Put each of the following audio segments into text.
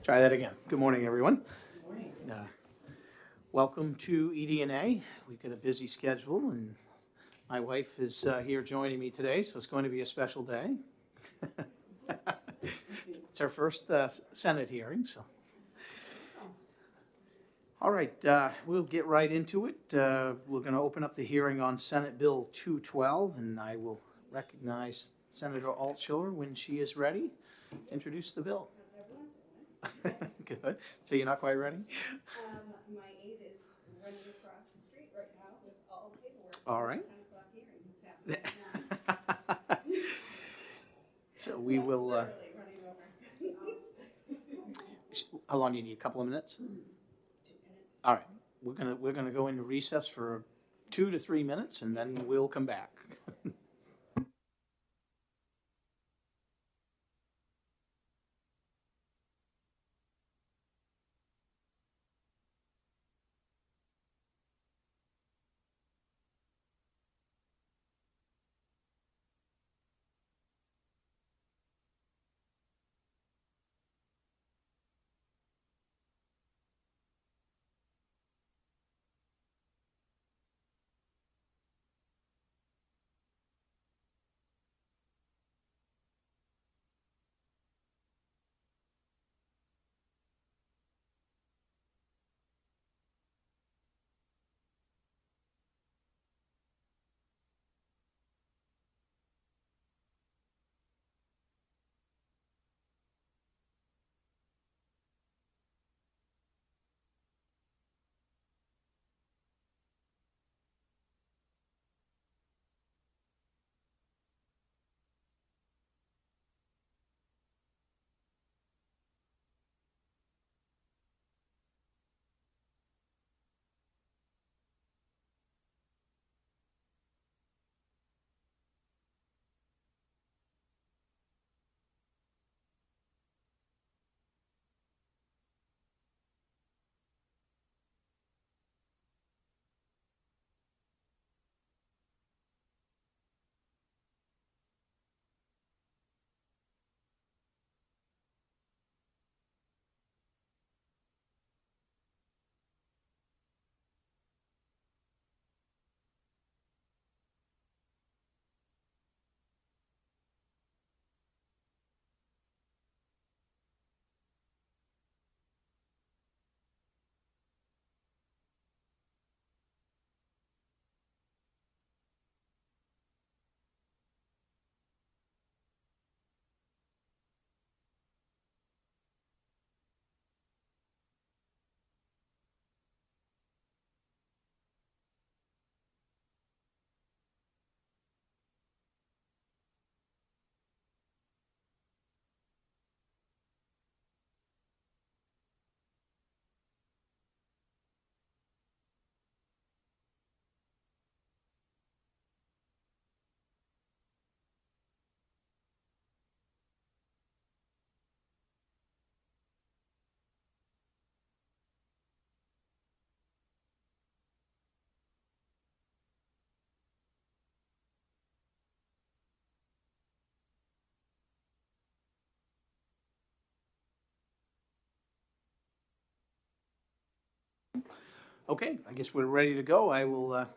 Try that again. Good morning, everyone. Good morning. Welcome to EDNA. We've got a busy schedule, and my wife is here joining me today, so it's going to be a special day. It's our first Senate hearing, so. All right, we'll get right into it. We're going to open up the hearing on Senate Bill 212, and I will recognize Senator Altshuler when she is ready to introduce the bill. Good. So you're not quite ready? My aide is running across the street right now with all the paperwork. All right. 10 o'clock hearing. It's happening now. So we will. Literally running over. How long do you need? A couple of minutes? 2 minutes. All right. We're gonna go into recess for 2 to 3 minutes, and then we'll come back. Okay, I guess we're ready to go. I will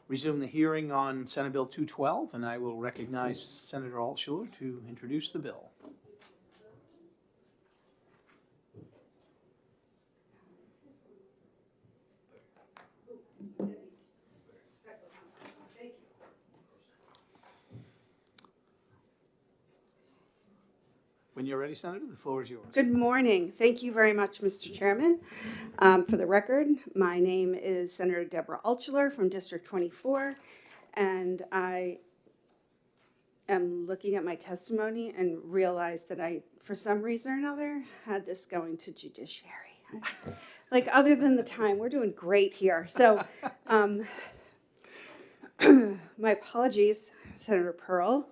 resume the hearing on Senate Bill 212, and I will recognize Senator Altshuler to introduce the bill. When you're ready, Senator, the floor is yours. Good morning. Thank you very much, Mr. Chairman. For the record, my name is Senator Deborah Altshuler from District 24, and I am looking at my testimony and realized that I, for some reason or another, had this going to judiciary. Like, other than the time, we're doing great here. So, my apologies, Senator Pearl.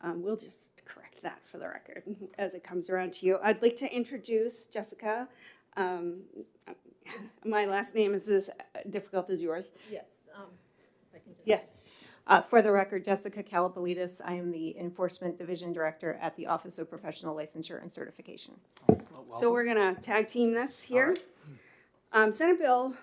We'll just correct that for the record as it comes around to you. I'd like to introduce Jessica. My last name is as difficult as yours. Yes, I can just. Yes. For the record, Jessica Kalapalides. I am the Enforcement Division Director at the Office of Professional Licensure and Certification. So we're going to tag team this here. Senate Bill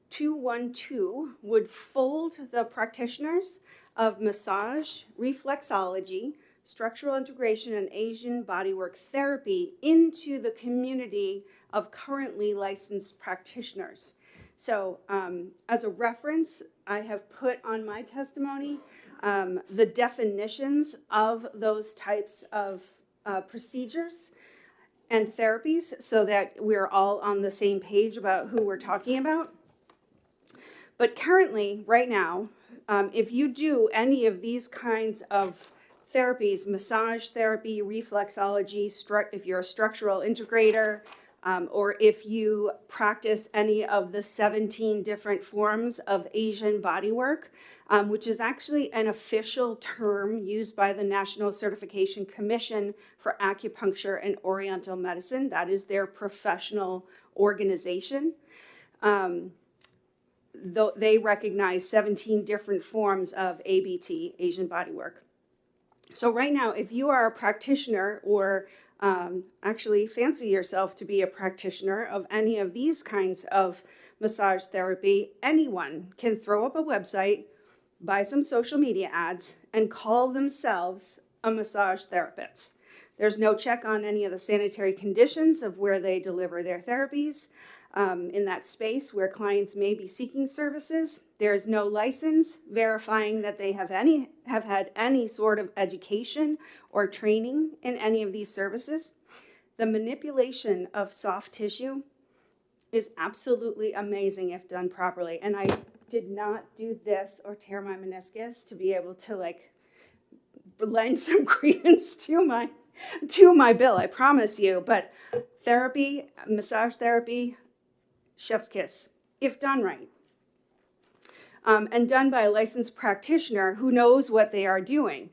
212 would fold the practitioners of massage, reflexology, structural integration, and Asian bodywork therapy into the community of currently licensed practitioners. So as a reference, I have put on my testimony the definitions of those types of procedures and therapies so that we're all on the same page about who we're talking about. But currently, right now, if you do any of these kinds of therapies, massage therapy, reflexology, if you're a structural integrator, or if you practice any of the 17 different forms of Asian bodywork, which is actually an official term used by the National Certification Commission for Acupuncture and Oriental Medicine. That is their professional organization. They recognize 17 different forms of ABT, Asian bodywork. So right now, if you are a practitioner or actually fancy yourself to be a practitioner of any of these kinds of massage therapy, anyone can throw up a website, buy some social media ads, and call themselves a massage therapist. There's no check on any of the sanitary conditions of where they deliver their therapies. In that space where clients may be seeking services, there is no license verifying that they have had any sort of education or training in any of these services. The manipulation of soft tissue is absolutely amazing if done properly. And I did not do this or tear my meniscus to be able to lend some credence to my bill, I promise you. But therapy, massage therapy, chef's kiss, if done right. And done by a licensed practitioner who knows what they are doing.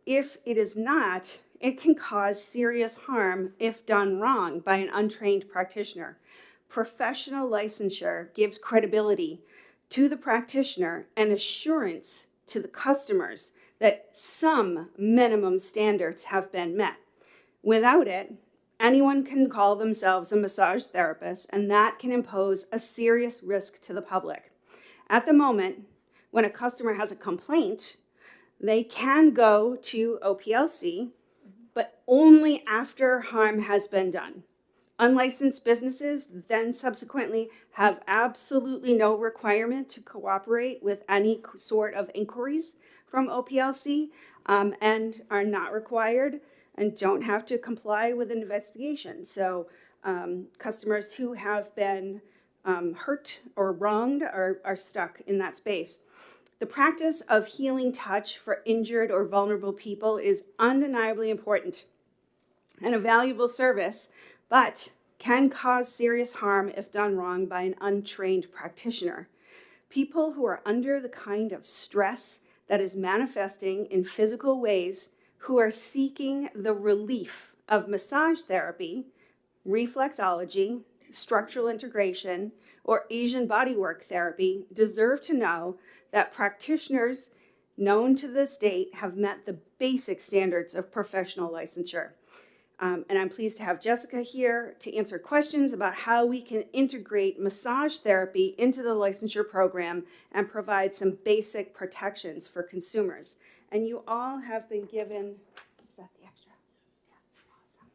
If it is not, it can cause serious harm if done wrong by an untrained practitioner. Professional licensure gives credibility to the practitioner and assurance to the customers that some minimum standards have been met. Without it, anyone can call themselves a massage therapist, and that can impose a serious risk to the public. At the moment, when a customer has a complaint, they can go to OPLC, but only after harm has been done. Unlicensed businesses then subsequently have absolutely no requirement to cooperate with any sort of inquiries from OPLC and are not required and don't have to comply with an investigation. So customers who have been hurt or wronged are stuck in that space. The practice of healing touch for injured or vulnerable people is undeniably important and a valuable service, but can cause serious harm if done wrong by an untrained practitioner. People who are under the kind of stress that is manifesting in physical ways, who are seeking the relief of massage therapy, reflexology, structural integration, or Asian bodywork therapy deserve to know that practitioners known to the state have met the basic standards of professional licensure. And I'm pleased to have Jessica here to answer questions about how we can integrate massage therapy into the licensure program and provide some basic protections for consumers. And you all have been given, is that the extra? Yeah, awesome.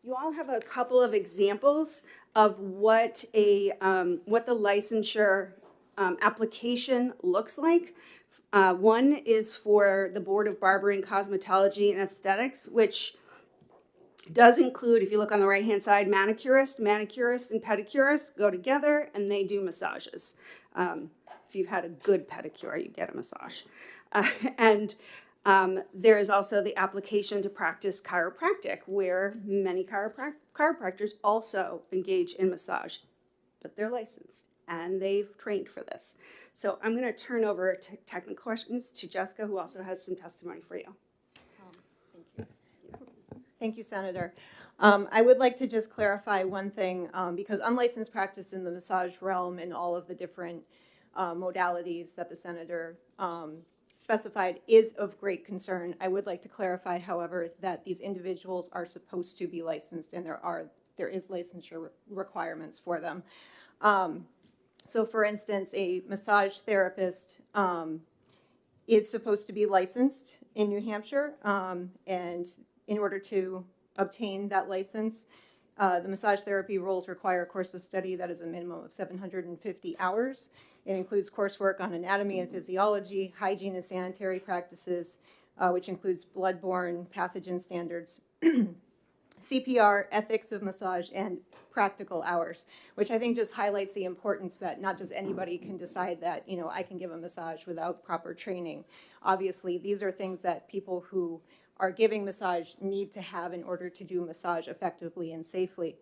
You all have a couple of examples of what the licensure application looks like. One is for the Board of Barbering, Cosmetology, and Aesthetics, which does include, if you look on the right-hand side, manicurists, and pedicurists go together and they do massages. If you've had a good pedicure, you get a massage. And there is also the application to practice chiropractic, where many chiropractors also engage in massage, but they're licensed and they've trained for this. So I'm going to turn over to technical questions to Jessica, who also has some testimony for you. Thank you, Senator. I would like to just clarify one thing, because unlicensed practice in the massage realm and all of the different modalities that the senator specified is of great concern. I would like to clarify, however, that these individuals are supposed to be licensed, and there is licensure requirements for them. So for instance, a massage therapist is supposed to be licensed in New Hampshire, and in order to obtain that license, the massage therapy rules require a course of study that is a minimum of 750 hours. It includes coursework on anatomy and physiology, hygiene and sanitary practices, which includes bloodborne pathogen standards, CPR, ethics of massage, and practical hours, which I think just highlights the importance that not just anybody can decide that, I can give a massage without proper training. Obviously, these are things that people who are giving massage need to have in order to do massage effectively and safely.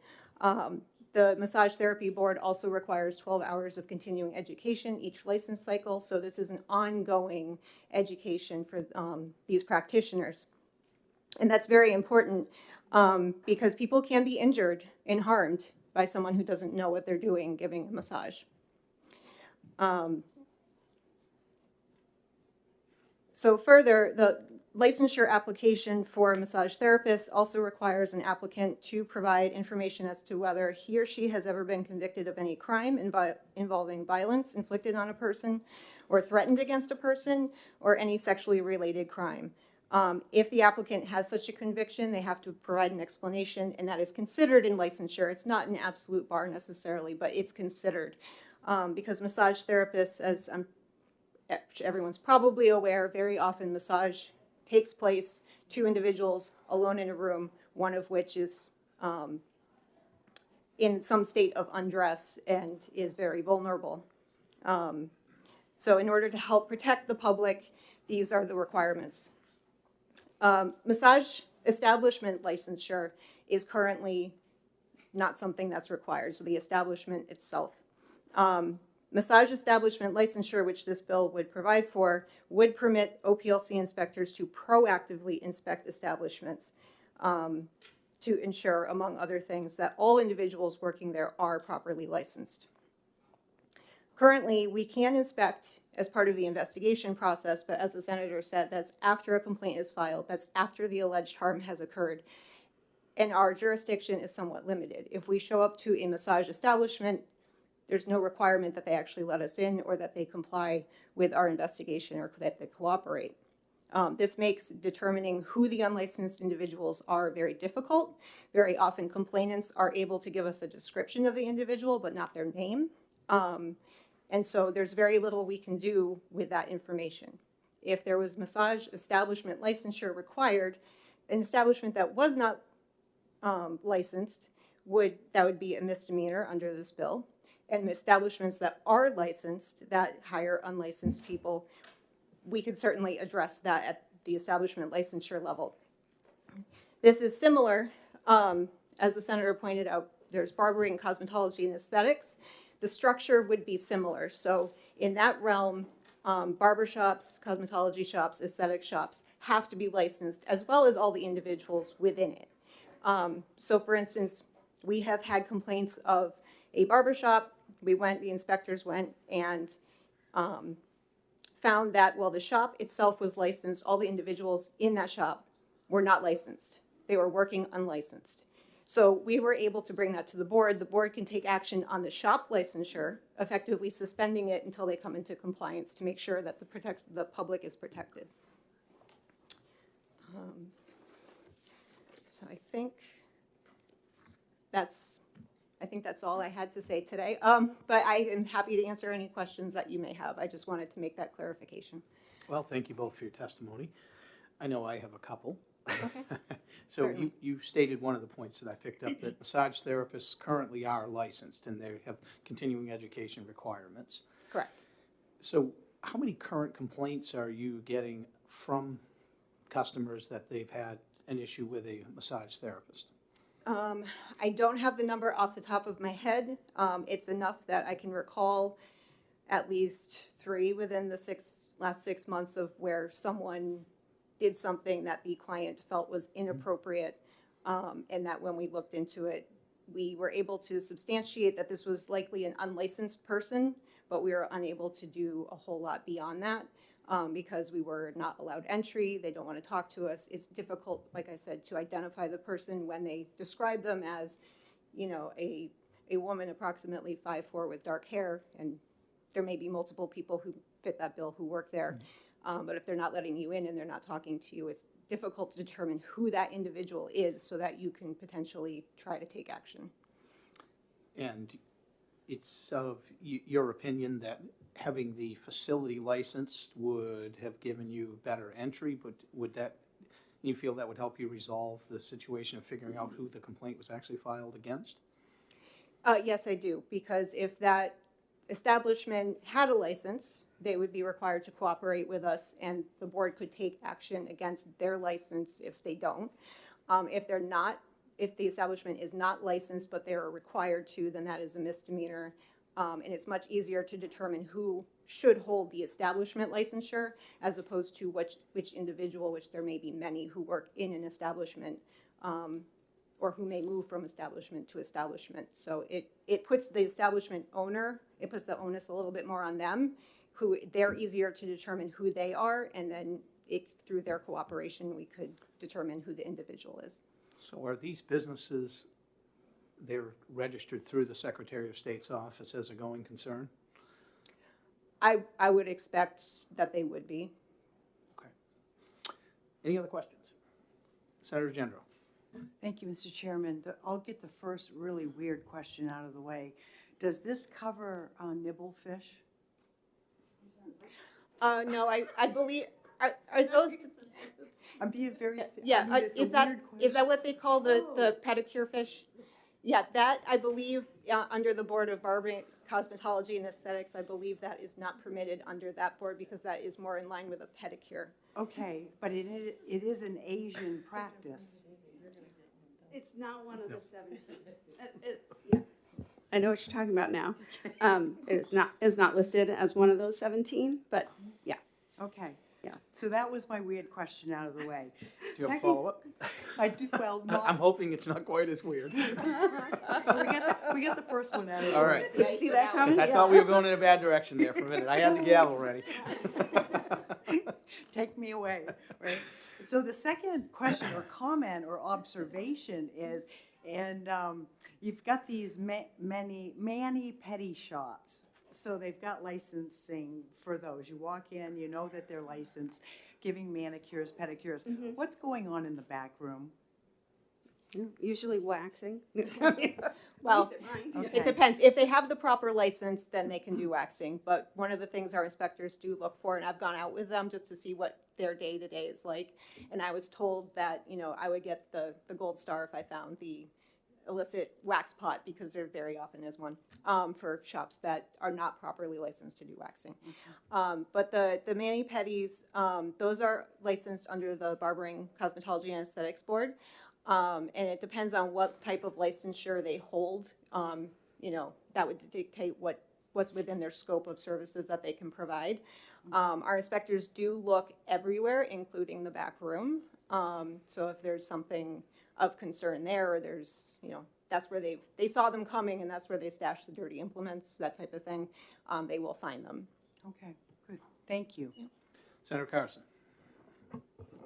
The Massage Therapy Board also requires 12 hours of continuing education each license cycle, so this is an ongoing education for these practitioners. And that's very important because people can be injured and harmed by someone who doesn't know what they're doing giving a massage. So further, the licensure application for a massage therapist also requires an applicant to provide information as to whether he or she has ever been convicted of any crime involving violence inflicted on a person or threatened against a person or any sexually related crime. If the applicant has such a conviction, they have to provide an explanation, and that is considered in licensure. It's not an absolute bar necessarily, but it's considered because massage therapists, as everyone's probably aware, very often massage takes place, two individuals alone in a room, one of which is in some state of undress and is very vulnerable. So in order to help protect the public, these are the requirements. Massage establishment licensure is currently not something that's required, so the establishment itself. Massage establishment licensure, which this bill would provide for, would permit OPLC inspectors to proactively inspect establishments to ensure, among other things, that all individuals working there are properly licensed. Currently, we can inspect as part of the investigation process, but as the senator said, that's after a complaint is filed, that's after the alleged harm has occurred, and our jurisdiction is somewhat limited. If we show up to a massage establishment, there's no requirement that they actually let us in or that they comply with our investigation or that they cooperate. This makes determining who the unlicensed individuals are very difficult. Very often complainants are able to give us a description of the individual, but not their name. And so there's very little we can do with that information. If there was massage establishment licensure required, an establishment that was not licensed, that would be a misdemeanor under this bill. And establishments that are licensed, that hire unlicensed people, we could certainly address that at the establishment licensure level. This is similar, as the senator pointed out, there's barbering and cosmetology and aesthetics. The structure would be similar. So in that realm, barbershops, cosmetology shops, aesthetic shops have to be licensed, as well as all the individuals within it. So for instance, we have had complaints of a barbershop. The inspectors went and found that while the shop itself was licensed, all the individuals in that shop were not licensed. They were working unlicensed. So we were able to bring that to the board. The board can take action on the shop licensure, effectively suspending it until they come into compliance to make sure that the public is protected. So I think that's all I had to say today. But I am happy to answer any questions that you may have. I just wanted to make that clarification. Well, thank you both for your testimony. I know I have a couple. Okay. So Certainly. you stated one of the points that I picked up, that massage therapists currently are licensed and they have continuing education requirements. Correct. So how many current complaints are you getting from customers that they've had an issue with a massage therapist? I don't have the number off the top of my head. It's enough that I can recall at least 3 within the last 6 months of where someone did something that the client felt was inappropriate, and that when we looked into it, we were able to substantiate that this was likely an unlicensed person but we were unable to do a whole lot beyond that. Because we were not allowed entry, they don't want to talk to us. It's difficult, like I said, to identify the person when they describe them as, you know, a woman approximately 5'4" with dark hair, and there may be multiple people who fit that bill who work there. But if they're not letting you in and they're not talking to you, it's difficult to determine who that individual is so that you can potentially try to take action. And it's of your opinion that having the facility licensed would have given you better entry, but you feel that would help you resolve the situation of figuring out who the complaint was actually filed against? Yes, I do, because if that establishment had a license, they would be required to cooperate with us, and the board could take action against their license if they don't. If they're not, if the establishment is not licensed, but they are required to, then that is a misdemeanor. And it's much easier to determine who should hold the establishment licensure as opposed to which individual, which there may be many who work in an establishment, or who may move from establishment to establishment. So it puts the establishment owner, it puts the onus a little bit more on them, who they're easier to determine who they are, and then through their cooperation, we could determine who the individual is. So are these businesses, they're registered through the Secretary of State's office as a going concern? I would expect that they would be. Okay. Any other questions? Senator Gendro. Thank you, Mr. Chairman. I'll get the first really weird question out of the way. Does this cover nibble fish? No, I believe, are those, I'm being very, yeah, I mean, it's a is that, weird is question. that what they call the pedicure fish? Yeah, that, I believe, under the Board of Barbering, Cosmetology and Aesthetics, I believe that is not permitted under that board because that is more in line with a pedicure. Okay, but it is an Asian practice. It's not one of the 17. Yeah. I know what you're talking about now. It's not listed as one of those 17, but yeah. Okay. Yeah. So that was my weird question out of the way. Do you have a Second- follow-up? I do, well, I'm not, hoping it's not quite as weird. we got the first one out of the All way. right. Did you see that coming? Because I thought we were going in a bad direction there for a minute. I had the gavel ready. Take me away, right? So the second question or comment or observation is, and you've got these many mani-pedi shops. So they've got licensing for those. You walk in, you know that they're licensed, giving manicures, pedicures. What's going on in the back room? Usually waxing. Well, Okay. it depends. If they have the proper license, then they can do waxing. But one of the things our inspectors do look for, and I've gone out with them just to see what their day-to-day is like, and I was told that, you know, I would get the gold star if I found the illicit wax pot, because there very often is one, for shops that are not properly licensed to do waxing. But the mani-pedis, those are licensed under the Barbering, Cosmetology, and Aesthetics Board. And it depends on what type of licensure they hold. You know, that would dictate what's within their scope of services that they can provide. Our inspectors do look everywhere, including the back room. So if there's something of concern there, or there's, you know, that's where they saw them coming and that's where they stashed the dirty implements, that type of thing, they will find them. Okay, good. Thank you. Senator Carson.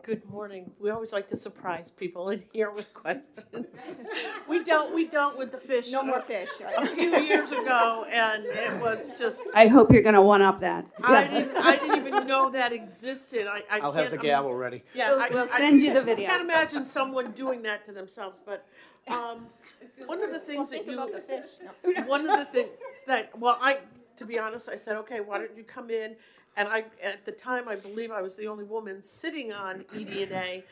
Good morning. We always like to surprise people in here with questions. We dealt with the fish. No more fish, A right? few years ago, and it was just, I hope you're going to one up that. I didn't even know that existed. I'll have the gavel ready. Yeah, We'll send you the I video. can't imagine someone doing that to themselves, but one of the things that Think you, about the fish. No. one of the things that, well, to be honest, I said, okay, why don't you come in? And at the time, I believe I was the only woman sitting on ED&A,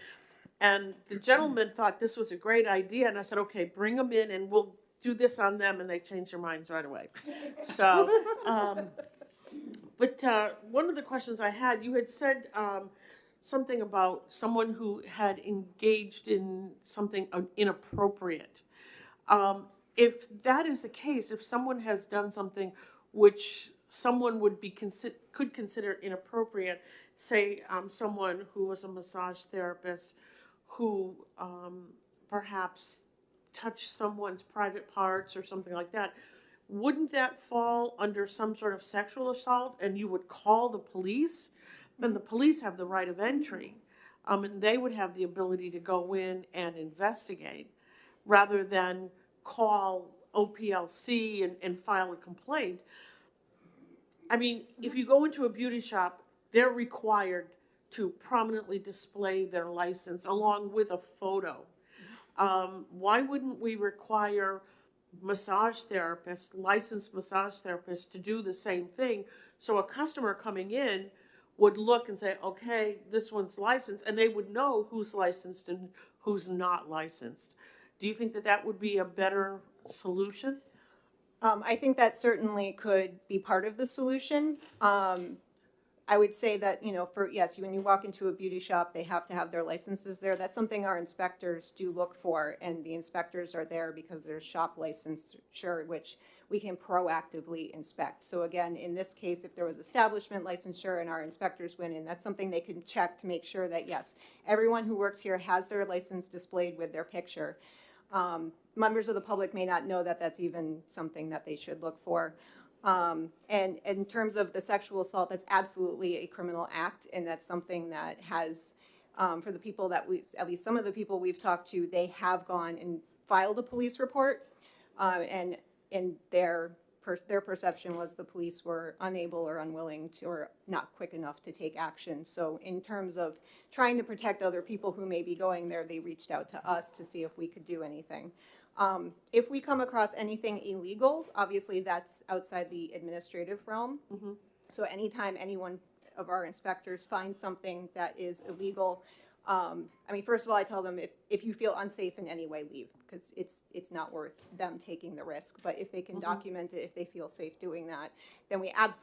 and the gentleman thought this was a great idea, and I said, okay, bring them in, and we'll do this on them, and they changed their minds right away. So, but one of the questions I had, you had said something about someone who had engaged in something inappropriate. If that is the case, if someone has done something which someone would be could consider inappropriate, say someone who was a massage therapist who perhaps touched someone's private parts or something like that, wouldn't that fall under some sort of sexual assault and you would call the police? Then the police have the right of entry, and they would have the ability to go in and investigate rather than call OPLC and file a complaint. I mean, if you go into a beauty shop, they're required to prominently display their license along with a photo. Why wouldn't we require massage therapists, licensed massage therapists, to do the same thing? So a customer coming in would look and say, okay, this one's licensed, and they would know who's licensed and who's not licensed. Do you think that that would be a better solution? I think that certainly could be part of the solution. I would say that, yes, when you walk into a beauty shop, they have to have their licenses there. That's something our inspectors do look for, and the inspectors are there because there's shop licensure, which we can proactively inspect. So again, in this case, if there was establishment licensure and our inspectors went in, that's something they can check to make sure that, yes, everyone who works here has their license displayed with their picture. Members of the public may not know that that's even something that they should look for. And in terms of the sexual assault, that's absolutely a criminal act, and that's something that has, for the people that at least some of the people we've talked to, they have gone and filed a police report, and their perception was the police were unable or unwilling to, or not quick enough to take action. So in terms of trying to protect other people who may be going there, they reached out to us to see if we could do anything. If we come across anything illegal, obviously that's outside the administrative realm. Mm-hmm. So anytime anyone of our inspectors finds something that is illegal, first of all, I tell them if you feel unsafe in any way, leave, because it's not worth them taking the risk. But if they can document it, if they feel safe doing that, then we have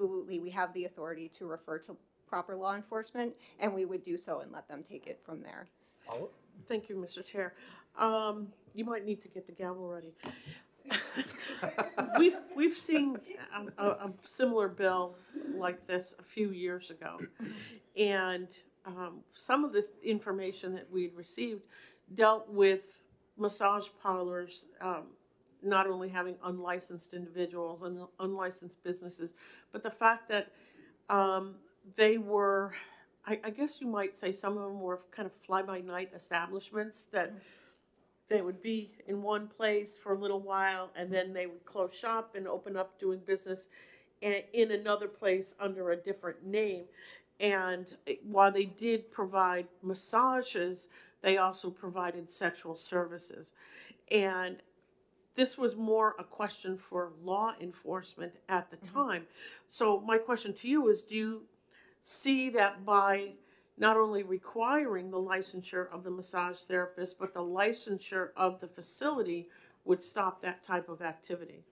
the authority to refer to proper law enforcement, and we would do so and let them take it from there. Thank you, Mr. Chair. You might need to get the gavel ready. We've seen a similar bill like this a few years ago, and some of the information that we had received dealt with massage parlors not only having unlicensed individuals and unlicensed businesses, but the fact that they were, I guess you might say, some of them were kind of fly-by-night establishments that they would be in one place for a little while and then they would close shop and open up doing business in another place under a different name. And while they did provide massages, they also provided sexual services. And this was more a question for law enforcement at the time. So my question to you is, do you see that by not only requiring the licensure of the massage therapist, but the licensure of the facility would stop that type of activity?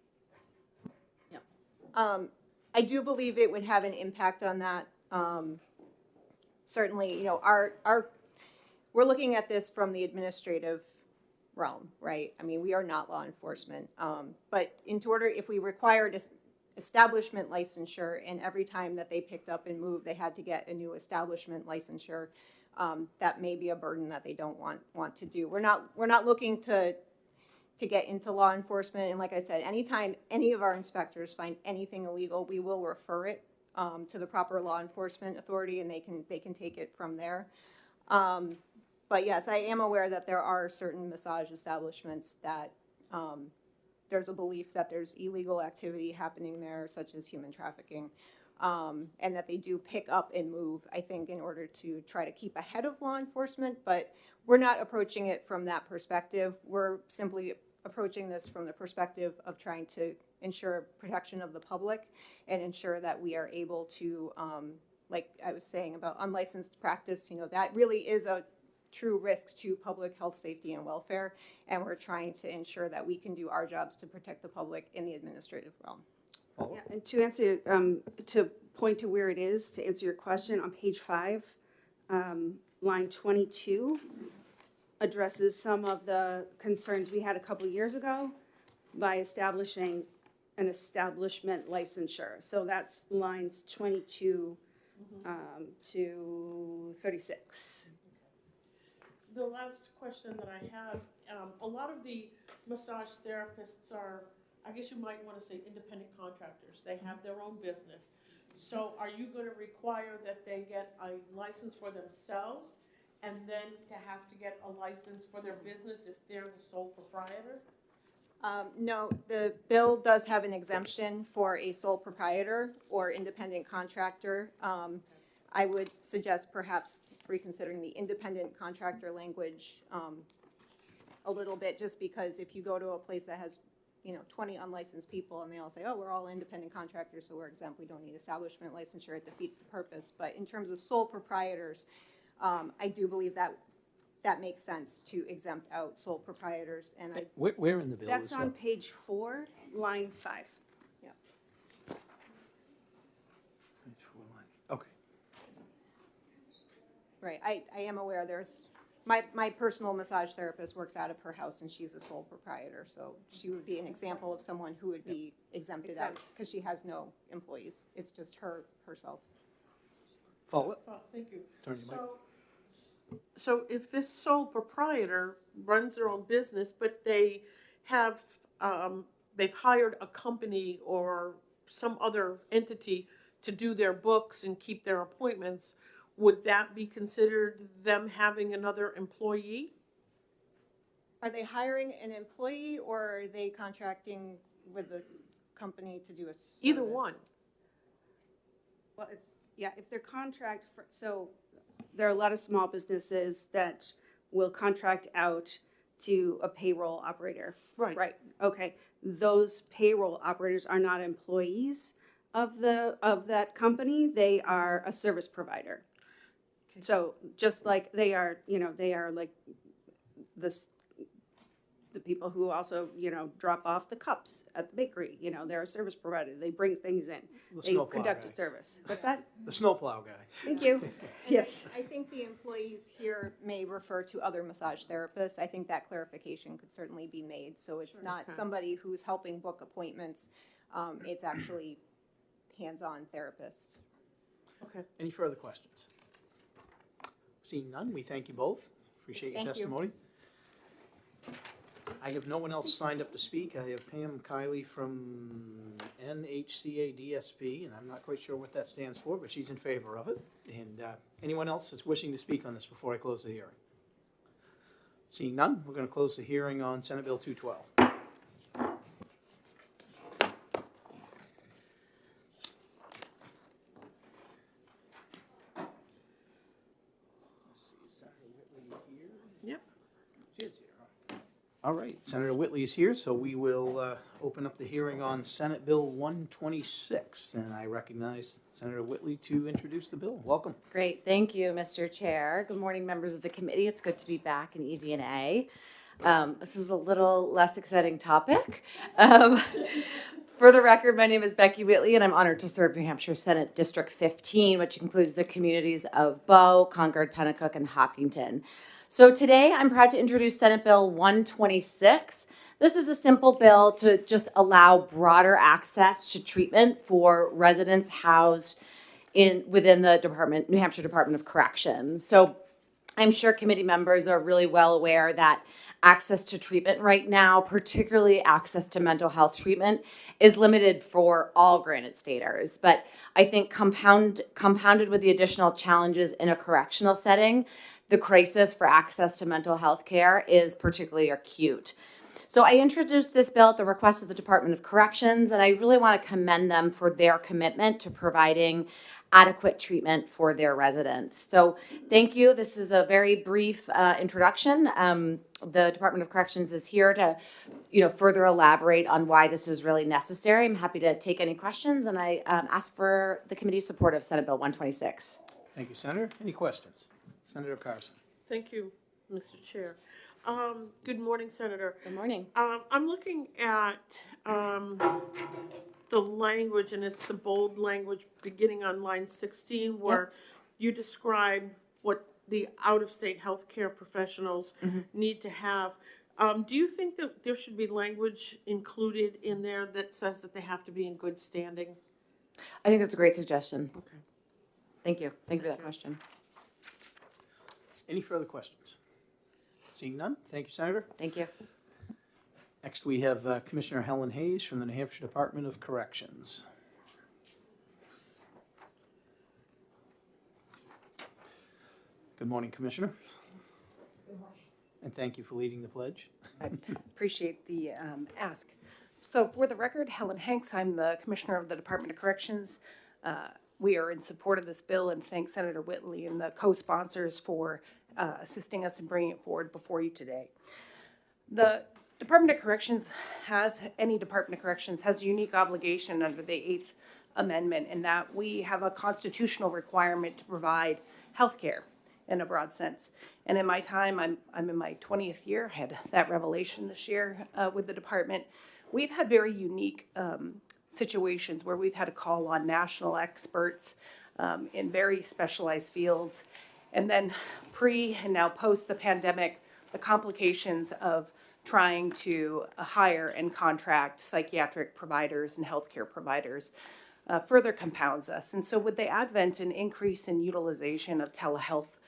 I do believe it would have an impact on that. Certainly, we're looking at this from the administrative realm, right? I mean, we are not law enforcement. But if we required establishment licensure, and every time that they picked up and moved, they had to get a new establishment licensure, that may be a burden that they don't want to do. We're not looking to get into law enforcement. And like I said, anytime any of our inspectors find anything illegal, we will refer it to the proper law enforcement authority, and they can take it from there. But yes, I am aware that there are certain massage establishments that there's a belief that there's illegal activity happening there, such as human trafficking, and that they do pick up and move, I think, in order to try to keep ahead of law enforcement. But we're not approaching it from that perspective. We're simply approaching this from the perspective of trying to ensure protection of the public and ensure that we are able to, like I was saying about unlicensed practice, that really is a true risk to public health, safety, and welfare, and we're trying to ensure that we can do our jobs to protect the public in the administrative realm. Yeah, and to answer, to point to where it is, to answer your question, on page 5, line 22, addresses some of the concerns we had a couple years ago by establishing an establishment licensure. So that's lines 22 to 36. The last question that I have, a lot of the massage therapists are I guess you might want to say independent contractors. They have their own business. So are you going to require that they get a license for themselves and then to have to get a license for their business if they're the sole proprietor? No, the bill does have an exemption for a sole proprietor or independent contractor. I would suggest perhaps reconsidering the independent contractor language a little bit, just because if you go to a place that has 20 unlicensed people and they all say, oh, we're all independent contractors, so we're exempt, we don't need establishment licensure, it defeats the purpose. But in terms of sole proprietors, I do believe that makes sense to exempt out sole proprietors, and I, Where in the bill is That's that? on page 4, line 5. Okay. right, I am aware there's, my personal massage therapist works out of her house and she's a sole proprietor, so she would be an example of someone who would be exempted out, Exempt. because she has no employees, it's just herself. Follow it? Oh, thank you. Turn your mic. So if this sole proprietor runs their own business, but they have, they've hired a company or some other entity to do their books and keep their appointments, would that be considered them having another employee? Are they hiring an employee, or are they contracting with the company to do a service? Either one. Well, if they're contract, so there are a lot of small businesses that will contract out to a payroll operator. Right. Right, okay. Those payroll operators are not employees of that company, they are a service provider. Okay. So just like they are like the people who also, drop off the cups at the bakery, they're a service provider, they bring things in. The They snowplow conduct guy. a service. What's that? The snowplow guy. Thank you. And Yes. I think the employees here may refer to other massage therapists. I think that clarification could certainly be made, so it's not Okay. somebody who's helping book appointments. It's actually hands-on therapists. Okay. Any further questions? Seeing none, we thank you both. Appreciate your Thank you. testimony. I have no one else signed up to speak. I have Pam Kiley from NHCA DSP, and I'm not quite sure what that stands for, but she's in favor of it. And anyone else that's wishing to speak on this before I close the hearing? Seeing none, we're going to close the hearing on Senate Bill 212. Let's see, Senator Whitley here? Yep. She is here, huh? All right, Senator Whitley is here, so we will open up the hearing on Senate Bill 126. And I recognize Senator Whitley to introduce the bill. Welcome. Great, thank you, Mr. Chair. Good morning, members of the committee. It's good to be back in ED&A. This is a little less exciting topic. For the record, my name is Becky Whitley, and I'm honored to serve New Hampshire Senate District 15, which includes the communities of Bow, Concord, Pennacook, and Hopkinton. So today, I'm proud to introduce Senate Bill 126. This is a simple bill to just allow broader access to treatment for residents housed within the New Hampshire Department of Corrections. So I'm sure committee members are really well aware that access to treatment right now, particularly access to mental health treatment, is limited for all Granite Staters. But I think compounded with the additional challenges in a correctional setting, the crisis for access to mental health care is particularly acute. So I introduced this bill at the request of the Department of Corrections, and I really want to commend them for their commitment to providing adequate treatment for their residents. So thank you. This is a very brief introduction. The Department of Corrections is here to, further elaborate on why this is really necessary. I'm happy to take any questions, and I ask for the committee's support of Senate Bill 126. Thank you, Senator. Any questions? Senator Carson. Thank you, Mr. Chair. Good morning, Senator. Good morning. I'm looking at the language, and it's the bold language beginning on line 16, where you describe what the out-of-state healthcare professionals need to have. Do you think that there should be language included in there that says that they have to be in good standing? I think that's a great suggestion. Okay. Thank you. Thank you for that question. Any further questions? Seeing none, thank you, Senator. Thank you. Next, we have Commissioner Helen Hayes from the New Hampshire Department of Corrections. Good morning, Commissioner. Good morning. And thank you for leading the pledge. I appreciate the ask. So for the record, Helen Hanks, I'm the Commissioner of the Department of Corrections. We are in support of this bill and thank Senator Whitley and the co-sponsors for assisting us in bringing it forward before you today. The Department of Corrections any Department of Corrections has a unique obligation under the 8th Amendment in that we have a constitutional requirement to provide health care in a broad sense. And in my time, I'm in my 20th year, had that revelation this year with the department. We've had very unique situations where we've had to call on national experts in very specialized fields. And then pre and now post the pandemic, the complications of trying to hire and contract psychiatric providers and healthcare providers further compounds us. And so with the advent and increase in utilization of telehealth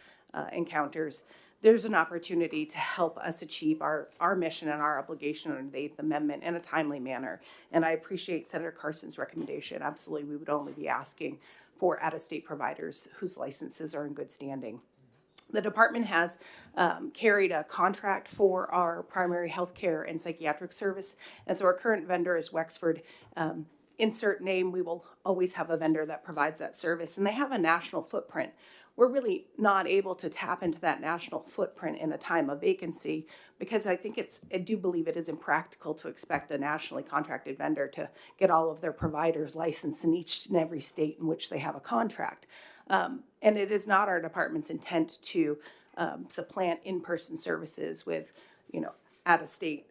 encounters, there's an opportunity to help us achieve our mission and our obligation under the 8th Amendment in a timely manner. And I appreciate Senator Carson's recommendation. Absolutely, we would only be asking for out-of-state providers whose licenses are in good standing. The department has carried a contract for our primary health care and psychiatric service. And so our current vendor is Wexford. Insert name, we will always have a vendor that provides that service. And they have a national footprint. We're really not able to tap into that national footprint in a time of vacancy because I do believe it is impractical to expect a nationally contracted vendor to get all of their providers licensed in each and every state in which they have a contract. And it is not our department's intent to supplant in-person services with, out-of-state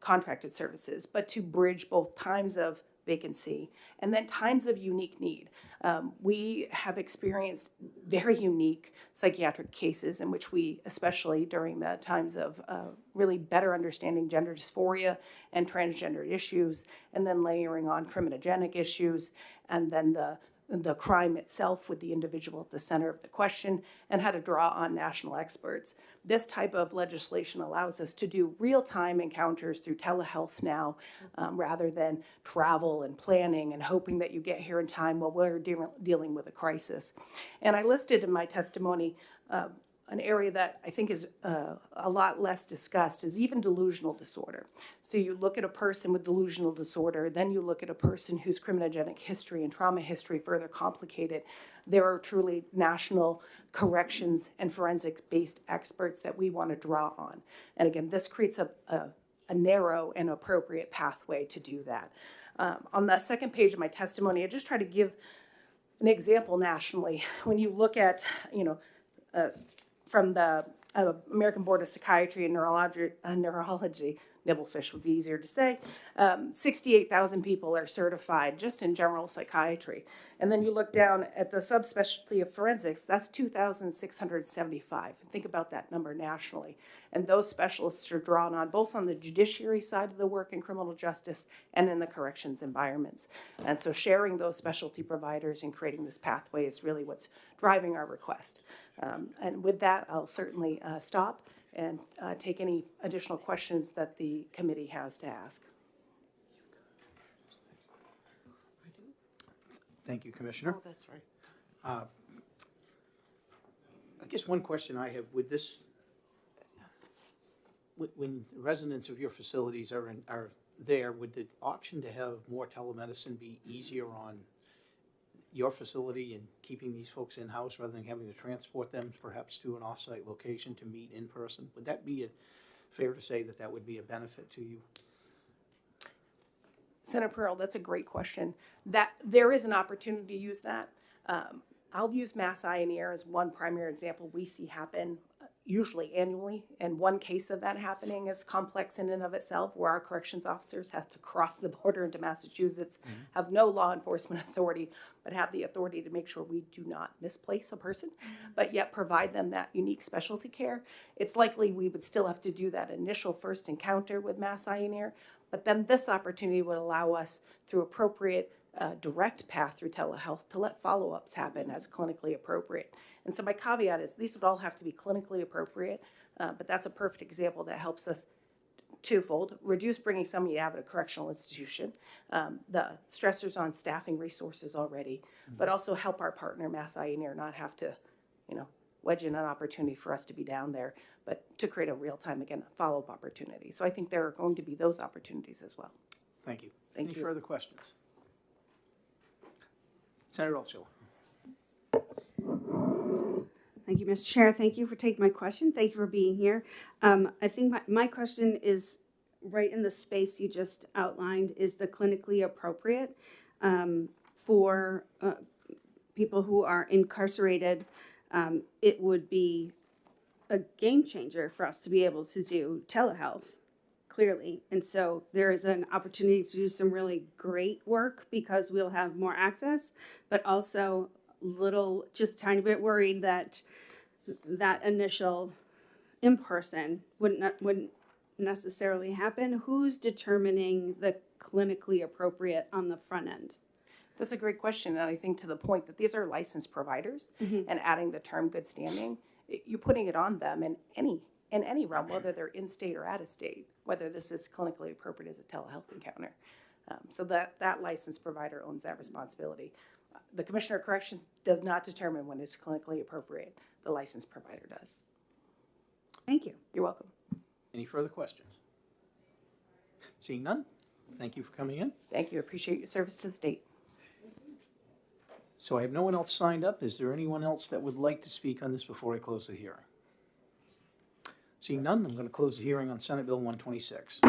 contracted services, but to bridge both times of vacancy and then times of unique need. We have experienced very unique psychiatric cases in which we, especially during the times of really better understanding gender dysphoria and transgender issues, and then layering on criminogenic issues, and then the crime itself with the individual at the center of the question, and how to draw on national experts. This type of legislation allows us to do real-time encounters through telehealth now, rather than travel and planning and hoping that you get here in time while we're dealing with a crisis. And I listed in my testimony an area that I think is a lot less discussed is even delusional disorder. So you look at a person with delusional disorder, then you look at a person whose criminogenic history and trauma history further complicated. There are truly national corrections and forensic-based experts that we want to draw on. And again, this creates a narrow and appropriate pathway to do that. On the second page of my testimony, I just try to give an example nationally. When you look at, from the American Board of Psychiatry and Neurology, Nibblefish would be easier to say, 68,000 people are certified just in general psychiatry. And then you look down at the subspecialty of forensics, that's 2,675. Think about that number nationally. And those specialists are drawn on both on the judiciary side of the work in criminal justice and in the corrections environments. And so sharing those specialty providers and creating this pathway is really what's driving our request. And with that, I'll certainly stop and take any additional questions that the committee has to ask. Thank you, Commissioner. Oh, that's right. I guess one question I have with this, when residents of your facilities are there, would the option to have more telemedicine be easier on your facility and keeping these folks in-house rather than having to transport them perhaps to an off-site location to meet in person? Would that be fair to say that would be a benefit to you? Senator Pearl, that's a great question. That there is an opportunity to use that. I'll use Mass Eye and Ear as one primary example we see happen usually annually, and one case of that happening is complex in and of itself, where our corrections officers have to cross the border into Massachusetts, have no law enforcement authority, but have the authority to make sure we do not misplace a person, but yet provide them that unique specialty care. It's likely we would still have to do that initial first encounter with Mass Eye and Ear, but then this opportunity would allow us, through appropriate direct path through telehealth, to let follow-ups happen as clinically appropriate. And so my caveat is these would all have to be clinically appropriate, but that's a perfect example that helps us twofold: reduce bringing somebody out of a correctional institution, the stressors on staffing resources already, but also help our partner Mass Eye and Ear not have to, wedge in an opportunity for us to be down there, but to create a real-time, again, follow-up opportunity. So I think there are going to be those opportunities as well. Thank you. Thank Any you. further questions? Senator Altshuler. Thank you, Mr. Chair. Thank you for taking my question. Thank you for being here. I think my question is right in the space you just outlined, is the clinically appropriate for people who are incarcerated. It would be a game changer for us to be able to do telehealth, clearly. And so there is an opportunity to do some really great work because we'll have more access, but also just a tiny bit worried that that initial in-person wouldn't necessarily happen. Who's determining the clinically appropriate on the front end? That's a great question, and I think to the point that these are licensed providers, and adding the term good standing, you're putting it on them in any realm, whether they're in state or out of state, whether this is clinically appropriate as a telehealth encounter. So that licensed provider owns that responsibility. The Commissioner of Corrections does not determine when it's clinically appropriate. The licensed provider does. Thank you. You're welcome. Any further questions? Seeing none, thank you for coming in. Thank you. Appreciate your service to the state. So I have no one else signed up. Is there anyone else that would like to speak on this before I close the hearing? Seeing none, I'm going to close the hearing on Senate Bill 126.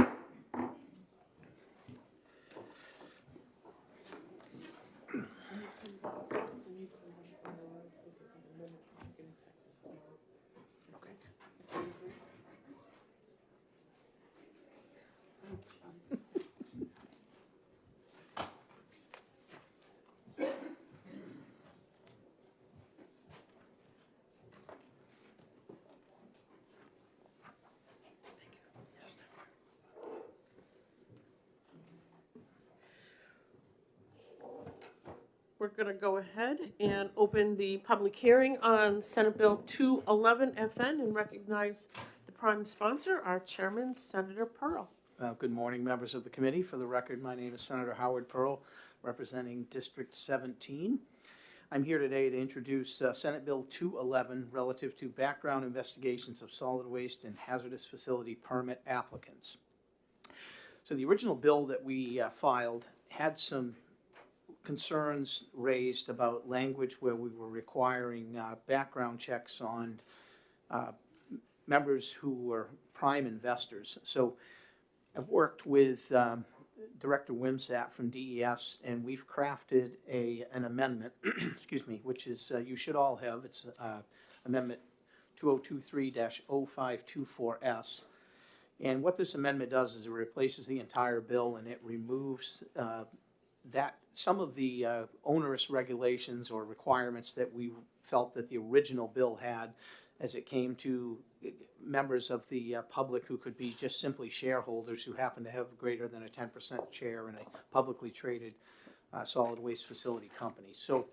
We're going to go ahead and open the public hearing on Senate Bill 211 FN and recognize the prime sponsor, our chairman, Senator Pearl. Good morning, members of the committee. For the record, my name is Senator Howard Pearl, representing District 17. I'm here today to introduce Senate Bill 211 relative to background investigations of solid waste and hazardous facility permit applicants. So the original bill that we filed had some concerns raised about language where we were requiring background checks on members who were prime investors. So I've worked with Director Wimsatt from DES, and we've crafted an amendment, excuse me, which is you should all have. It's Amendment 2023-0524S. And what this amendment does is it replaces the entire bill, and it removes some of the onerous regulations or requirements that we felt that the original bill had as it came to members of the public who could be just simply shareholders who happen to have greater than a 10% share in a publicly traded solid waste facility company. So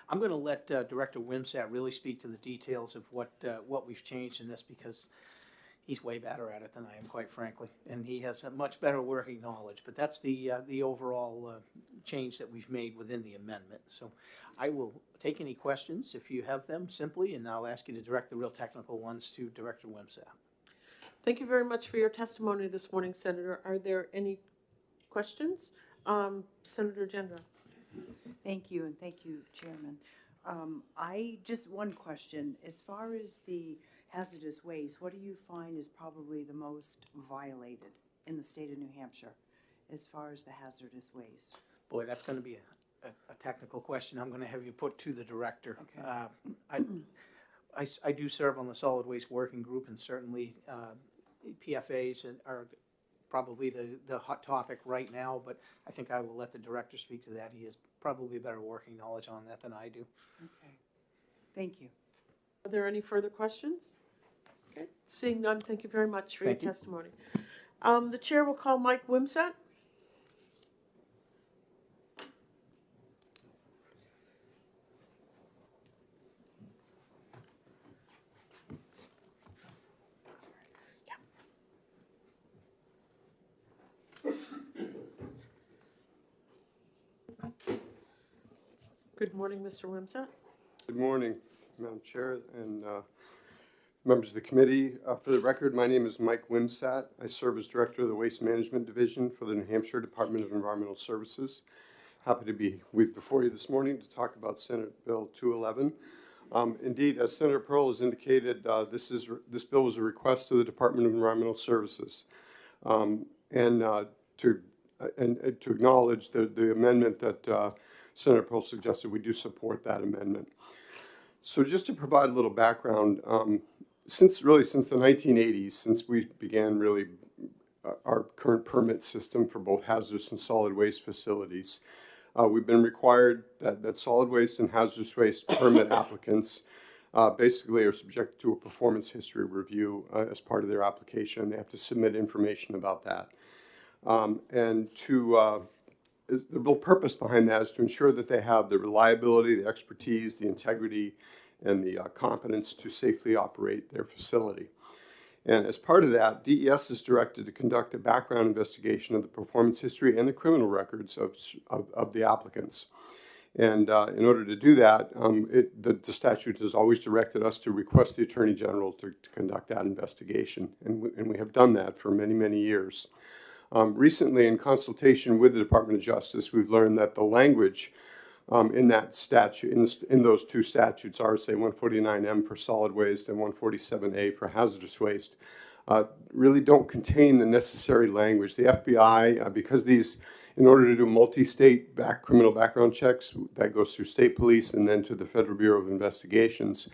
I'm going to let Director Wimsatt really speak to the details of what we've changed in this, because he's way better at it than I am, quite frankly, and he has a much better working knowledge. But that's the overall change that we've made within the amendment. So I will take any questions if you have them simply, and I'll ask you to direct the real technical ones to Director Wimsatt. Thank you very much for your testimony this morning, Senator. Are there any questions? Senator Gendra. Thank you, and thank you, Chairman. One question. As far as the hazardous waste, what do you find is probably the most violated in the state of New Hampshire as far as the hazardous waste? Boy, that's going to be a technical question I'm going to have you put to the director. Okay. I do serve on the solid waste working group, and certainly PFAs are probably the hot topic right now, but I think I will let the director speak to that. He has probably better working knowledge on that than I do. Okay. Thank you. Are there any further questions? Okay. Seeing none, thank you very much for your Thank you. testimony. The chair will call Mike Wimsatt. Good morning, Mr. Wimsett. Good morning, Madam Chair and members of the committee. For the record, my name is Mike Wimsett. I serve as Director of the Waste Management Division for the New Hampshire Department of Environmental Services. Happy to be before you this morning to talk about Senate Bill 211. Indeed, as Senator Pearl has indicated, this bill was a request to the Department of Environmental Services. To acknowledge the amendment that Senator Pearl suggested, we do support that amendment. So just to provide a little background, since the 1980s, since we began really our current permit system for both hazardous and solid waste facilities, we've been required that solid waste and hazardous waste permit applicants basically are subject to a performance history review as part of their application. They have to submit information about that. The real purpose behind that is to ensure that they have the reliability, the expertise, the integrity, and the competence to safely operate their facility. And as part of that, DES is directed to conduct a background investigation of the performance history and the criminal records of the applicants. And in order to do that, the statute has always directed us to request the Attorney General to conduct that investigation. And we have done that for many, many years. Recently, in consultation with the Department of Justice, we've learned that the language in that statute, in those two statutes, RSA 149M for solid waste and 147A for hazardous waste, really don't contain the necessary language. The FBI, because these, in order to do multi-state criminal background checks, that goes through state police and then to the Federal Bureau of Investigations,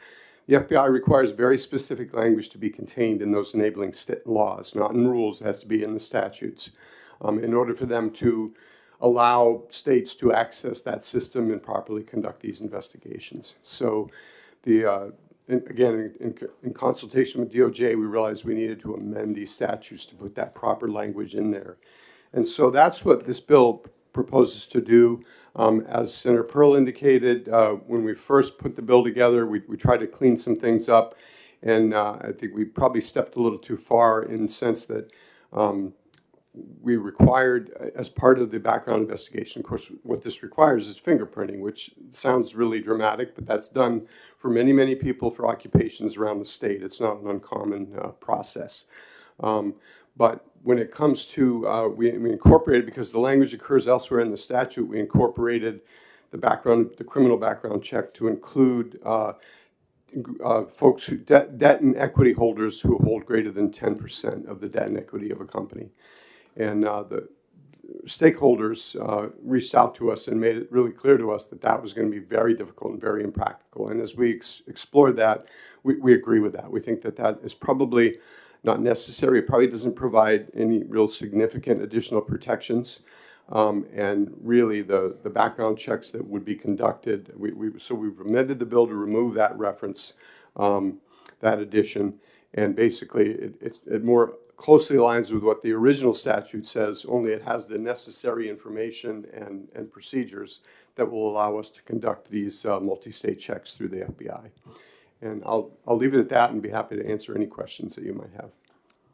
the FBI requires very specific language to be contained in those enabling laws, not in rules. It has to be in the statutes in order for them to allow states to access that system and properly conduct these investigations. So again, in consultation with DOJ, we realized we needed to amend these statutes to put that proper language in there. And so that's what this bill proposes to do. As Senator Pearl indicated, when we first put the bill together, we tried to clean some things up. And I think we probably stepped a little too far in the sense that we required, as part of the background investigation, of course, what this requires is fingerprinting, which sounds really dramatic, but that's done for many, many people for occupations around the state. It's not an uncommon process. But when it comes to, we incorporated, because the language occurs elsewhere in the statute, we incorporated the criminal background check to include folks debt and equity holders who hold greater than 10% of the debt and equity of a company. And the stakeholders reached out to us and made it really clear to us that that was going to be very difficult and very impractical. And as we explored that, we agree with that. We think that that is probably not necessary. It probably doesn't provide any real significant additional protections. And really the background checks that would be conducted, so we've amended the bill to remove that reference, that addition, and basically it more closely aligns with what the original statute says, only it has the necessary information and procedures that will allow us to conduct these multi-state checks through the FBI. And I'll leave it at that and be happy to answer any questions that you might have.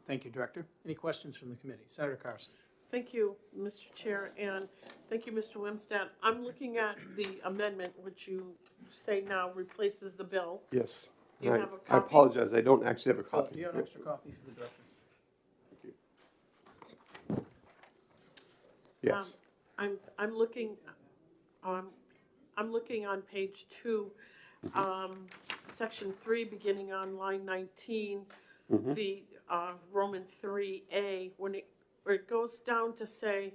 Thank you, Director. Any questions from the committee? Senator Carson. Thank you, Mr. Chair, and thank you, Mr. Wimsett. I'm looking at the amendment, which you say now replaces the bill. Yes. Do you have a copy? I apologize. I don't actually have a copy. Do you have an extra copy for the Director? Yes. I'm looking on page 2, section 3, beginning on line 19, the Roman 3A, where it goes down to say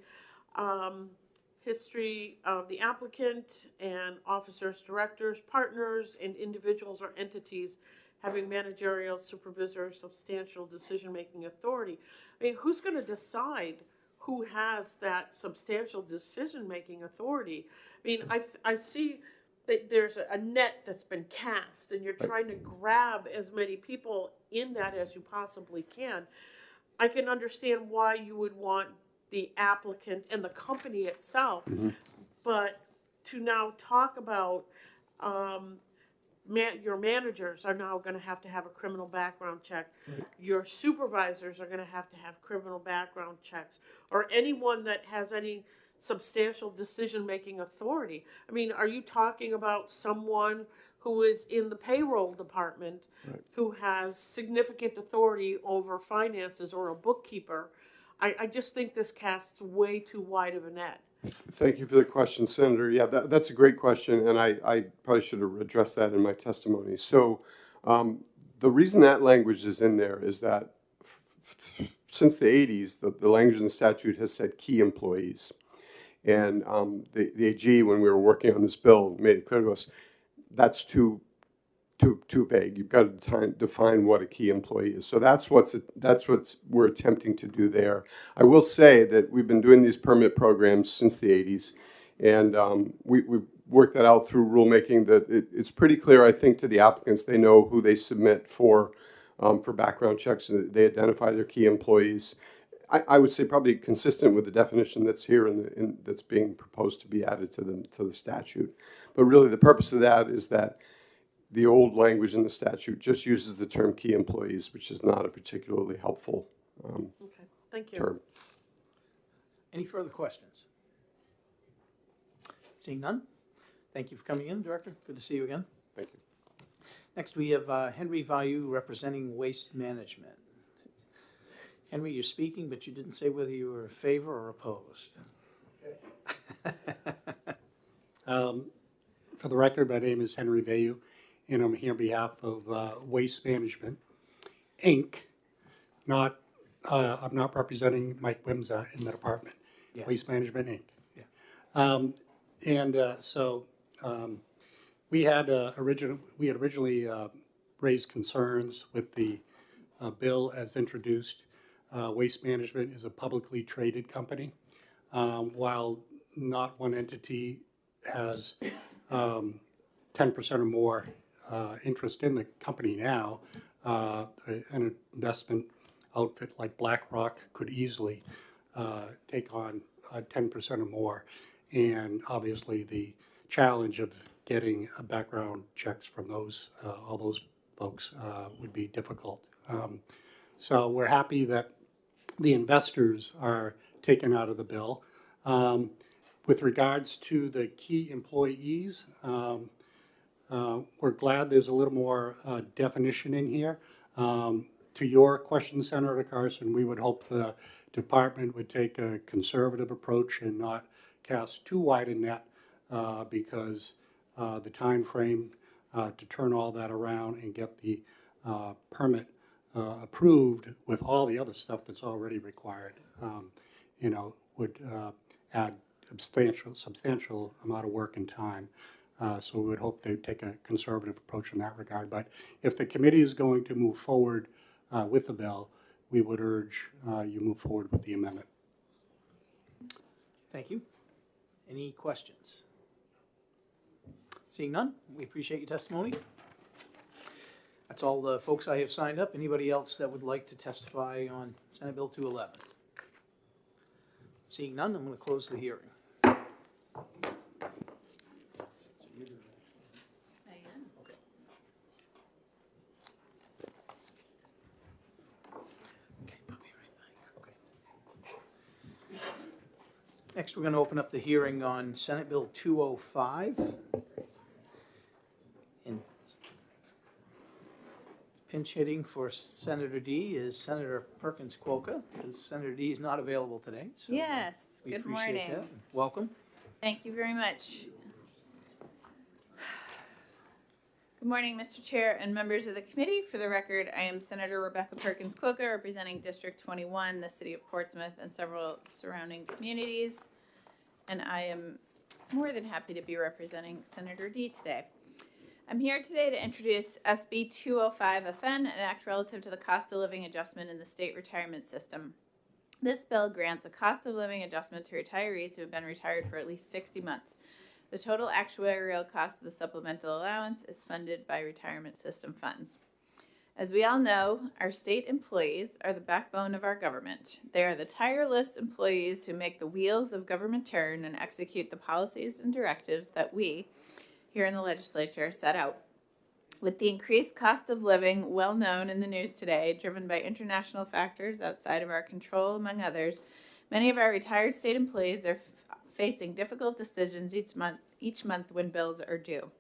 history of the applicant and officers, directors, partners, and individuals or entities having managerial, supervisor, substantial decision-making authority. I mean, who's going to decide who has that substantial decision-making authority? I mean, I see that there's a net that's been cast, and you're trying to grab as many people in that as you possibly can. I can understand why you would want the applicant and the company itself, but to now talk about your managers are now going to have a criminal background check. Your supervisors are going to have criminal background checks, or anyone that has any substantial decision-making authority. I mean, are you talking about someone who is in the payroll department who has significant authority over finances, or a bookkeeper? I just think this casts way too wide of a net. Thank you for the question, Senator. Yeah, that's a great question, and I probably should have addressed that in my testimony. So the reason that language is in there is that since the 80s, the language in the statute has said key employees. And the AG, when we were working on this bill, made it clear to us that's too vague. You've got to define what a key employee is. So that's what we're attempting to do there. I will say that we've been doing these permit programs since the 80s, and we worked that out through rulemaking. That it's pretty clear, I think, to the applicants. They know who they submit for background checks, and they identify their key employees. I would say probably consistent with the definition that's here that's being proposed to be added to the statute. But really, the purpose of that is that the old language in the statute just uses the term key employees, which is not a particularly helpful Okay, thank you. term. Any further questions? Seeing none? Thank you for coming in, Director. Good to see you again. Thank you. Next, we have Henry Vayu representing Waste Management. Henry, you're speaking, but you didn't say whether you were in favor or opposed. For the record, my name is Henry Vayu, and I'm here on behalf of Waste Management, Inc. I'm not representing Mike Wimsa in the department. Yeah. Waste Management, Inc. Yeah. We had originally raised concerns with the bill as introduced. Waste Management is a publicly traded company. While not one entity has 10% or more interest in the company now, an investment outfit like BlackRock could easily take on 10% or more. And obviously the challenge of getting background checks from all those folks would be difficult. So we're happy that the investors are taken out of the bill. With regards to the key employees, we're glad there's a little more definition in here. To your question, Senator Carson, we would hope the department would take a conservative approach and not cast too wide a net because the time frame to turn all that around and get the permit approved with all the other stuff that's already required, would add substantial amount of work and time. So we would hope they take a conservative approach in that regard. But if the committee is going to move forward with the bill, we would urge you move forward with the amendment. Thank you. Any questions? Seeing none, we appreciate your testimony. That's all the folks I have signed up. Anybody else that would like to testify on Senate Bill 211? Seeing none, I'm going to close the hearing. Next, we're going to open up the hearing on Senate Bill 205. And pinch hitting for Senator D is Senator Perkins Quokka, because Senator D is not available today. So Yes, we good appreciate morning. that. Welcome. Thank you very much. Good morning, Mr. Chair and members of the committee. For the record, I am Senator Rebecca Perkins Quokka, representing District 21, the city of Portsmouth, and several surrounding communities. And I am more than happy to be representing Senator D today. I'm here today to introduce SB 205FN, an act relative to the cost of living adjustment in the state retirement system. This bill grants a cost of living adjustment to retirees who have been retired for at least 60 months. The total actuarial cost of the supplemental allowance is funded by retirement system funds. As we all know, our state employees are the backbone of our government. They are the tireless employees who make the wheels of government turn and execute the policies and directives that we, here in the legislature, set out. With the increased cost of living well known in the news today, driven by international factors outside of our control, among others, many of our retired state employees are facing difficult decisions each month when bills are due.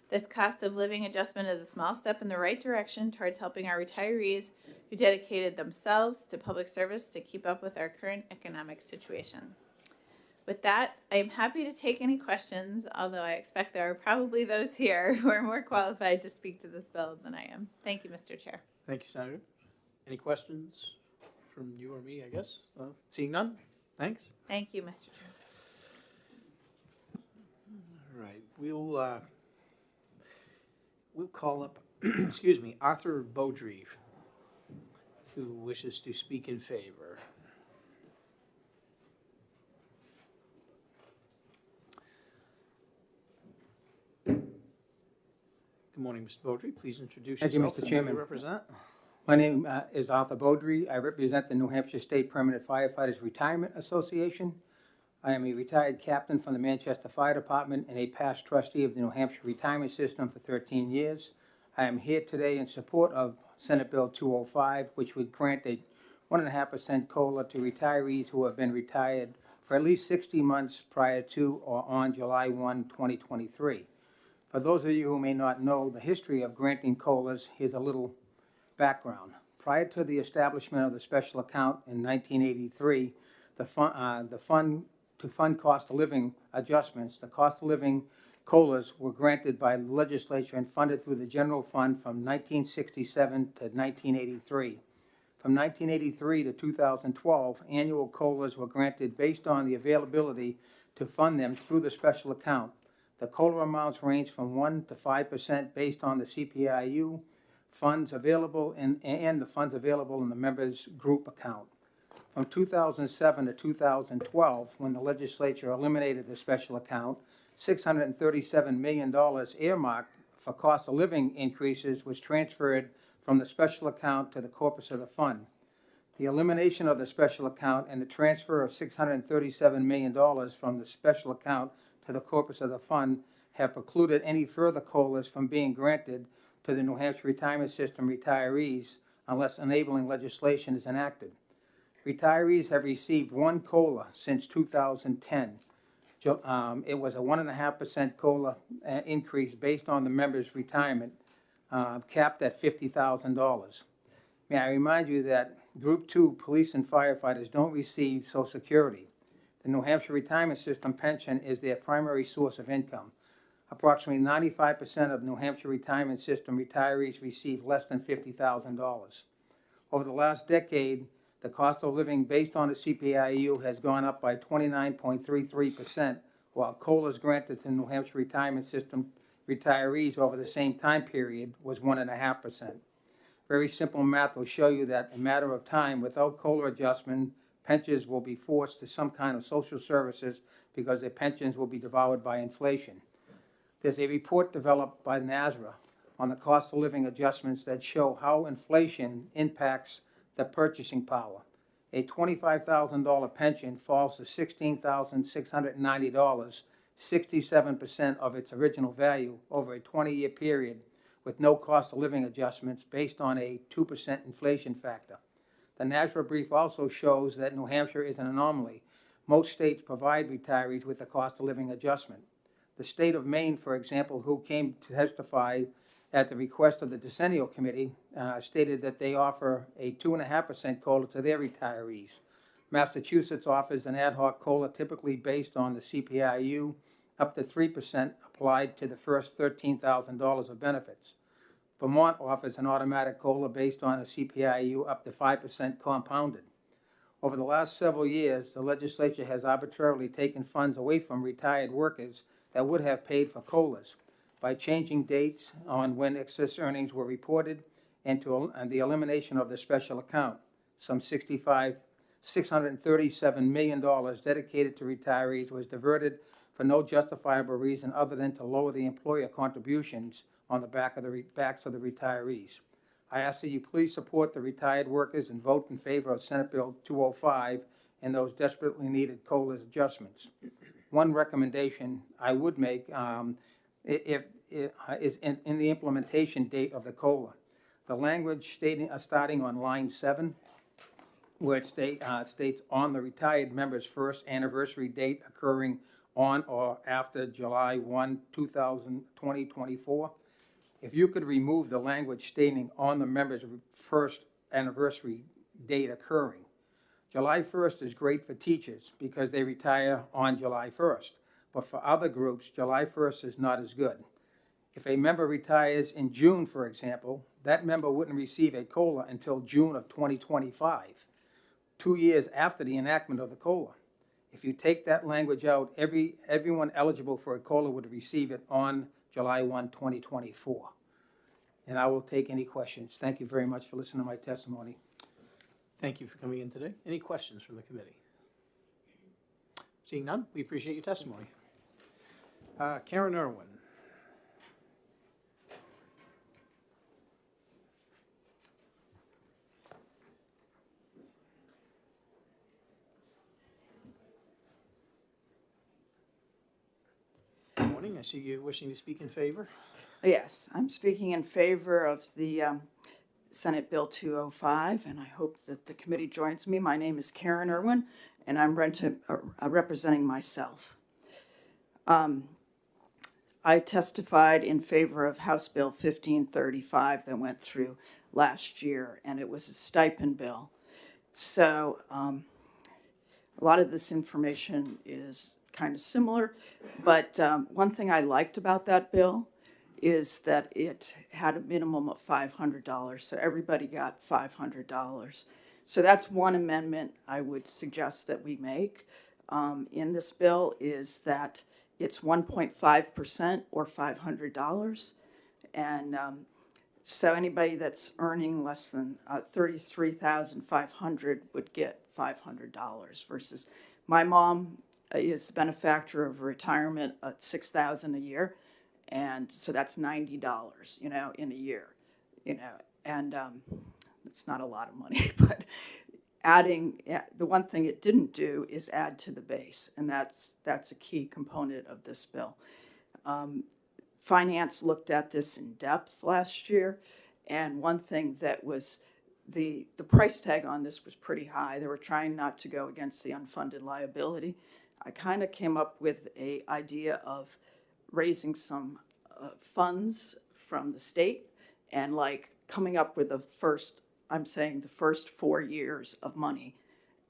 This cost of living adjustment is a small step in the right direction towards helping our retirees who dedicated themselves to public service to keep up with our current economic situation. With that, I am happy to take any questions, although I expect there are probably those here who are more qualified to speak to this bill than I am. Thank you, Mr. Chair. Thank you, Senator. Any questions from you or me, I guess? Seeing none? Thanks. Thank you, Mr. Chair. All right, we'll call up, excuse me, Arthur Beaudry, who wishes to speak in favor. Good morning, Mr. Beaudry. Please introduce Thank you, yourself Mr. and who Chairman. you represent. My name is Arthur Beaudry. I represent the New Hampshire State Permanent Firefighters Retirement Association. I am a retired captain from the Manchester Fire Department and a past trustee of the New Hampshire Retirement System for 13 years. I am here today in support of Senate Bill 205, which would grant a 1.5% COLA to retirees who have been retired for at least 60 months prior to or on July 1, 2023. For those of you who may not know the history of granting COLAs, here's a little background. Prior to the establishment of the special account in 1983, the fund to fund cost of living adjustments, the cost of living COLAs were granted by the legislature and funded through the general fund from 1967 to 1983. From 1983 to 2012, annual COLAs were granted based on the availability to fund them through the special account. The COLA amounts range from 1 to 5% based on the CPIU funds available and the funds available in the members' group account. From 2007 to 2012, when the legislature eliminated the special account, $637 million earmarked for cost of living increases was transferred from the special account to the corpus of the fund. The elimination of the special account and the transfer of $637 million from the special account to the corpus of the fund have precluded any further COLAs from being granted to the New Hampshire Retirement System retirees unless enabling legislation is enacted. Retirees have received one COLA since 2010. It was a 1.5% COLA increase based on the member's retirement, capped at $50,000. May I remind you that Group 2 police and firefighters don't receive Social Security. The New Hampshire Retirement System pension is their primary source of income. Approximately 95% of New Hampshire Retirement System retirees receive less than $50,000. Over the last decade, the cost of living based on the CPIU has gone up by 29.33%, while COLAs granted to New Hampshire Retirement System retirees over the same time period was 1.5%. Very simple math will show you that in a matter of time, without COLA adjustment, pensioners will be forced to some kind of social services because their pensions will be devoured by inflation. There's a report developed by NASRA on the cost of living adjustments that show how inflation impacts the purchasing power. A $25,000 pension falls to $16,690, 67% of its original value over a 20-year period with no cost of living adjustments based on a 2% inflation factor. The NASRA brief also shows that New Hampshire is an anomaly. Most states provide retirees with a cost of living adjustment. The state of Maine, for example, who came to testify at the request of the Decennial Committee, stated that they offer a 2.5% COLA to their retirees. Massachusetts offers an ad hoc COLA typically based on the CPIU, up to 3% applied to the first $13,000 of benefits. Vermont offers an automatic COLA based on a CPIU up to 5% compounded. Over the last several years, the legislature has arbitrarily taken funds away from retired workers that would have paid for COLAs by changing dates on when excess earnings were reported and the elimination of the special account. Some $637 million dedicated to retirees was diverted for no justifiable reason other than to lower the employer contributions on the backs of the retirees. I ask that you please support the retired workers and vote in favor of Senate Bill 205 and those desperately needed COLA adjustments. One recommendation I would make is in the implementation date of the COLA. The language starting on line 7 where it states on the retired member's first anniversary date occurring on or after July 1, 2020, 24. If you could remove the language stating on the member's first anniversary date occurring. July 1st is great for teachers because they retire on July 1st. But for other groups, July 1st is not as good. If a member retires in June, for example, that member wouldn't receive a COLA until June of 2025, 2 years after the enactment of the COLA. If you take that language out, everyone eligible for a COLA would receive it on July 1, 2024. And I will take any questions. Thank you very much for listening to my testimony. Thank you for coming in today. Any questions from the committee? Seeing none, we appreciate your testimony. Karen Irwin. Good morning. I see you wishing to speak in favor. Yes, I'm speaking in favor of the Senate Bill 205, and I hope that the committee joins me. My name is Karen Irwin, and I'm representing myself. I testified in favor of House Bill 1535 that went through last year, and it was a stipend bill. So a lot of this information is kind of similar, but one thing I liked about that bill is that it had a minimum of $500, so everybody got $500. So that's one amendment I would suggest that we make in this bill, is that it's 1.5% or $500. And so anybody that's earning less than $33,500 would get $500 versus my mom is the benefactor of retirement at $6,000 a year. And so that's $90, in a year, and it's not a lot of money, but the one thing it didn't do is add to the base, and that's a key component of this bill. Finance looked at this in depth last year, and one thing that was the price tag on this was pretty high. They were trying not to go against the unfunded liability. I kind of came up with an idea of raising some funds from the state and coming up with the first 4 years of money,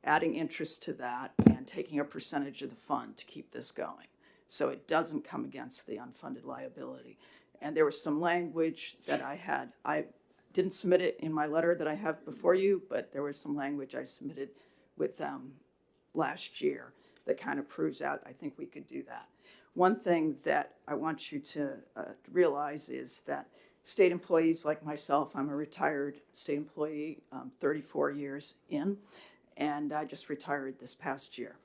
adding interest to that and taking a percentage of the fund to keep this going. So it doesn't come against the unfunded liability. And there was some language that I didn't submit it in my letter that I have before you, but there was some language I submitted with them last year that kind of proves out I think we could do that. One thing that I want you to realize is that state employees like myself, I'm a retired state employee, 34 years in, and I just retired this past year.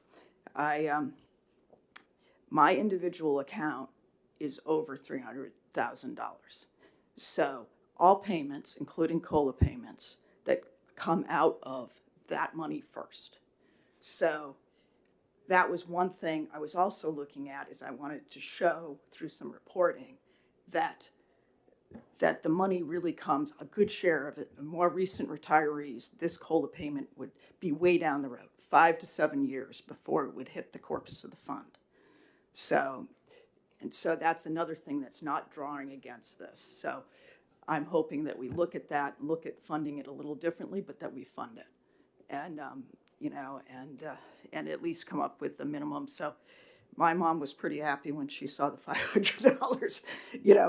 My individual account is over $300,000. So all payments, including COLA payments, that come out of that money first. So that was one thing I was also looking at, is I wanted to show through some reporting that the money really comes, a good share of it. The more recent retirees, this COLA payment would be way down the road, 5 to 7 years before it would hit the corpus of the fund. So that's another thing that's not drawing against this. So I'm hoping that we look at that, look at funding it a little differently, but that we fund it. And and at least come up with the minimum. So my mom was pretty happy when she saw the $500,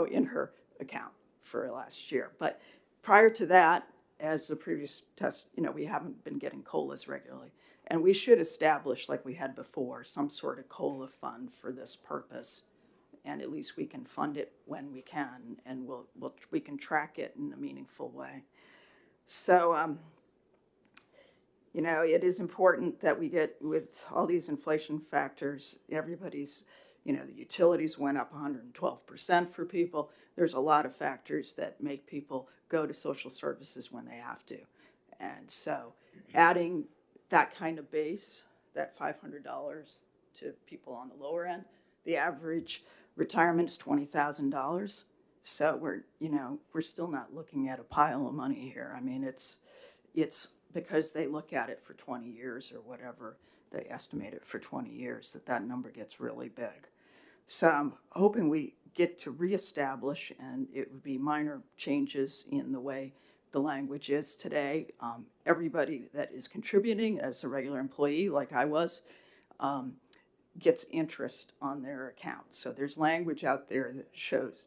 in her account for last year. But prior to that, as the previous test, we haven't been getting COLAs regularly. And we should establish, like we had before, some sort of COLA fund for this purpose. And at least we can fund it when we can, and we can track it in a meaningful way. So, it is important that we get, with all these inflation factors, everybody's, the utilities went up 112% for people. There's a lot of factors that make people go to social services when they have to. And so adding that kind of base, that $500 to people on the lower end, the average retirement is $20,000. So we're still not looking at a pile of money here. I mean, it's because they look at it for 20 years or whatever, they estimate it for 20 years, that number gets really big. So I'm hoping we get to reestablish, and it would be minor changes in the way the language is today. Everybody that is contributing as a regular employee, like I was, gets interest on their account. So there's language out there that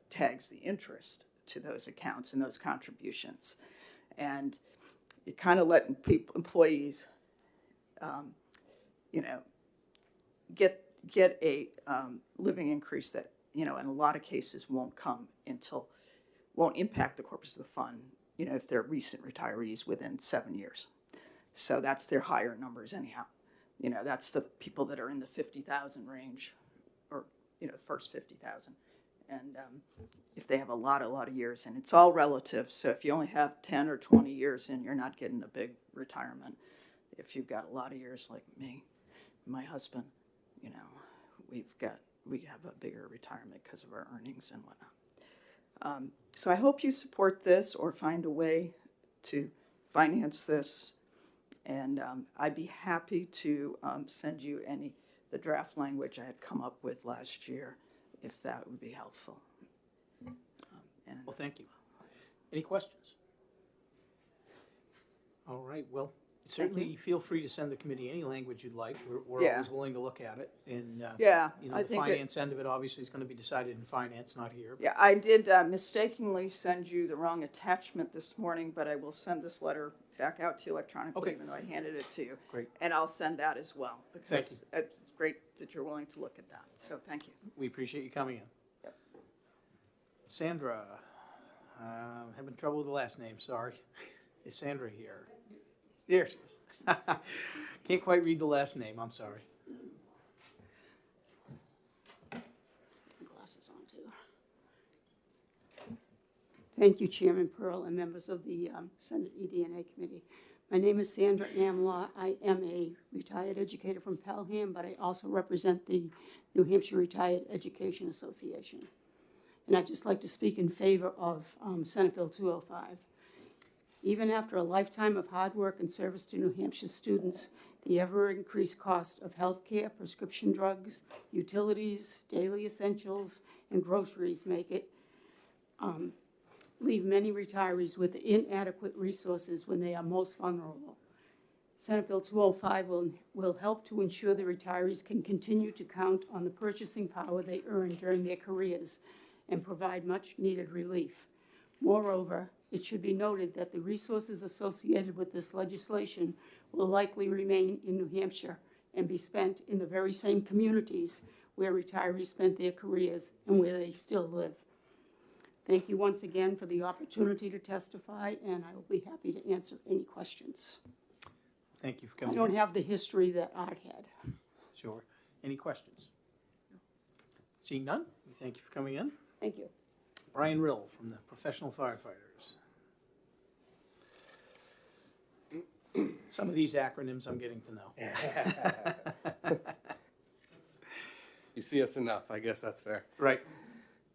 tags the interest to those accounts and those contributions. And it kind of letting employees, get a living increase that, in a lot of cases won't impact the corpus of the fund, if they're recent retirees within 7 years. So that's their higher numbers anyhow. That's the people that are in the 50,000 range, or, first 50,000. And if they have a lot of years, and it's all relative. So if you only have 10 or 20 years in, you're not getting a big retirement. If you've got a lot of years like me, my husband, we have a bigger retirement because of our earnings and whatnot. So I hope you support this or find a way to finance this. And I'd be happy to send you the draft language I had come up with last year, if that would be helpful. Well, thank you. Any questions? All right, well, certainly feel free to send the committee any language you'd like. We're always willing to look at it. And, I the think finance end of it obviously is going to be decided in finance, not here. Yeah, I did mistakenly send you the wrong attachment this morning, but I will send this letter back out to you electronically, even though I handed it to you. Great. And I'll send that as well, Thank because it's great that you're willing to look at that. So thank you. We appreciate you coming in. Yep. Sandra, having trouble with the last name, sorry. Is Sandra here? There she is. Can't quite read the last name, I'm sorry. Glasses on too. Thank you, Chairman Pearl and members of the Senate ED&A Committee. My name is Sandra Amlaw. I am a retired educator from Pelham, but I also represent the New Hampshire Retired Education Association. And I'd just like to speak in favor of Senate Bill 205. Even after a lifetime of hard work and service to New Hampshire students, the ever-increased cost of health care, prescription drugs, utilities, daily essentials, and groceries make it leave many retirees with inadequate resources when they are most vulnerable. Senate Bill 205 will help to ensure the retirees can continue to count on the purchasing power they earn during their careers and provide much-needed relief. Moreover, it should be noted that the resources associated with this legislation will likely remain in New Hampshire and be spent in the very same communities where retirees spent their careers and where they still live. Thank you once again for the opportunity to testify, and I will be happy to answer any questions. Thank you for I coming don't in. have the history that Art had. Sure. Any questions? Seeing none, we thank you for coming in. Thank you. Brian Rill from the Professional Firefighters. Some of these acronyms I'm getting to know. You see us enough, I guess that's fair. Right.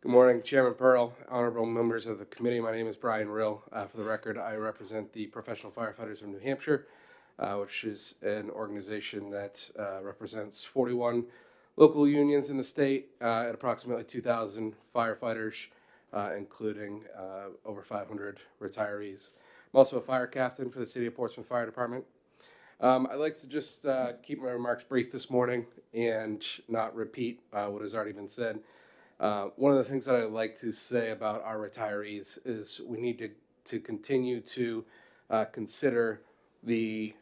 Good morning, Chairman Pearl, honorable members of the committee. My name is Brian Rill. For the record, I represent the Professional Firefighters of New Hampshire, which is an organization that represents 41 local unions in the state at approximately 2,000 firefighters, including over 500 retirees. I'm also a fire captain for the City of Portsmouth Fire Department. I'd like to just keep my remarks brief this morning and not repeat what has already been said. One of the things that I'd like to say about our retirees is we need to continue to consider the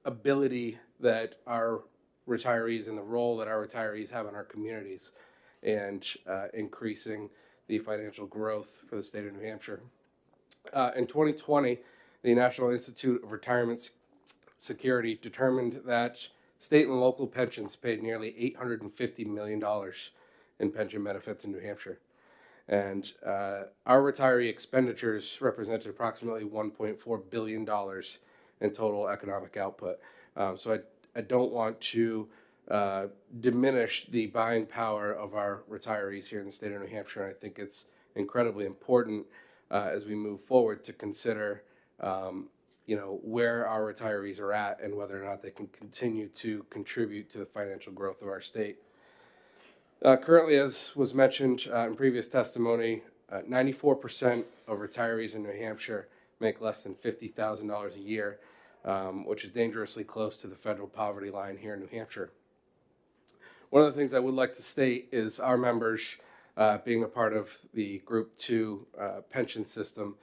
ability that our retirees and the role that our retirees have in our communities and increasing the financial growth for the state of New Hampshire. In 2020, the National Institute of Retirement Security determined that state and local pensions paid nearly $850 million in pension benefits in New Hampshire. And our retiree expenditures represented approximately $1.4 billion in total economic output. So I don't want to diminish the buying power of our retirees here in the state of New Hampshire. I think it's incredibly important as we move forward to consider where our retirees are at and whether or not they can continue to contribute to the financial growth of our state. Currently, as was mentioned in previous testimony, 94% of retirees in New Hampshire make less than $50,000 a year, which is dangerously close to the federal poverty line here in New Hampshire. One of the things I would like to state is our members, being a part of the Group 2 pension system,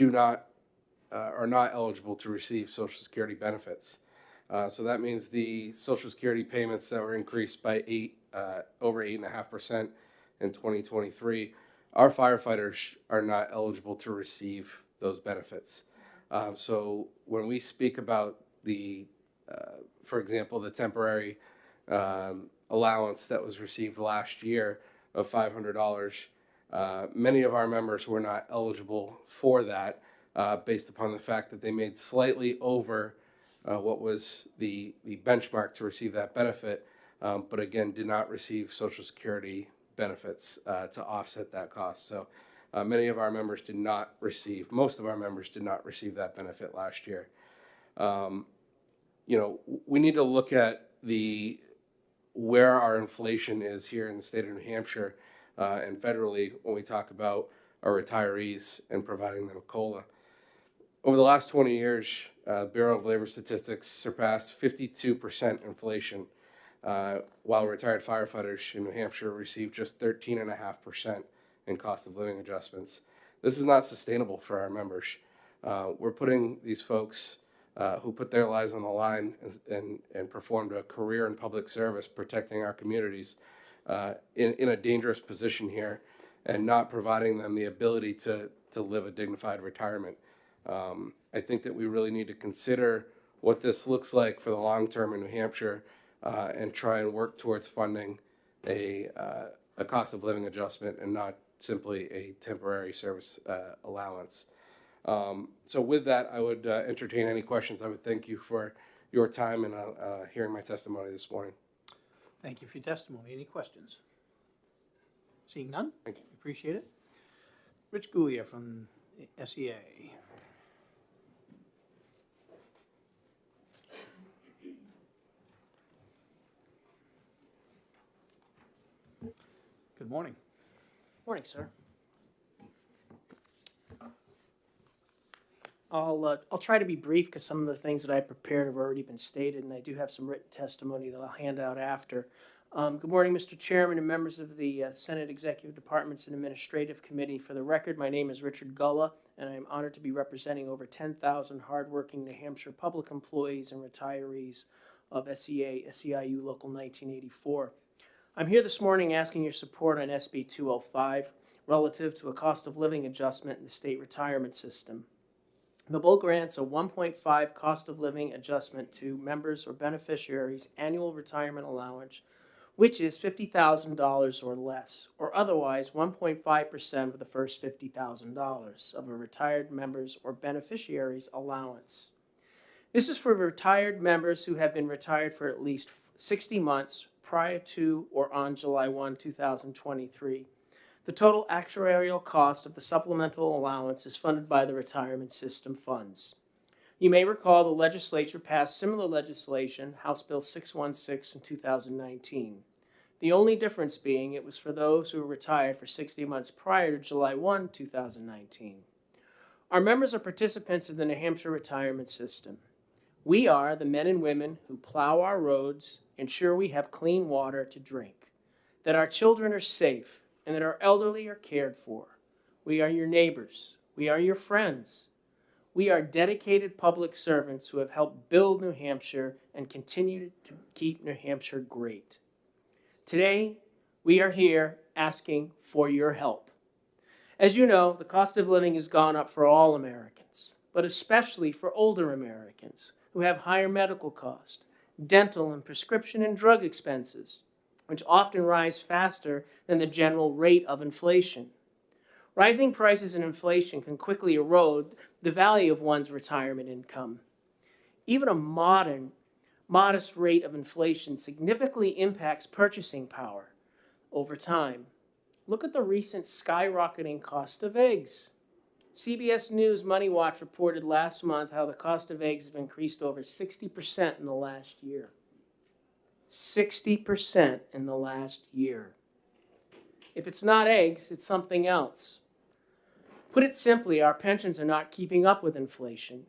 are not eligible to receive Social Security benefits. So that means the Social Security payments that were increased by over 8.5% in 2023, our firefighters are not eligible to receive those benefits. So when we speak about for example, the temporary allowance that was received last year of $500, many of our members were not eligible for that based upon the fact that they made slightly over what was the benchmark to receive that benefit, but again, did not receive Social Security benefits to offset that cost. So most of our members did not receive that benefit last year. We need to look at where our inflation is here in the state of New Hampshire and federally when we talk about our retirees and providing them a COLA. Over the last 20 years, Bureau of Labor Statistics surpassed 52% inflation, while retired firefighters in New Hampshire received just 13.5% in cost of living adjustments. This is not sustainable for our members. We're putting these folks who put their lives on the line and performed a career in public service protecting our communities in a dangerous position here and not providing them the ability to live a dignified retirement. I think that we really need to consider what this looks like for the long term in New Hampshire and try and work towards funding a cost of living adjustment and not simply a temporary service allowance. So with that, I would entertain any questions. I would thank you for your time and hearing my testimony this morning. Thank you for your testimony. Any questions? Seeing none? Thank you. Appreciate it. Rich Goulia from SEA. Good morning. Morning, sir. I'll try to be brief because some of the things that I prepared have already been stated, and I do have some written testimony that I'll hand out after. Good morning, Mr. Chairman and members of the Senate Executive Departments and Administrative Committee. For the record, my name is Richard Gullah, and I am honored to be representing over 10,000 hardworking New Hampshire public employees and retirees of SEIU Local 1984. I'm here this morning asking your support on SB 205 relative to a cost of living adjustment in the state retirement system. The bill grants a 1.5 cost of living adjustment to members or beneficiaries' annual retirement allowance, which is $50,000 or less, or otherwise 1.5% of the first $50,000 of a retired member's or beneficiary's allowance. This is for retired members who have been retired for at least 60 months prior to or on July 1, 2023. The total actuarial cost of the supplemental allowance is funded by the retirement system funds. You may recall the legislature passed similar legislation, House Bill 616 in 2019. The only difference being it was for those who were retired for 60 months prior to July 1, 2019. Our members are participants in the New Hampshire retirement system. We are the men and women who plow our roads, ensure we have clean water to drink, that our children are safe, and that our elderly are cared for. We are your neighbors. We are your friends. We are dedicated public servants who have helped build New Hampshire and continue to keep New Hampshire great. Today, we are here asking for your help. As you know, the cost of living has gone up for all Americans, but especially for older Americans who have higher medical costs, dental and prescription and drug expenses, which often rise faster than the general rate of inflation. Rising prices and inflation can quickly erode the value of one's retirement income. Even a modest rate of inflation significantly impacts purchasing power over time. Look at the recent skyrocketing cost of eggs. CBS News Money Watch reported last month how the cost of eggs have increased over 60% in the last year. 60% in the last year. If it's not eggs, it's something else. Put it simply, our pensions are not keeping up with inflation.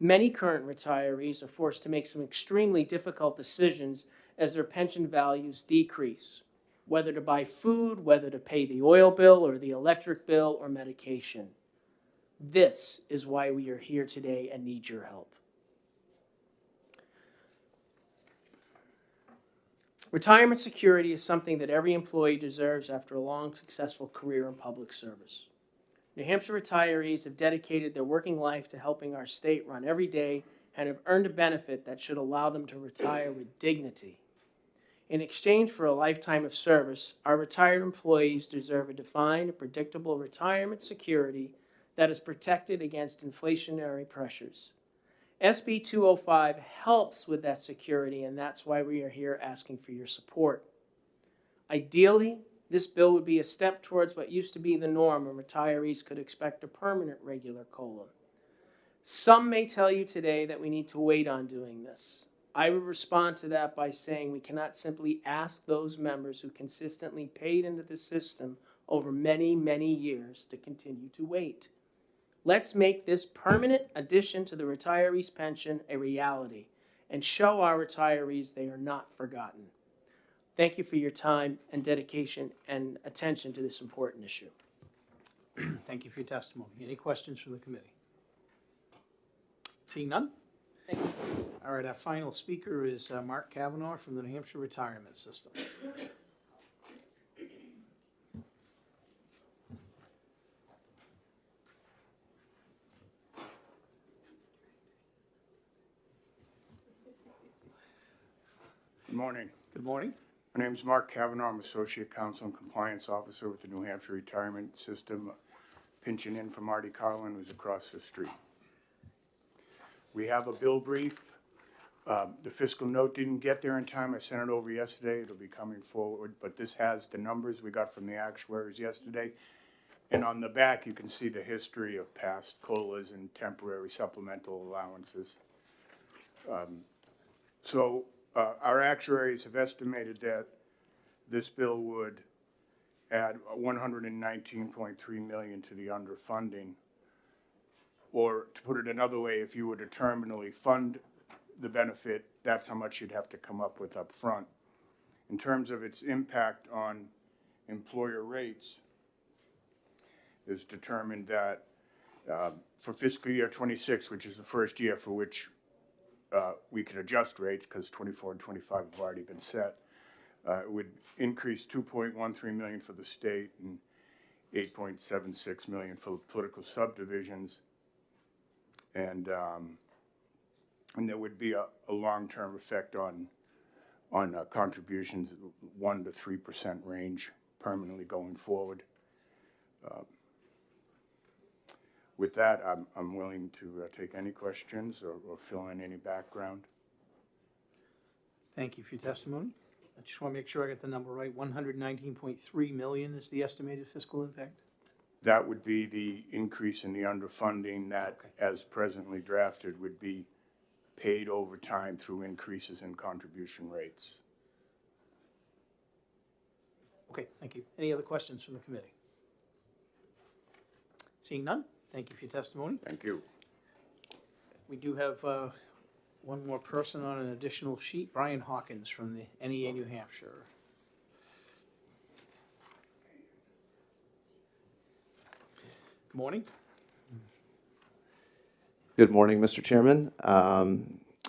Many current retirees are forced to make some extremely difficult decisions as their pension values decrease, whether to buy food, whether to pay the oil bill or the electric bill or medication. This is why we are here today and need your help. Retirement security is something that every employee deserves after a long, successful career in public service. New Hampshire retirees have dedicated their working life to helping our state run every day and have earned a benefit that should allow them to retire with dignity. In exchange for a lifetime of service, our retired employees deserve a defined and predictable retirement security that is protected against inflationary pressures. SB 205 helps with that security, and that's why we are here asking for your support. Ideally, this bill would be a step towards what used to be the norm when retirees could expect a permanent regular COLA. Some may tell you today that we need to wait on doing this. I would respond to that by saying we cannot simply ask those members who consistently paid into the system over many, many years to continue to wait. Let's make this permanent addition to the retirees' pension a reality and show our retirees they are not forgotten. Thank you for your time and dedication and attention to this important issue. Thank you for your testimony. Any questions from the committee? Seeing none? Thank you. All right, our final speaker is Mark Kavanaugh from the New Hampshire Retirement System. Good morning. Good morning. My name is Mark Kavanaugh. I'm Associate Counsel and Compliance Officer with the New Hampshire Retirement System, pinching in for Marty Carlin, who's across the street. We have a bill brief. The fiscal note didn't get there in time. I sent it over yesterday. It'll be coming forward, but this has the numbers we got from the actuaries yesterday. And on the back, you can see the history of past COLAs and temporary supplemental allowances. Our actuaries have estimated that this bill would add $119.3 million to the underfunding. Or to put it another way, if you were to terminally fund the benefit, that's how much you'd have to come up with up front. In terms of its impact on employer rates, it's determined that for fiscal year 26, which is the first year for which we can adjust rates because 24 and 25 have already been set, it would increase $2.13 million for the state and $8.76 million for political subdivisions. And there would be a long-term effect on contributions, 1% to 3% range permanently going forward. With that, I'm willing to take any questions or fill in any background. Thank you for your testimony. I just want to make sure I got the number right. $119.3 million is the estimated fiscal impact? That would be the increase in the underfunding that, as presently drafted, would be paid over time through increases in contribution rates. Okay, thank you. Any other questions from the committee? Seeing none, thank you for your testimony. Thank you. We do have one more person on an additional sheet, Brian Hawkins from the NEA New Hampshire. Good morning. Good morning, Mr. Chairman.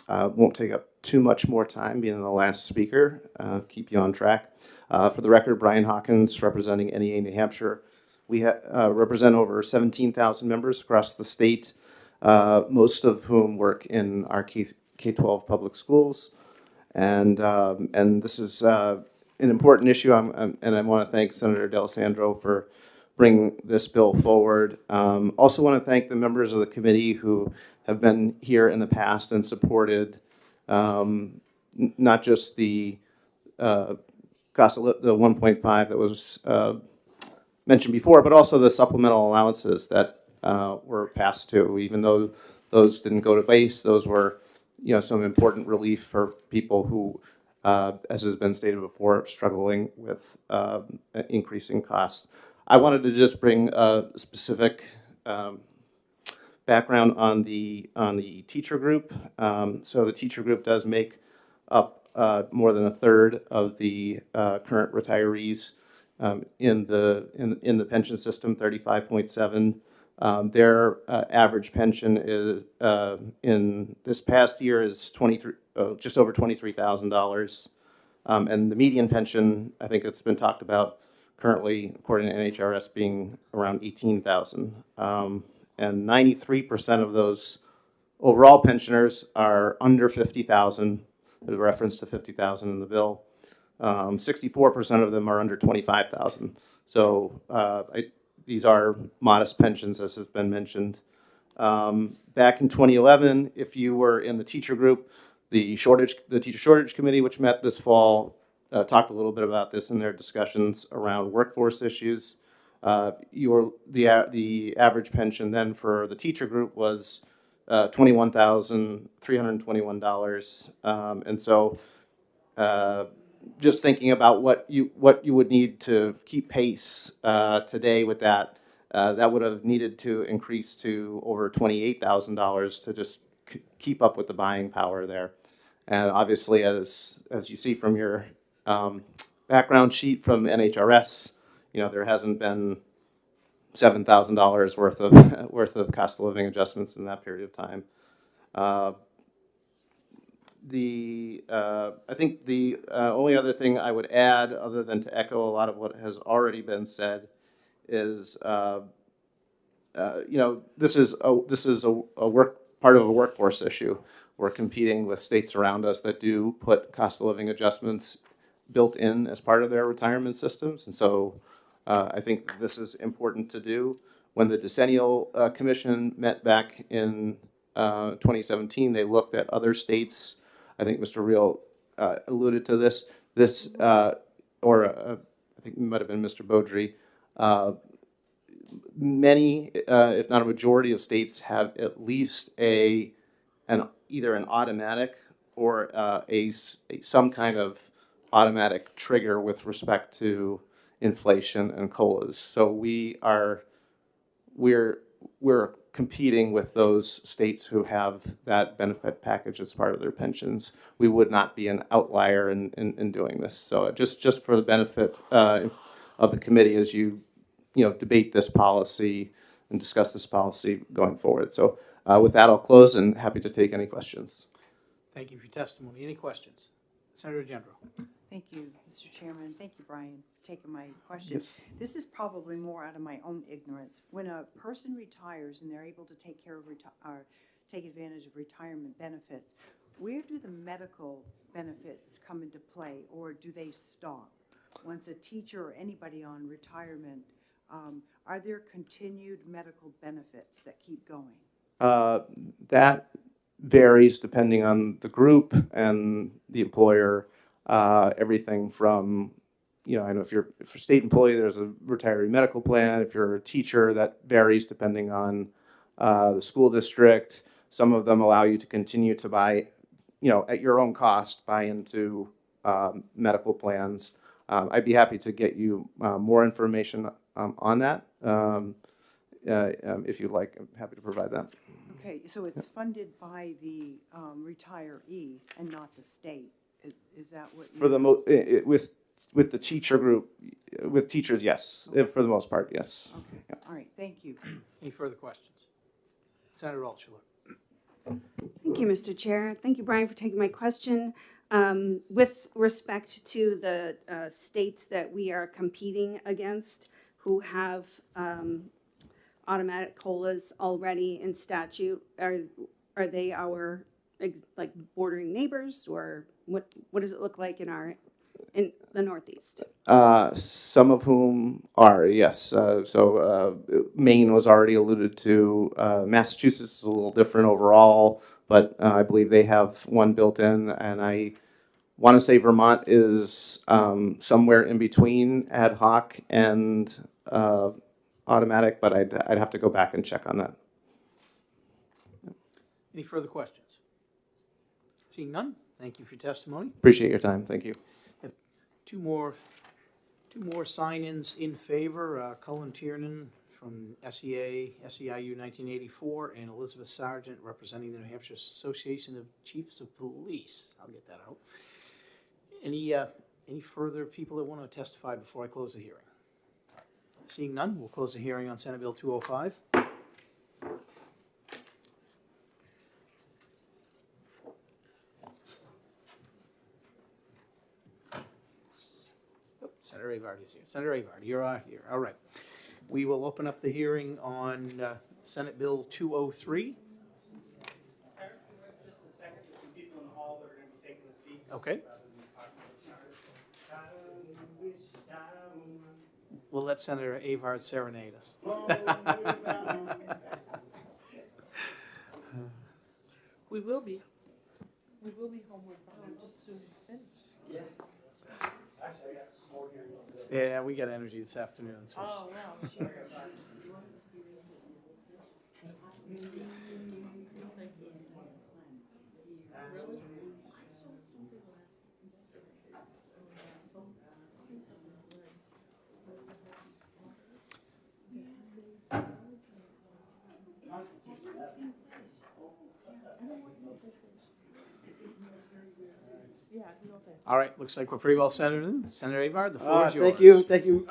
Won't take up too much more time being the last speaker. Keep you on track. For the record, Brian Hawkins representing NEA New Hampshire. We represent over 17,000 members across the state, most of whom work in our K-12 public schools. And this is an important issue, and I want to thank Senator D'Alessandro for bring this bill forward. Also want to thank the members of the committee who have been here in the past and supported not just the cost of the 1.5 that was mentioned before, but also the supplemental allowances that were passed too. Even though those didn't go to base, those were, some important relief for people who, as has been stated before, struggling with increasing costs. I wanted to just bring a specific background on the teacher group. So the teacher group does make up more than a third of the current retirees in the pension system, 35.7. Their average pension is in this past year is just over $23,000, and the median pension, I think it's been talked about currently, according to NHRS, being around $18,000, and 93% of those overall pensioners are under $50,000. There's a reference to $50,000 in the bill. 64% of them are under $25,000. So these are modest pensions, as has been mentioned. Back in 2011, if you were in the teacher group, the teacher shortage committee, which met this fall, talked a little bit about this in their discussions around workforce issues. The average pension then for the teacher group was $21,321, and so just thinking about what you would need to keep pace today with that, that would have needed to increase to over $28,000 to just keep up with the buying power there. And obviously, as you see from your background sheet from NHRS, there hasn't been $7,000 worth of cost of living adjustments in that period of time. I think the only other thing I would add, other than to echo a lot of what has already been said, is this is part of a workforce issue. We're competing with states around us that do put cost of living adjustments built in as part of their retirement systems, and so I think this is important to do. When the Decennial Commission met back in 2017, they looked at other states. I think Mr. Reel alluded to this. I think it might have been Mr. Beaudry. Many, if not a majority of states, have at least either an automatic or some kind of automatic trigger with respect to inflation and COLAs. So we're competing with those states who have that benefit package as part of their pensions. We would not be an outlier in doing this. So just for the benefit of the committee as you debate this policy and discuss this policy going forward. So with that, I'll close and happy to take any questions. Thank you for your testimony. Any questions? Senator Gendro. Thank you, Mr. Chairman. Thank you, Brian, for taking my question. Yes. This is probably more out of my own ignorance. When a person retires and they're able to take advantage of retirement benefits, where do the medical benefits come into play, or do they stop? Once a teacher or anybody on retirement, are there continued medical benefits that keep going? That varies depending on the group and the employer. Everything from, I know if you're a state employee, there's a retiree medical plan. If you're a teacher, that varies depending on the school district. Some of them allow you to continue to buy, at your own cost, buy into medical plans. I'd be happy to get you more information on that. If you'd like, I'm happy to provide that. Okay, so it's funded by the retiree and not the state. Is that what you... For the with the teacher group, with teachers, yes. Okay. For the most part, yes. Okay. Yeah. All right. Thank you. Any further questions? Senator Altshuler. Thank you, Mr. Chair. Thank you, Brian, for taking my question. With respect to the states that we are competing against who have automatic COLAs already in statute, are they our like bordering neighbors, or what does it look like in the Northeast? Some of whom are, yes. Maine was already alluded to. Massachusetts is a little different overall, but I believe they have one built in, and I want to say Vermont is somewhere in between ad hoc and automatic, but I'd have to go back and check on that. Any further questions? Seeing none, thank you for your testimony. Appreciate your time. Thank you. Have two more sign-ins in favor. Cullen Tiernan from SEIU 1984, and Elizabeth Sargent representing the New Hampshire Association of Chiefs of Police. I'll get that out. Any further people that want to testify before I close the hearing? Seeing none, we'll close the hearing on Senate Bill 205. Senator Avard is here. Senator Avard, you're here. All right. We will open up the hearing on Senate Bill 203. Just a second, there's some people in the hall that are going to be taking the seats. Okay. We'll let Senator Avard serenade us. We will be homeward bound just soon as we finish. Yeah. Actually, I got some more here. Yeah, we got energy this afternoon. So. Oh, wow. Sure. All right, looks like we're pretty well centered in. Senator Avard, the floor is yours. Thank you,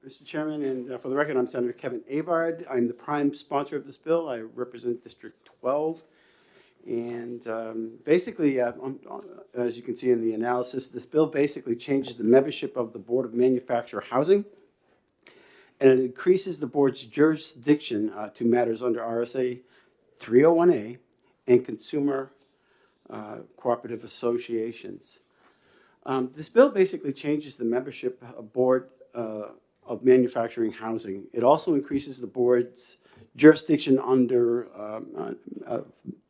Mr. Chairman, and for the record, I'm Senator Kevin Avard. I'm the prime sponsor of this bill. I represent District 12. And basically, as you can see in the analysis, this bill basically changes the membership of the Board of Manufactured Housing, and it increases the board's jurisdiction to matters under RSA 301A and consumer cooperative associations. This bill basically changes the membership of Board of Manufacturing Housing. It also increases the board's jurisdiction under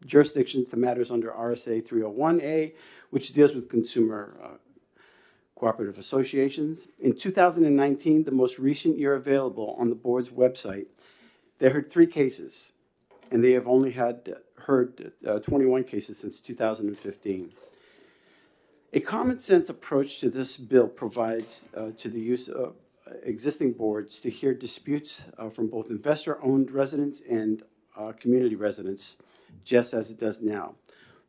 jurisdiction to matters under RSA 301A, which deals with consumer cooperative associations. In 2019, the most recent year available on the board's website, they heard 3 cases, and they have only heard 21 cases since 2015. A common sense approach to this bill provides to the use of existing boards to hear disputes from both investor-owned residents and community residents, just as it does now.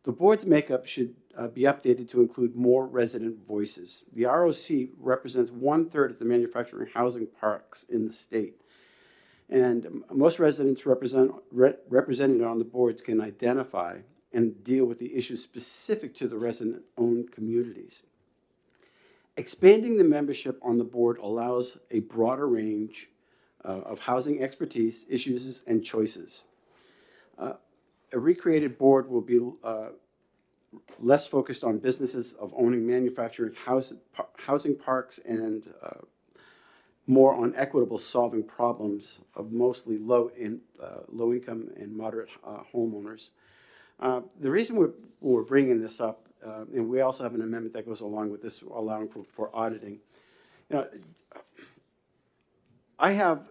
The board's makeup should be updated to include more resident voices. The ROC represents 1/3 of the manufacturing housing parks in the state. And most residents represented on the boards can identify and deal with the issues specific to the resident-owned communities. Expanding the membership on the board allows a broader range of housing expertise, issues, and choices. A recreated board will be less focused on businesses of owning manufactured housing parks and more on equitable solving problems of mostly low-income and moderate homeowners. The reason we're bringing this up, and we also have an amendment that goes along with this, allowing for auditing. I have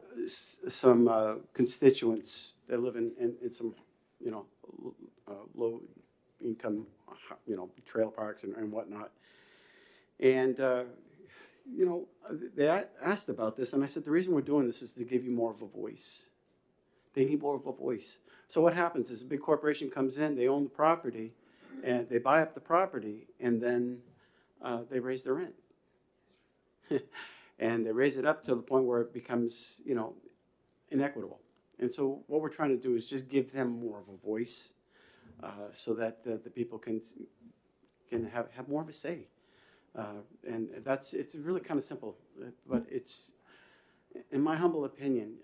some constituents that live in some, low-income, trail parks and whatnot, and they asked about this, and I said, the reason we're doing this is to give you more of a voice. They need more of a voice. So what happens is a big corporation comes in, they own the property, and they buy up the property, and then they raise the rent. And they raise it up to the point where it becomes, inequitable. And so what we're trying to do is just give them more of a voice so that the people can have more of a say. And it's really kind of simple, but it's, in my humble opinion,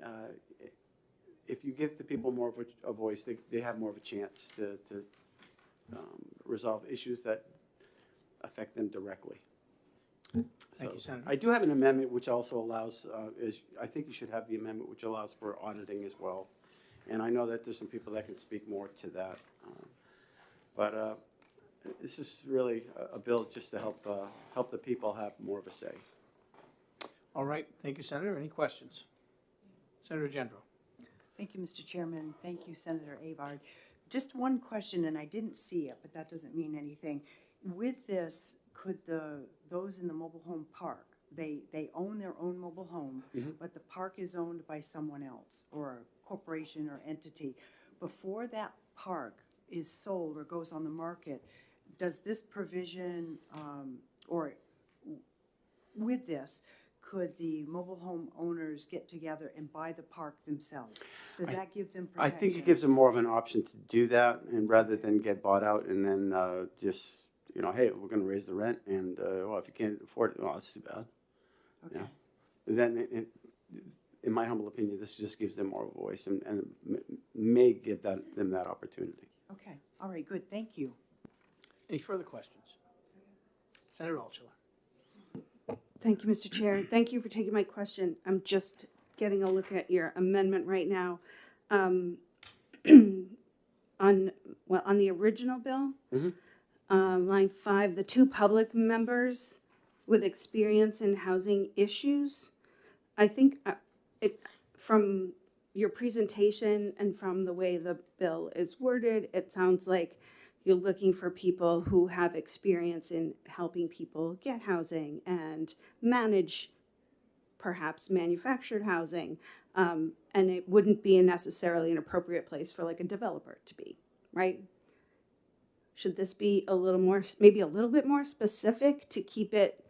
if you give the people more of a voice, they have more of a chance to resolve issues that affect them directly. Thank you, Senator. I do have an amendment which also allows, I think you should have the amendment which allows for auditing as well. And I know that there's some people that can speak more to that. But this is really a bill just to help the people have more of a say. All right, thank you, Senator. Any questions? Senator Gendro. Thank you, Mr. Chairman. Thank you, Senator Avard. Just one question, and I didn't see it, but that doesn't mean anything. With this, could those in the mobile home park, they own their own mobile home, but the park is owned by someone else or a corporation or entity. Before that park is sold or goes on the market, does this provision, or with this, could the mobile home owners get together and buy the park themselves? Does that give them I protection? think it gives them more of an option to do that, and rather than get bought out and then just, you know, hey, we're going to raise the rent, and well, if you can't afford it, well, that's too bad. Okay. Yeah. Then, in my humble opinion, this just gives them more of a voice and may give them that opportunity. Okay, all right, good, thank you. Any further questions? Senator Altshuler. Thank you, Mr. Chair. Thank you for taking my question. I'm just getting a look at your amendment right now. On the original bill, line 5, the 2 public members with experience in housing issues. I think from your presentation and from the way the bill is worded, it sounds like you're looking for people who have experience in helping people get housing and manage perhaps manufactured housing. And it wouldn't be necessarily an appropriate place for like a developer to be, right? Should this be a little more, maybe a little bit more specific to keep it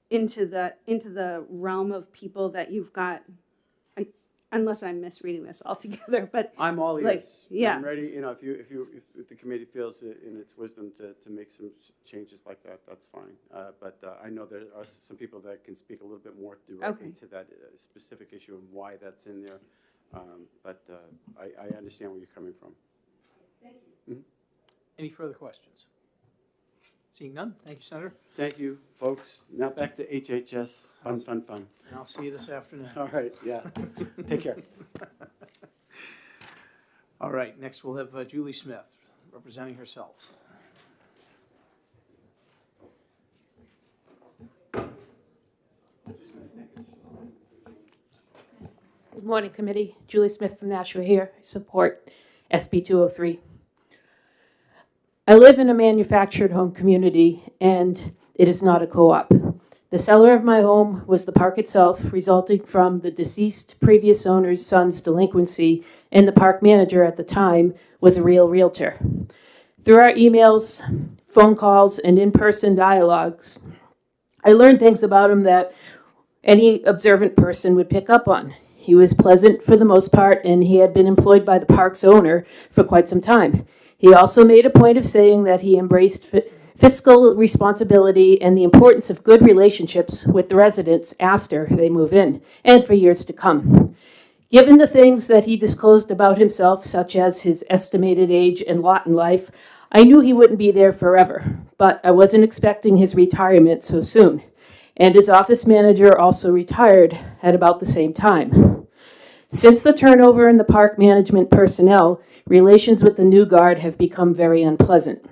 into the realm of people that you've got? Unless I'm misreading this altogether, but I'm all ears. like, yeah. I'm ready. You know, if the committee feels it in its wisdom to make some changes like that, that's fine. But I know there are some people that can speak a little bit more directly to that specific issue and why that's in there. But I understand where you're coming from. Thank you. Any further questions? Seeing none, thank you, Senator. Thank you, folks. Now back to HHS. Fun. And I'll see you this afternoon. All right, yeah. Take care. All right, next we'll have Julie Smith representing herself. Good morning, committee. Julie Smith from Nashua here. I support SB 203. I live in a manufactured home community, and it is not a co-op. The seller of my home was the park itself, resulting from the deceased previous owner's son's delinquency, and the park manager at the time was a real realtor. Through our emails, phone calls, and in-person dialogues, I learned things about him that any observant person would pick up on. He was pleasant for the most part, and he had been employed by the park's owner for quite some time. He also made a point of saying that he embraced fiscal responsibility and the importance of good relationships with the residents after they move in and for years to come. Given the things that he disclosed about himself, such as his estimated age and lot in life, I knew he wouldn't be there forever, but I wasn't expecting his retirement so soon. And his office manager also retired at about the same time. Since the turnover in the park management personnel, relations with the new guard have become very unpleasant.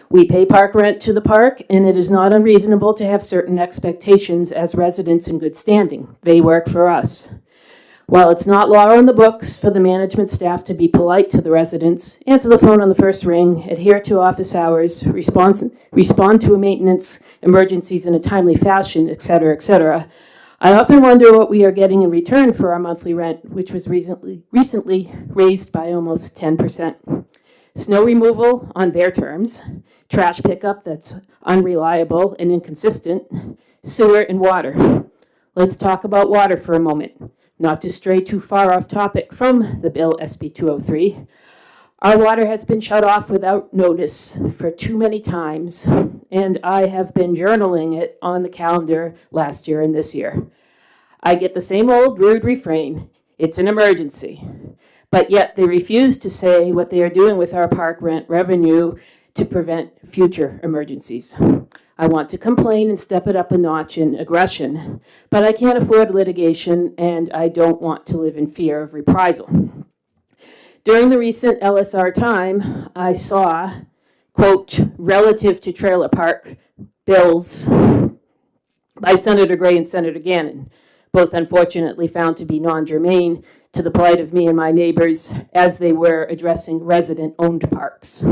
We pay park rent to the park, and it is not unreasonable to have certain expectations as residents in good standing. They work for us. While it's not law on the books for the management staff to be polite to the residents, answer the phone on the first ring, adhere to office hours, respond to maintenance emergencies in a timely fashion, etc., I often wonder what we are getting in return for our monthly rent, which was recently raised by almost 10%. Snow removal on their terms, trash pickup that's unreliable and inconsistent, sewer and water. Let's talk about water for a moment. Not to stray too far off topic from the bill SB 203, our water has been shut off without notice for too many times, and I have been journaling it on the calendar last year and this year. I get the same old rude refrain, it's an emergency, but yet they refuse to say what they are doing with our park rent revenue to prevent future emergencies. I want to complain and step it up a notch in aggression, but I can't afford litigation, and I don't want to live in fear of reprisal. During the recent LSR time, I saw, quote, relative to trailer park bills by Senator Gray and Senator Gannon. both unfortunately found to be non-germane to the plight of me and my neighbors as they were addressing resident-owned parks.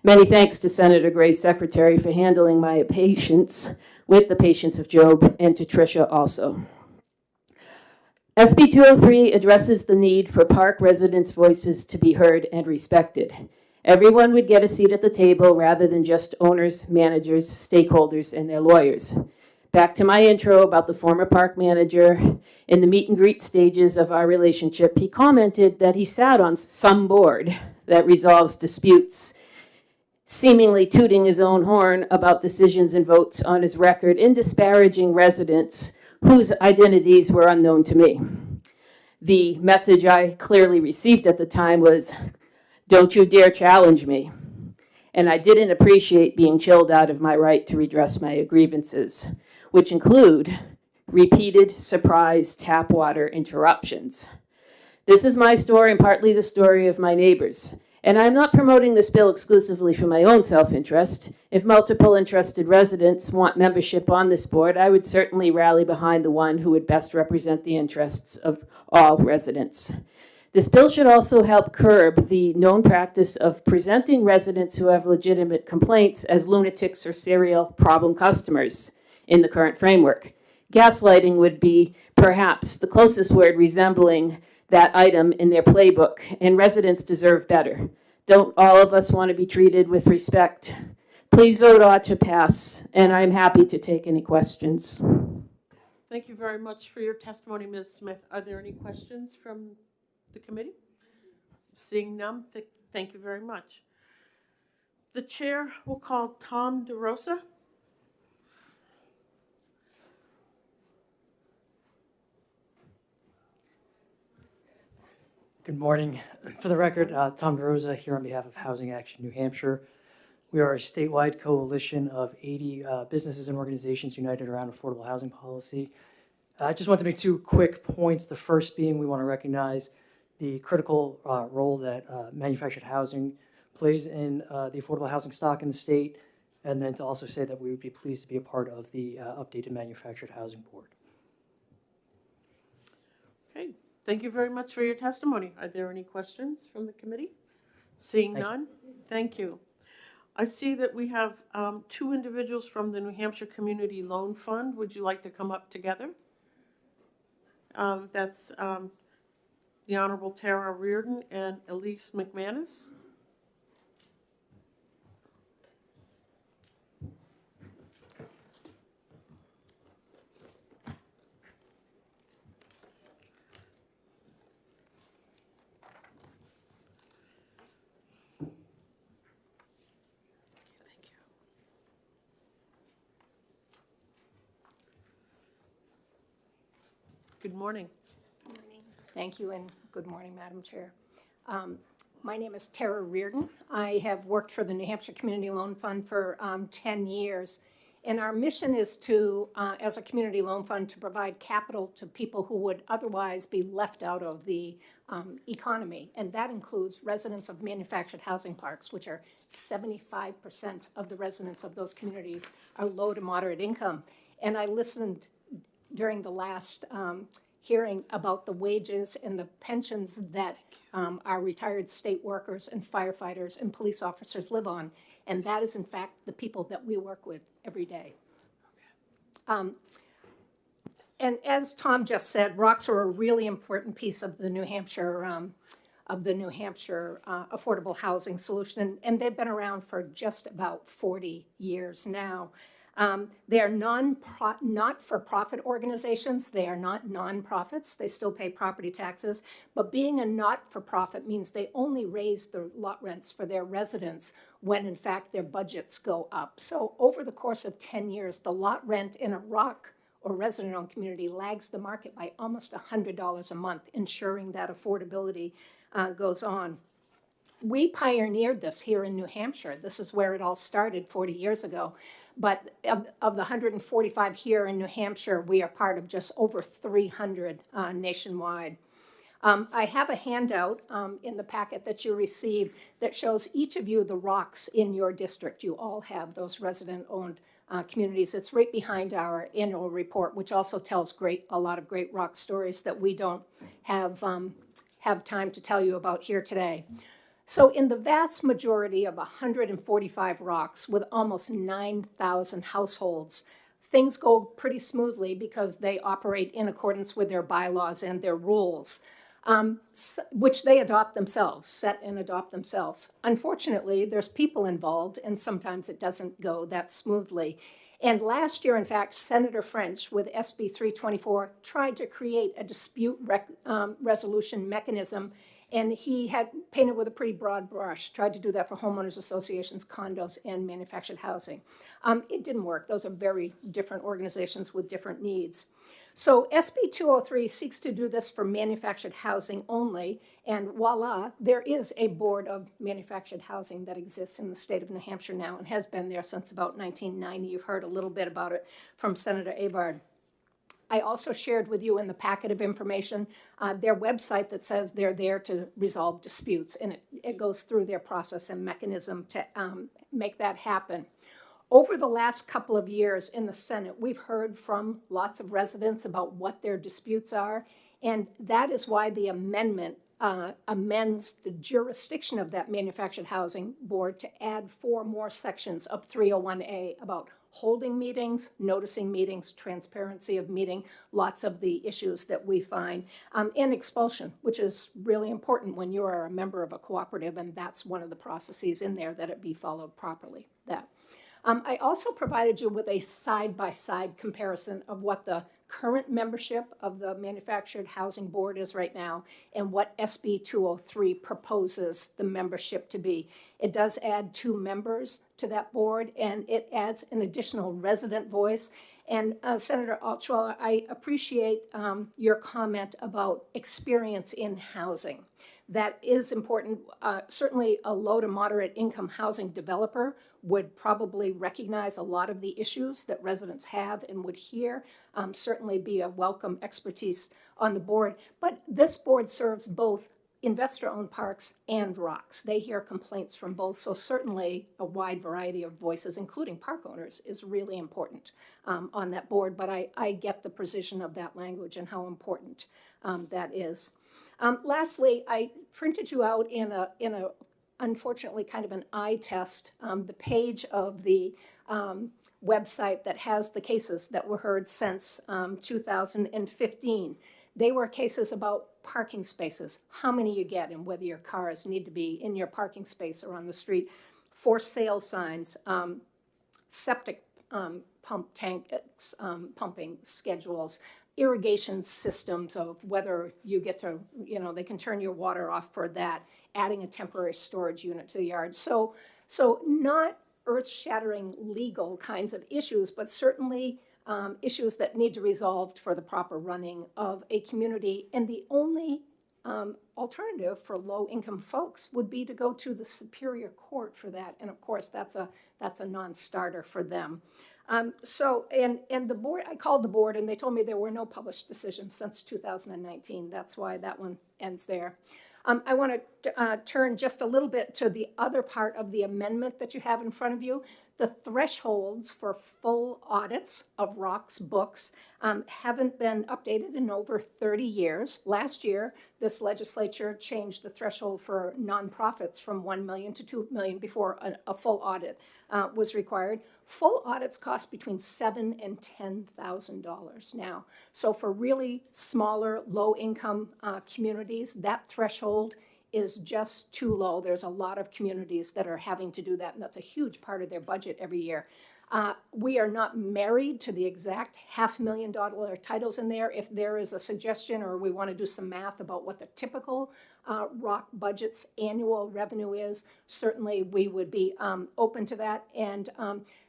Many thanks to Senator Gray's secretary for handling my patience with the patience of Job, and to Tricia also. SB 203 addresses the need for park residents' voices to be heard and respected. Everyone would get a seat at the table rather than just owners, managers, stakeholders, and their lawyers. Back to my intro about the former park manager. In the meet and greet stages of our relationship, he commented that he sat on some board that resolves disputes, seemingly tooting his own horn about decisions and votes on his record in disparaging residents whose identities were unknown to me. The message I clearly received at the time was, "Don't you dare challenge me." And I didn't appreciate being chilled out of my right to redress my grievances, which include repeated surprise tap water interruptions. This is my story and partly the story of my neighbors. And I'm not promoting this bill exclusively for my own self-interest. If multiple interested residents want membership on this board, I would certainly rally behind the one who would best represent the interests of all residents. This bill should also help curb the known practice of presenting residents who have legitimate complaints as lunatics or serial problem customers in the current framework. Gaslighting would be perhaps the closest word resembling that item in their playbook, and residents deserve better. Don't all of us want to be treated with respect? Please vote ought to pass, and I'm happy to take any questions. Thank you very much for your testimony, Ms. Smith. Are there any questions from the committee? Seeing none, thank you very much. The chair will call Tom DeRosa. Good morning. For the record, Tom DeRosa here on behalf of Housing Action New Hampshire. We are a statewide coalition of 80 businesses and organizations united around affordable housing policy. I just want to make two quick points. The first being we want to recognize the critical role that manufactured housing plays in the affordable housing stock in the state, and then to also say that we would be pleased to be a part of the updated manufactured housing board. Okay. Thank you very much for your testimony. Are there any questions from the committee? Seeing none, thank you. I see that we have two individuals from the New Hampshire Community Loan Fund. Would you like to come up together? That's the Honorable Tara Reardon and Elise McManus. Good morning. Good morning. Thank you, and good morning, Madam Chair. My name is Tara Reardon. I have worked for the New Hampshire Community Loan Fund for 10 years, and our mission is to, as a community loan fund, to provide capital to people who would otherwise be left out of the economy, and that includes residents of manufactured housing parks, which are 75% of the residents of those communities are low to moderate income. And I listened during the last hearing about the wages and the pensions that our retired state workers and firefighters and police officers live on. And that is, in fact, the people that we work with every day. And as Tom just said, ROCs are a really important piece of the New Hampshire affordable housing solution, and they've been around for just about 40 years now. They are not-for-profit organizations. They are not nonprofits. They still pay property taxes. But being a not-for-profit means they only raise the lot rents for their residents when, in fact, their budgets go up. So over the course of 10 years, the lot rent in a ROC or resident-owned community lags the market by almost $100 a month, ensuring that affordability goes on. We pioneered this here in New Hampshire. This is where it all started 40 years ago. But of the 145 here in New Hampshire, we are part of just over 300 nationwide. I have a handout in the packet that you received that shows each of you the rocks in your district. You all have those resident-owned communities. It's right behind our annual report, which also tells a lot of great rock stories that we don't have time to tell you about here today. So in the vast majority of 145 rocks with almost 9,000 households, things go pretty smoothly because they operate in accordance with their bylaws and their rules, which they adopt themselves, set and adopt themselves. Unfortunately, there's people involved, and sometimes it doesn't go that smoothly. And last year, in fact, Senator French with SB 324 tried to create a dispute resolution mechanism, and he had painted with a pretty broad brush, tried to do that for homeowners associations, condos, and manufactured housing. It didn't work. Those are very different organizations with different needs. So SB 203 seeks to do this for manufactured housing only, and voila, there is a board of manufactured housing that exists in the state of New Hampshire now and has been there since about 1990. You've heard a little bit about it from Senator Avard. I also shared with you in the packet of information their website that says they're there to resolve disputes, and it goes through their process and mechanism to make that happen. Over the last couple of years in the Senate, we've heard from lots of residents about what their disputes are, and that is why the amendment amends the jurisdiction of that manufactured housing board to add 4 more sections of 301A about holding meetings, noticing meetings, transparency of meeting, lots of the issues that we find, and expulsion, which is really important when you are a member of a cooperative, and that's one of the processes in there, that it be followed properly. I also provided you with a side-by-side comparison of what the current membership of the Manufactured Housing Board is right now and what SB 203 proposes the membership to be. It does add 2 members to that board, and it adds an additional resident voice. And Senator Altschwager, I appreciate your comment about experience in housing. That is important. Certainly a low to moderate income housing developer would probably recognize a lot of the issues that residents have and would hear, certainly be a welcome expertise on the board. But this board serves both investor-owned parks and rocks. They hear complaints from both, so certainly a wide variety of voices, including park owners, is really important on that board. But I get the precision of that language and how important that is. Lastly, I printed you out in a unfortunately kind of an eye test, the page of the website that has the cases that were heard since 2015. They were cases about parking spaces, how many you get and whether your cars need to be in your parking space or on the street, for sale signs, septic pump tanks, pumping schedules, irrigation systems of whether you get to, they can turn your water off for that, adding a temporary storage unit to the yard. So not earth-shattering legal kinds of issues, but certainly issues that need to be resolved for the proper running of a community. And the only alternative for low-income folks would be to go to the Superior Court for that. And of course, that's a non-starter for them. And the board, I called the board and they told me there were no published decisions since 2019. That's why that one ends there. I want to turn just a little bit to the other part of the amendment that you have in front of you. The thresholds for full audits of rocks books haven't been updated in over 30 years. Last year, this legislature changed the threshold for nonprofits from $1 million to $2 million before a full audit was required. Full audits cost between $7,000 and $10,000 now. So for really smaller, low-income communities, that threshold is just too low. There's a lot of communities that are having to do that, and that's a huge part of their budget every year. We are not married to the exact $500,000 titles in there. If there is a suggestion or we want to do some math about what the typical rock budget's annual revenue is, certainly we would be open to that. And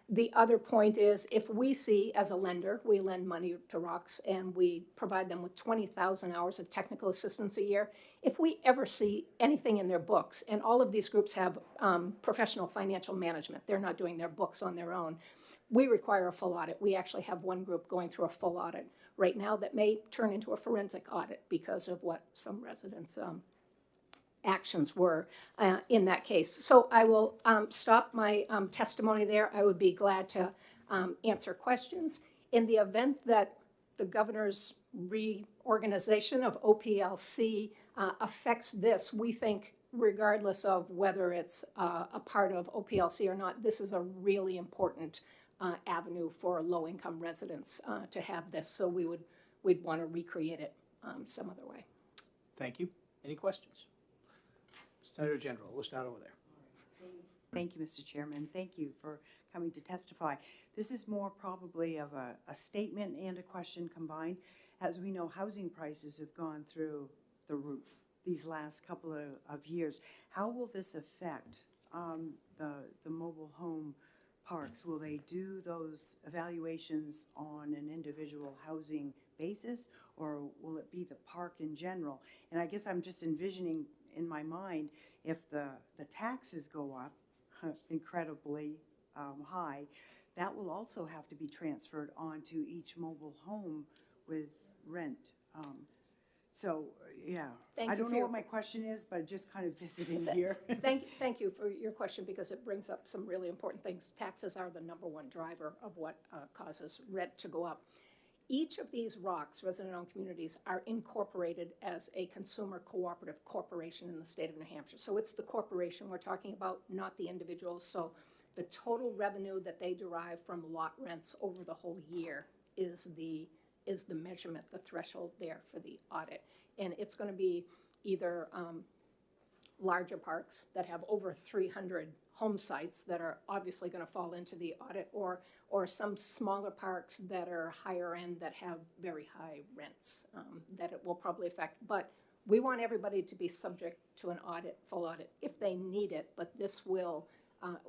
The other point is, if we see, as a lender, we lend money to ROCs and we provide them with 20,000 hours of technical assistance a year. If we ever see anything in their books, and all of these groups have professional financial management, they're not doing their books on their own, we require a full audit. We actually have one group going through a full audit right now that may turn into a forensic audit because of what some residents' actions were in that case. So I will stop my testimony there. I would be glad to answer questions. In the event that the governor's reorganization of OPLC affects this, we think regardless of whether it's a part of OPLC or not, this is a really important avenue for low-income residents to have this. So we'd want to recreate it some other way. Thank you. Any questions? Senator General, we'll start over there. Thank you, Mr. Chairman. Thank you for coming to testify. This is more probably of a statement and a question combined. As we know, housing prices have gone through the roof these last couple of years. How will this affect the mobile home parks? Will they do those evaluations on an individual housing basis, or will it be the park in general? And I guess I'm just envisioning in my mind, if the taxes go up incredibly high, that will also have to be transferred onto each mobile home with rent. So, yeah. I don't know what my question is, but just kind of visiting here. Thank you for your question, because it brings up some really important things. Taxes are the #1 driver of what causes rent to go up. Each of these ROCs, resident-owned communities, are incorporated as a consumer cooperative corporation in the state of New Hampshire. So it's the corporation we're talking about, not the individuals. So the total revenue that they derive from lot rents over the whole year is the measurement, the threshold there for the audit. And it's going to be either larger parks that have over 300 home sites that are obviously going to fall into the audit, or some smaller parks that are higher end that have very high rents that it will probably affect. But we want everybody to be subject to an audit, full audit, if they need it, but this will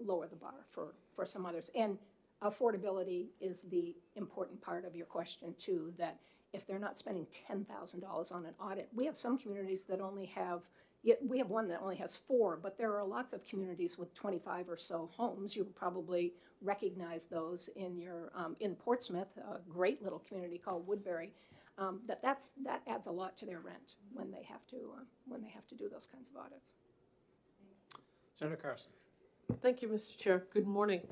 lower the bar for some others. And affordability is the important part of your question too, that if they're not spending $10,000 on an audit, we have some communities that only have, we have one that only has 4, but there are lots of communities with 25 or so homes. You would probably recognize those in your in Portsmouth, a great little community called Woodbury. That adds a lot to their rent when they have to do those kinds of audits. Senator Carson. Thank you, Mr. Chair. Good morning.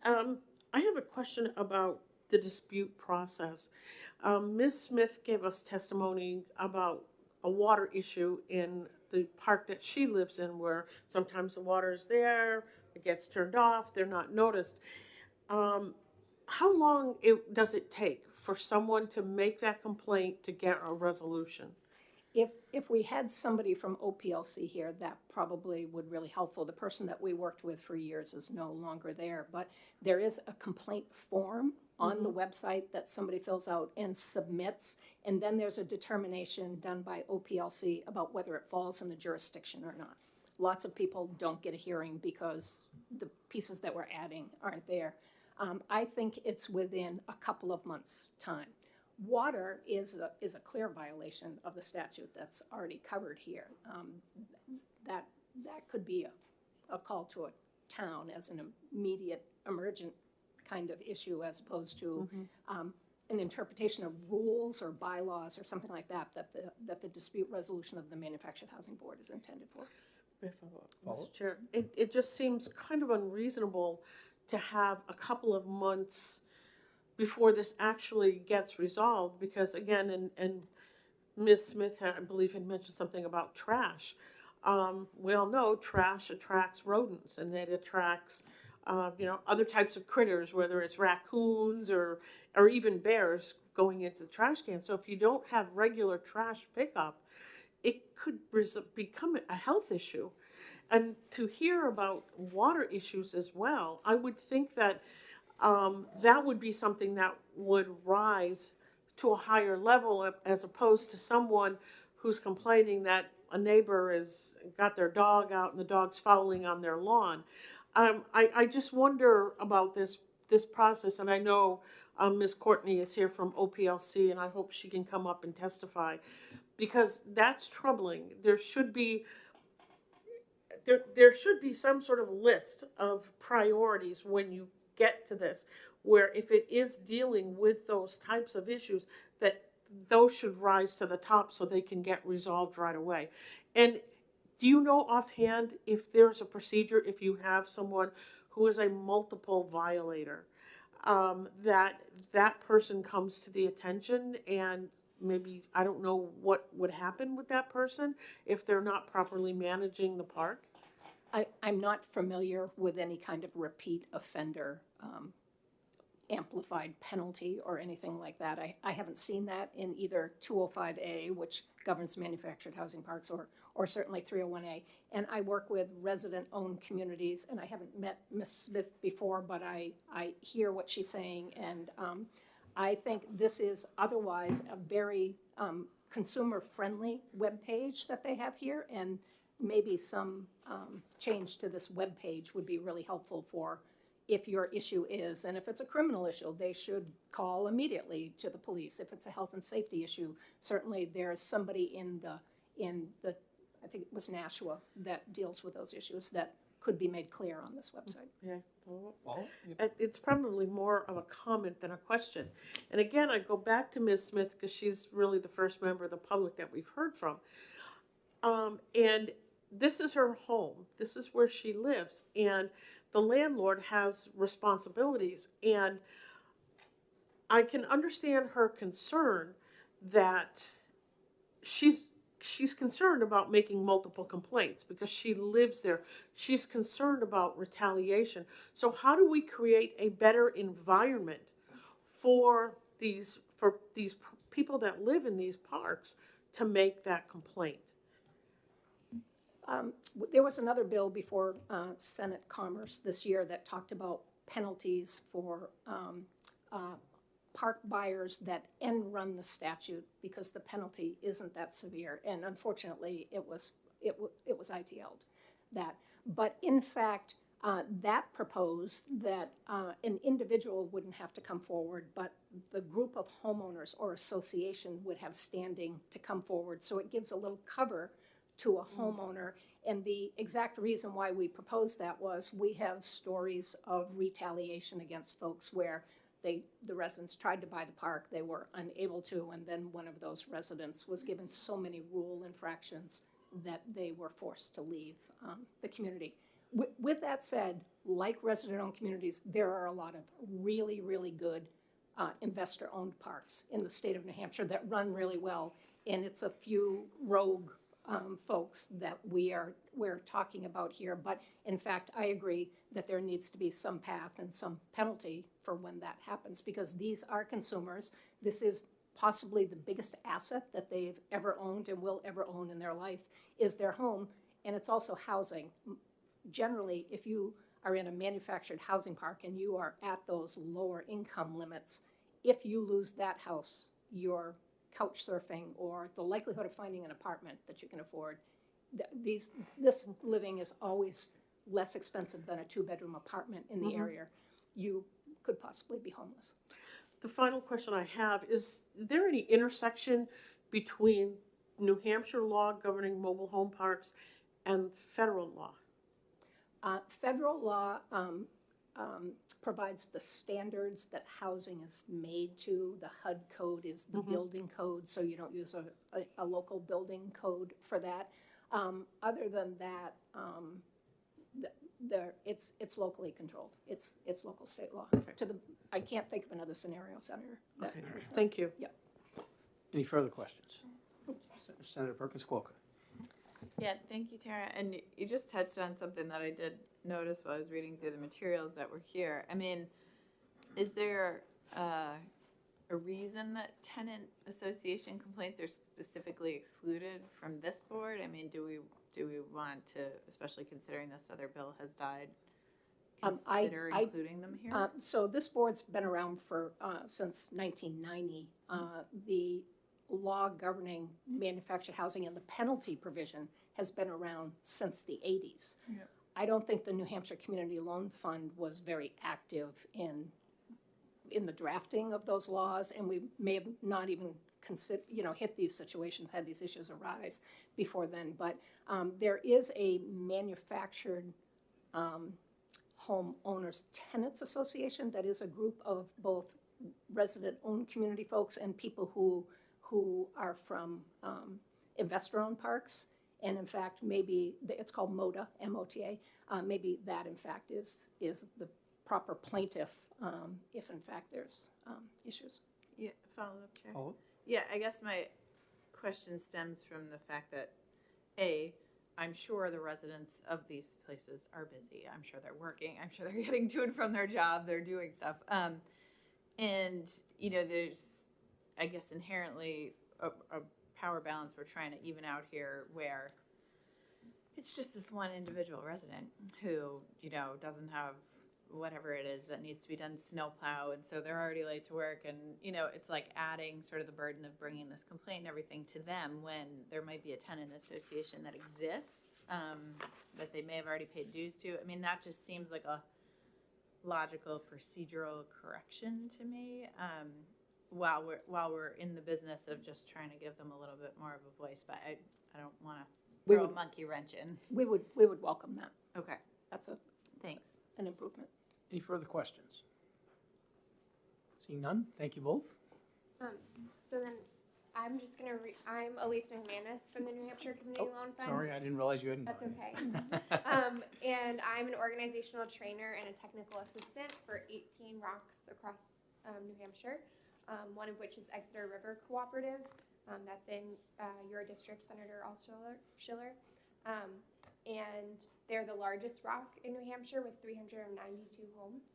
Morning. I have a question about the dispute process. Ms. Smith gave us testimony about a water issue in the park that she lives in, where sometimes the water is there, it gets turned off, they're not noticed. How long does it take for someone to make that complaint to get a resolution? If we had somebody from OPLC here, that probably would really helpful. The person that we worked with for years is no longer there, but there is a complaint form on the website that somebody fills out and submits, and then there's a determination done by OPLC about whether it falls in the jurisdiction or not. Lots of people don't get a hearing because the pieces that we're adding aren't there. I think it's within a couple of months' time. Water is a clear violation of the statute that's already covered here. That could be a call to a town as an immediate emergent kind of issue, as opposed to an interpretation of rules or bylaws or something like that that the dispute resolution of the Manufactured Housing Board is intended for. Mr. Chair, it just seems kind of unreasonable to have a couple of months before this actually gets resolved, because again, and Ms. Smith, I believe, had mentioned something about trash. We all know trash attracts rodents, and it attracts other types of critters, whether it's raccoons or even bears going into the trash can. So if you don't have regular trash pickup, it could become a health issue. And to hear about water issues as well, I would think that that would be something that would rise to a higher level, as opposed to someone who's complaining that a neighbor has got their dog out and the dog's fouling on their lawn. I just wonder about this this process, and I know Ms. Courtney is here from OPLC, and I hope she can come up and testify, because that's troubling. There should be some sort of list of priorities when you get to this, where if it is dealing with those types of issues, that those should rise to the top so they can get resolved right away. And do you know offhand if there's a procedure if you have someone who is a multiple violator, that person comes to the attention, and maybe, I don't know what would happen with that person if they're not properly managing the park? I'm not familiar with any kind of repeat offender amplified penalty or anything like that. I haven't seen that in either 205A, which governs manufactured housing parks, or certainly 301A. And I work with resident-owned communities, and I haven't met Ms. Smith before, but I hear what she's saying, and I think this is otherwise a very consumer-friendly webpage that they have here, and maybe some change to this webpage would be really helpful for if your issue is, and if it's a criminal issue, they should call immediately to the police. If it's a health and safety issue, certainly there's somebody in the I think it was Nashua that deals with those issues that could be made clear on this website. Yeah. It's probably more of a comment than a question. And again, I go back to Ms. Smith because she's really the first member of the public that we've heard from. And this is her home. This is where she lives. And the landlord has responsibilities. And I can understand her concern that she's concerned about making multiple complaints because she lives there. She's concerned about retaliation. So how do we create a better environment for these people that live in these parks to make that complaint? There was another bill before Senate Commerce this year that talked about penalties for park buyers that end run the statute because the penalty isn't that severe, and unfortunately it was ITL'd that. But in fact, that proposed that an individual wouldn't have to come forward, but the group of homeowners or association would have standing to come forward. So it gives a little cover to a homeowner. And the exact reason why we proposed that was we have stories of retaliation against folks where the residents tried to buy the park, they were unable to, and then one of those residents was given so many rule infractions that they were forced to leave the community. With that said, like resident-owned communities, there are a lot of really, really good investor-owned parks in the state of New Hampshire that run really well, and it's a few rogue folks that we're talking about here. But in fact, I agree that there needs to be some path and some penalty for when that happens, because these are consumers. This is possibly the biggest asset that they've ever owned and will ever own in their life is their home, and it's also housing. Generally, if you are in a manufactured housing park and you are at those lower income limits, if you lose that house, you're couch surfing, or the likelihood of finding an apartment that you can afford. This living is always less expensive than a 2-bedroom apartment in the area. You could possibly be homeless. The final question I have is there any intersection between New Hampshire law governing mobile home parks and federal law? Federal law provides the standards that housing is made to. The HUD code is the building code, so you don't use a local building code for that. Other than that, it's locally controlled. It's local state law. Okay. I can't think of another scenario, Senator. Okay. Thank you. Yep. Any further questions? Senator Perkins Quokka. Yeah, thank you, Tara. And you just touched on something that I did notice while I was reading through the materials that were here. I mean, is there a reason that tenant association complaints are specifically excluded from this board? I mean, do we want to, especially considering this other bill has died, consider including them here? So this board's been around for since 1990. The law governing manufactured housing and the penalty provision has been around since the 80s. Yep. I don't think the New Hampshire Community Loan Fund was very active in in the drafting of those laws, and we may have not even hit these situations, had these issues arise before then. But there is a manufactured home owners tenants association that is a group of both resident-owned community folks and people who are from investor-owned parks. And in fact, maybe it's called MOTA, M-O-T-A. Maybe that in fact is the proper plaintiff if in fact there's issues. Yeah, follow-up, Chair. Follow-up? Yeah, I guess my question stems from the fact that, I'm sure the residents of these places are busy. I'm sure they're working. I'm sure they're getting to and from their job. They're doing stuff. And, there's, I guess, inherently a power balance we're trying to even out here where it's just this one individual resident who, doesn't have whatever it is that needs to be done, snowplow, and so they're already late to work, and it's like adding sort of the burden of bringing this complaint and everything to them when there might be a tenant association that exists that they may have already paid dues to. I mean, that just seems like a logical procedural correction to me. While we're in the business of just trying to give them a little bit more of a voice, but I don't want to throw a monkey wrench in. We would welcome that. Okay, That's thanks. an improvement. Any further questions? Seeing none, thank you both. So then I'm just going to I'm Elise McManus from the New Hampshire Community Loan Fund. Sorry, I didn't realize you hadn't. That's okay. And I'm an organizational trainer and a technical assistant for 18 ROCs across New Hampshire, one of which is Exeter River Cooperative. That's in your district, Senator Altshuler. And they're the largest ROC in New Hampshire with 392 homes.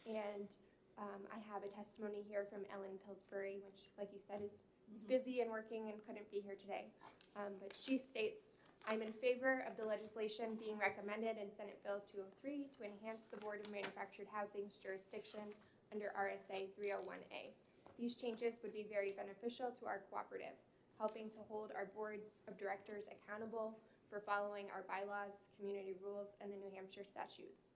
And I have a testimony here from Ellen Pillsbury, which, like you said, is busy and working and couldn't be here today. But she states, I'm in favor of the legislation being recommended in Senate Bill 203 to enhance the Board of Manufactured Housing's jurisdiction under RSA 301A. These changes would be very beneficial to our cooperative, helping to hold our board of directors accountable for following our bylaws, community rules, and the New Hampshire statutes.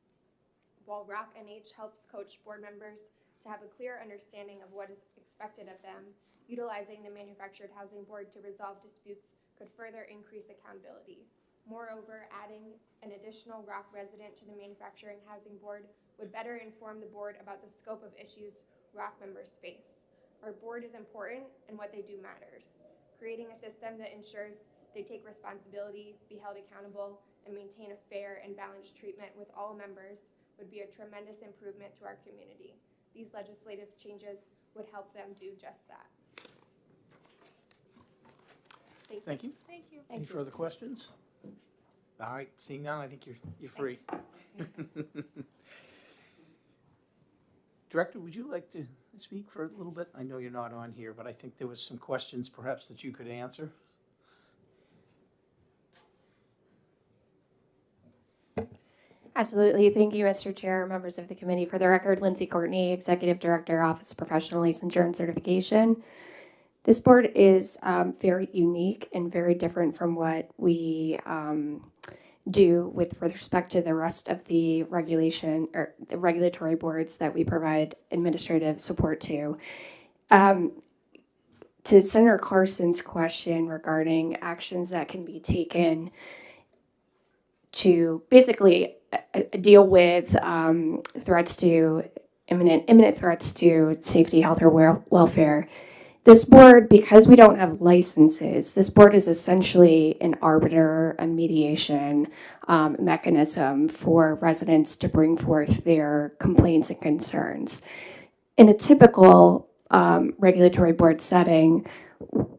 While ROC NH helps coach board members to have a clear understanding of what is expected of them, utilizing the Manufactured Housing Board to resolve disputes could further increase accountability. Moreover, adding an additional ROC resident to the Manufacturing Housing Board would better inform the board about the scope of issues ROC members face. Our board is important and what they do matters. Creating a system that ensures they take responsibility, be held accountable, and maintain a fair and balanced treatment with all members would be a tremendous improvement to our community. These legislative changes would help them do just that. Thank you. Thank you. Any further questions? All right, seeing none, I think you're free. Director, would you like to speak for a little bit? I know you're not on here, but I think there was some questions perhaps that you could answer. Absolutely. Thank you, Mr. Chair, members of the committee. For the record, Lindsay Courtney, Executive Director, Office of Professional Licensure and Certification. This board is very unique and very different from what we do with respect to the rest of the regulation or the regulatory boards that we provide administrative support to. To Senator Carson's question regarding actions that can be taken to basically deal with threats to imminent threats to safety, health, or welfare. This board, because we don't have licenses, this board is essentially an arbiter, a mediation mechanism for residents to bring forth their complaints and concerns. In a typical regulatory board setting,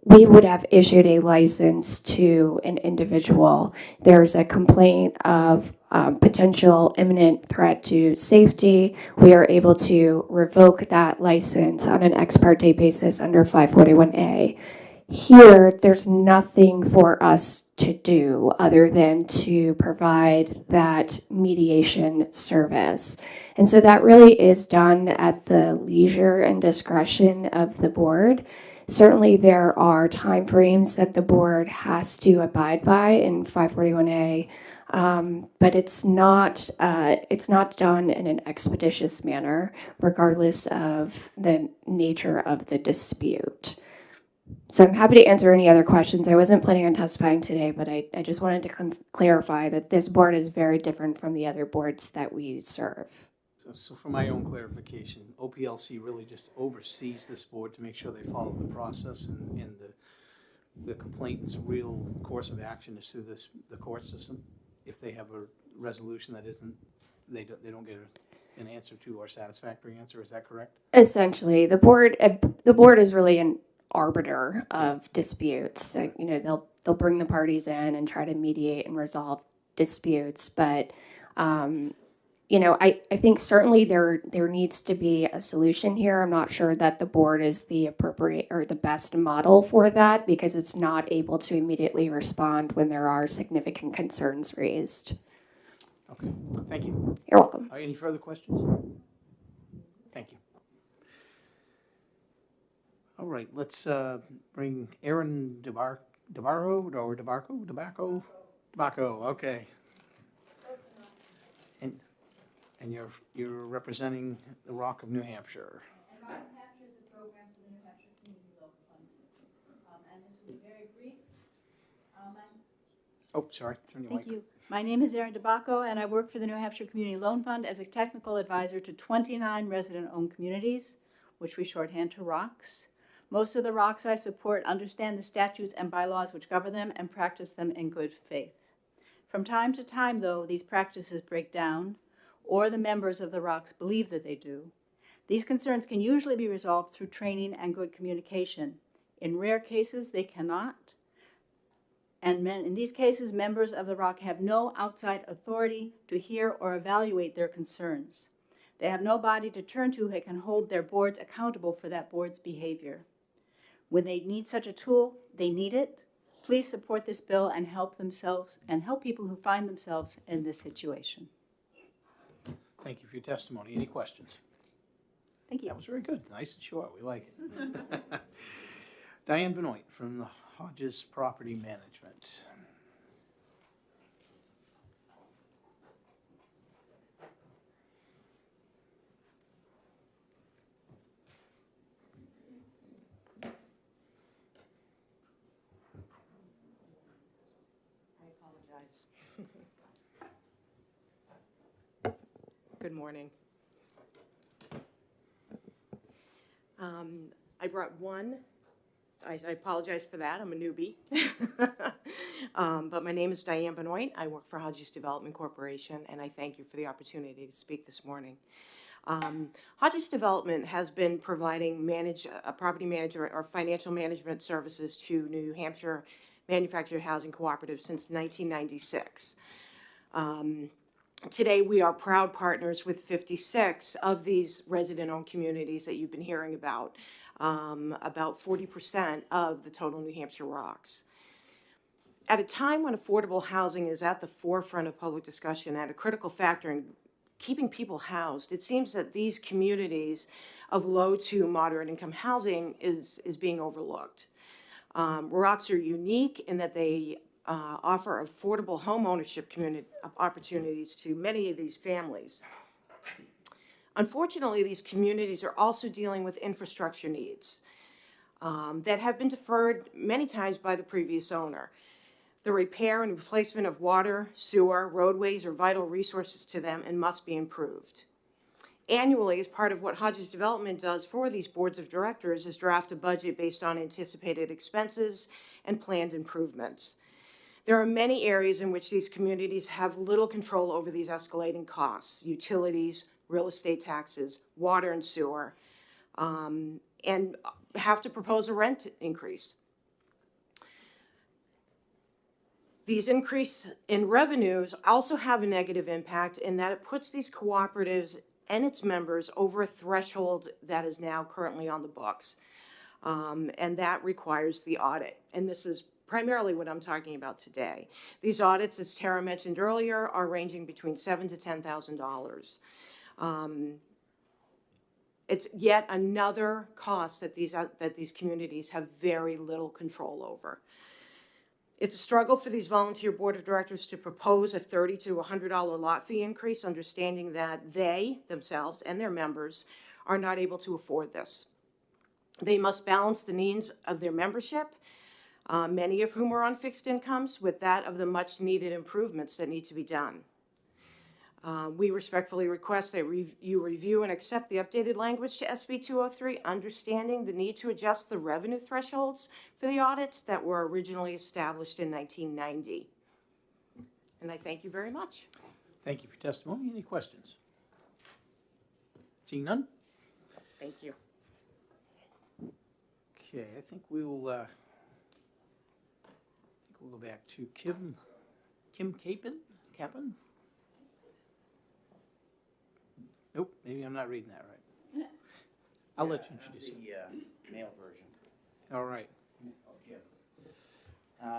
we would have issued a license to an individual. There's a complaint of potential imminent threat to safety. We are able to revoke that license on an ex parte basis under 541A. Here, there's nothing for us to do other than to provide that mediation service. And so that really is done at the leisure and discretion of the board. Certainly, there are timeframes that the board has to abide by, and 541A but it's not done in an expeditious manner, regardless of the nature of the dispute. So I'm happy to answer any other questions. I wasn't planning on testifying today, but I just wanted to clarify that this board is very different from the other boards that we serve. So for my own clarification, OPLC really just oversees this board to make sure they follow the process, and the complainant's real course of action is through the court system. If they have a resolution that isn't, they don't get an answer to or satisfactory answer, is that correct? Essentially, the board is really an arbiter of disputes. So, they'll bring the parties in and try to mediate and resolve disputes, but I think certainly there needs to be a solution here. I'm not sure that the board is the appropriate or the best model for that, because it's not able to immediately respond when there are significant concerns raised. Okay, thank you. You're welcome. Any further questions? Thank you. All right, let's bring Aaron DeBarco, okay. And you're representing the Rock of New Hampshire. And Rock of New Hampshire is a program for the New Hampshire Community Local Fund. And this will be very brief. Oh, sorry, turn your mic. Thank you. My name is Erin DeBacco, and I work for the New Hampshire Community Loan Fund as a technical advisor to 29 resident-owned communities, which we shorthand to ROCs. Most of the ROCs I support understand the statutes and bylaws which govern them and practice them in good faith. From time to time, though, these practices break down, or the members of the ROCs believe that they do. These concerns can usually be resolved through training and good communication. In rare cases, they cannot. And in these cases, members of the ROC have no outside authority to hear or evaluate their concerns. They have no body to turn to who can hold their boards accountable for that board's behavior. When they need such a tool, they need it. Please support this bill and help themselves and help people who find themselves in this situation. Thank you for your testimony. Any questions? Thank you. That was very good. Nice and short. We like it. Diane Benoit from the Hodges Property Management. I apologize. Good morning. I brought one. I apologize for that. I'm a newbie. But my name is Diane Benoit. I work for Hodges Development Corporation, and I thank you for the opportunity to speak this morning. Hodges Development has been providing property management or financial management services to New Hampshire manufactured housing cooperatives since 1996. Today, we are proud partners with 56 of these resident-owned communities that you've been hearing about 40% of the total New Hampshire ROCs. At a time when affordable housing is at the forefront of public discussion and a critical factor in keeping people housed, it seems that these communities of low to moderate income housing is being overlooked. ROCs are unique in that they offer affordable home ownership opportunities to many of these families. Unfortunately, these communities are also dealing with infrastructure needs that have been deferred many times by the previous owner. The repair and replacement of water, sewer, roadways are vital resources to them and must be improved. Annually, as part of what Hodges Development does for these boards of directors, is draft a budget based on anticipated expenses and planned improvements. There are many areas in which these communities have little control over these escalating costs: utilities, real estate taxes, water and sewer, and have to propose a rent increase. These increase in revenues also have a negative impact in that it puts these cooperatives and its members over a threshold that is now currently on the books. And that requires the audit. And this is primarily what I'm talking about today. These audits, as Tara mentioned earlier, are ranging between $7,000 to $10,000. It's yet another cost that these communities have very little control over. It's a struggle for these volunteer board of directors to propose a $30 to $100 lot fee increase, understanding that they themselves and their members are not able to afford this. They must balance the needs of their membership, many of whom are on fixed incomes, with that of the much-needed improvements that need to be done. We respectfully request that you review and accept the updated language to SB 203, understanding the need to adjust the revenue thresholds for the audits that were originally established in 1990. And I thank you very much. Thank you for testimony. Any questions? Seeing none? Thank you. Okay, I think we'll go back to Kim Capon? Nope, maybe I'm not reading that right. I'll let you introduce it. The male version. All right. Okay.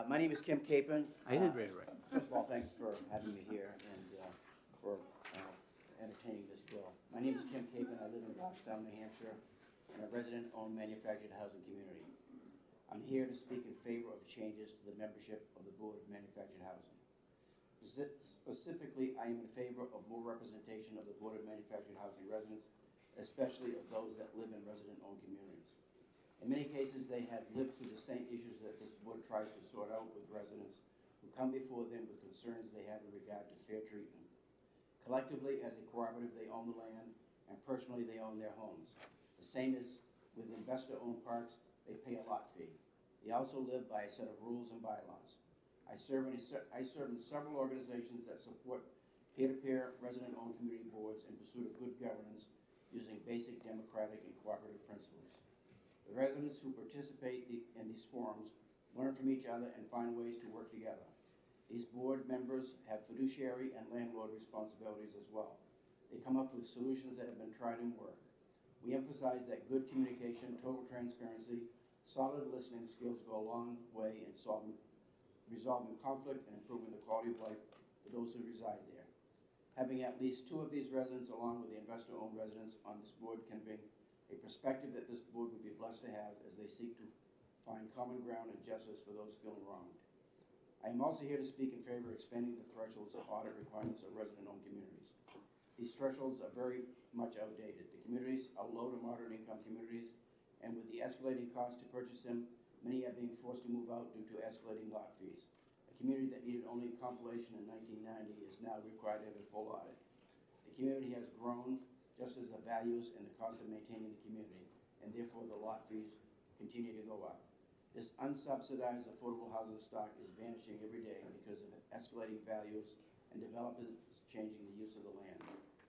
My name is Kim Capon. I did read it right. First of all, thanks for having me here and for entertaining this bill. My name is Kim Capon. I live in Goffstown, New Hampshire, in a resident-owned manufactured housing community. I'm here to speak in favor of changes to the membership of the Board of Manufactured Housing. Specifically, I am in favor of more representation of the Board of Manufactured Housing residents, especially of those that live in resident-owned communities. In many cases, they have lived through the same issues that this board tries to sort out with residents who come before them with concerns they have in regard to fair treatment. Collectively, as a cooperative, they own the land, and personally, they own their homes. The same as with investor-owned parks, they pay a lot fee. They also live by a set of rules and bylaws. I serve in several organizations that support peer-to-peer resident-owned community boards in pursuit of good governance using basic democratic and cooperative principles. The residents who participate in these forums learn from each other and find ways to work together. These board members have fiduciary and landlord responsibilities as well. They come up with solutions that have been tried and work. We emphasize that good communication, total transparency, solid listening skills go a long way in resolving conflict and improving the quality of life for those who reside there. Having at least two of these residents along with the investor-owned residents on this board can bring a perspective that this board would be blessed to have as they seek to find common ground and justice for those feeling wronged. I am also here to speak in favor of expanding the thresholds of audit requirements of resident-owned communities. These thresholds are very much outdated. The communities are low to moderate income communities, and with the escalating cost to purchase them, many are being forced to move out due to escalating lot fees. A community that needed only compilation in 1990 is now required to have a full audit. The community has grown just as the values and the cost of maintaining the community, and therefore the lot fees continue to go up. This unsubsidized affordable housing stock is vanishing every day because of escalating values and developers changing the use of the land.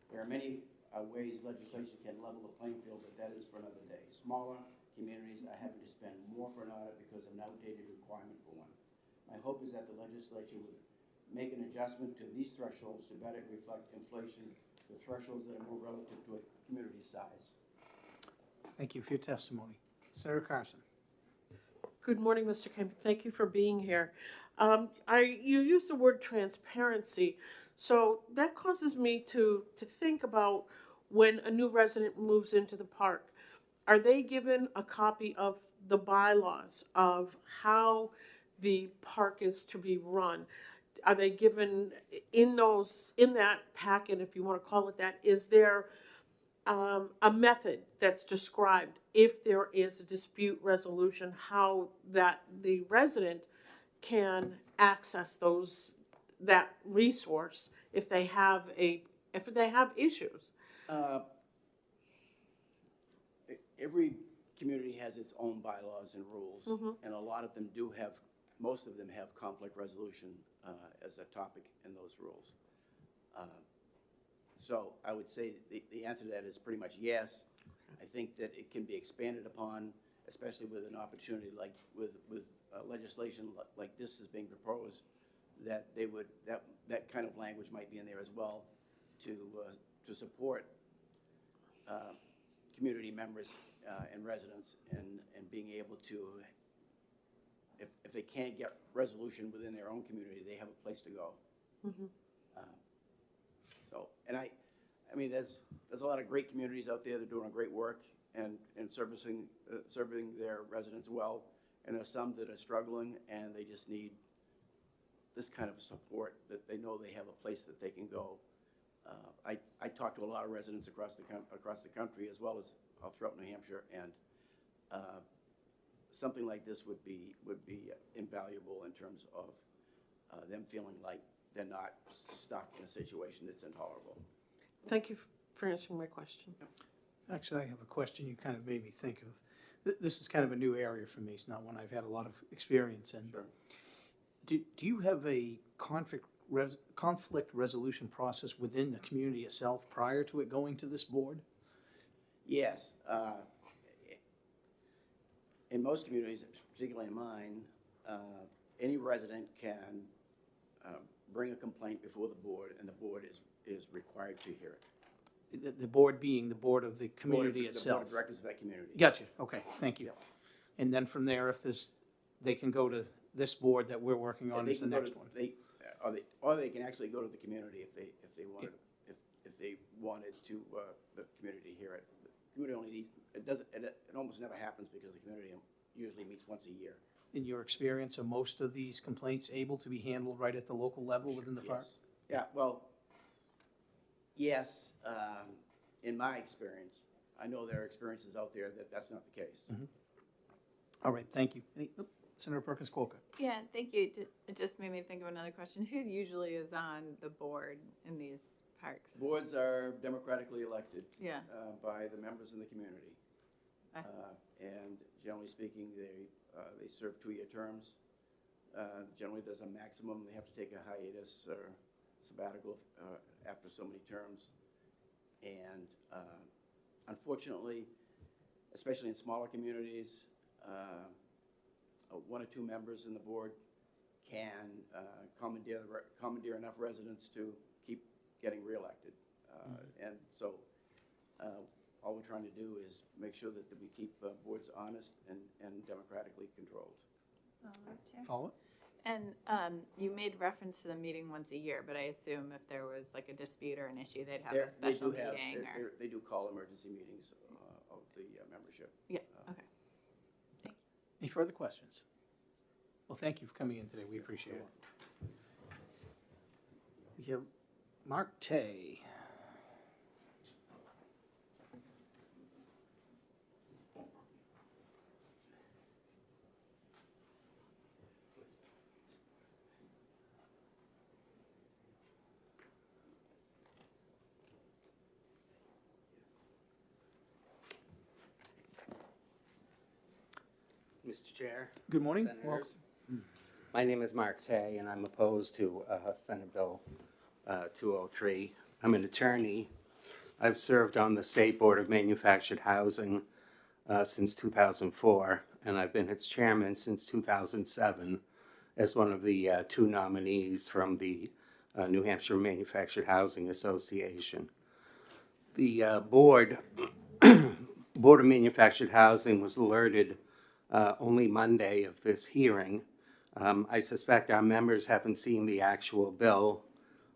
There are many ways legislation can level the playing field, but that is for another day. Smaller communities are having to spend more for an audit because of an outdated requirement for one. My hope is that the legislature would make an adjustment to these thresholds to better reflect inflation, the thresholds that are more relative to a community size. Thank you for your testimony. Senator Carson. Good morning, Mr. Kemp. Thank you for being here. You use the word transparency, so that causes me to think about when a new resident moves into the park. Are they given a copy of the bylaws of how the park is to be run? Are they given in that packet, if you want to call it that? Is there a method that's described if there is a dispute resolution, how that the resident can access that resource if they have issues? Every community has its own bylaws and rules, and a lot of them most of them have conflict resolution as a topic in those rules. So I would say the answer to that is pretty much yes. I think that it can be expanded upon, especially with an opportunity like with legislation like this is being proposed, that that kind of language might be in there as well to support community members and residents and being able to, if they can't get resolution within their own community, they have a place to go. I mean, there's a lot of great communities out there that are doing great work and serving their residents well, and there's some that are struggling and they just need this kind of support, that they know they have a place that they can go. I talk to a lot of residents across the country as well as throughout New Hampshire, and something like this would be invaluable in terms of them feeling like they're not stuck in a situation that's intolerable. Thank you for answering my question. Actually, I have a question you kind of made me think of. This is kind of a new area for me. It's not one I've had a lot of experience in. Sure. Do you have a conflict resolution process within the community itself prior to it going to this board? Yes. In most communities, particularly in mine, any resident can bring a complaint before the board, and the board is required to hear it. The board being the board of the community itself? The board of directors of that community. Gotcha, okay, thank you. And then from there, if there's, they can go to this board that we're working on as the next one? Or they can actually go to the community if they wanted, if they wanted to, the community hear it. The community only needs, it almost never happens because the community usually meets once a year. In your experience, are most of these complaints able to be handled right at the local level within the park? Yeah, well, yes, in my experience. I know there are experiences out there that that's not the case. Mm-hmm. All right, thank you. Senator Perkins Coker. Yeah, thank you. It just made me think of another question. Who usually is on the board in these parks? Boards are democratically elected. Yeah. By the members in the community. And generally speaking, they serve 2-year terms. Generally, there's a maximum. They have to take a hiatus or sabbatical after so many terms. And unfortunately, especially in smaller communities, 1 or 2 members in the board can commandeer enough residents to keep getting reelected. And so all we're trying to do is make sure that we keep boards honest and democratically controlled. Follow it? And you made reference to the meeting once a year, but I assume if there was like a dispute or an issue, they'd have a special meeting. They do call emergency meetings of the membership. Yeah, okay. Any further questions? Well, thank you for coming in today. We appreciate it. We have Mark Tay. Mr. Chair. Good morning. Senators. My name is Mark Tay, and I'm opposed to Senate Bill 203. I'm an attorney. I've served on the State Board of Manufactured Housing since 2004, and I've been its chairman since 2007 as one of the 2 nominees from the New Hampshire Manufactured Housing Association. The Board of Manufactured Housing was alerted only Monday of this hearing. I suspect our members haven't seen the actual bill,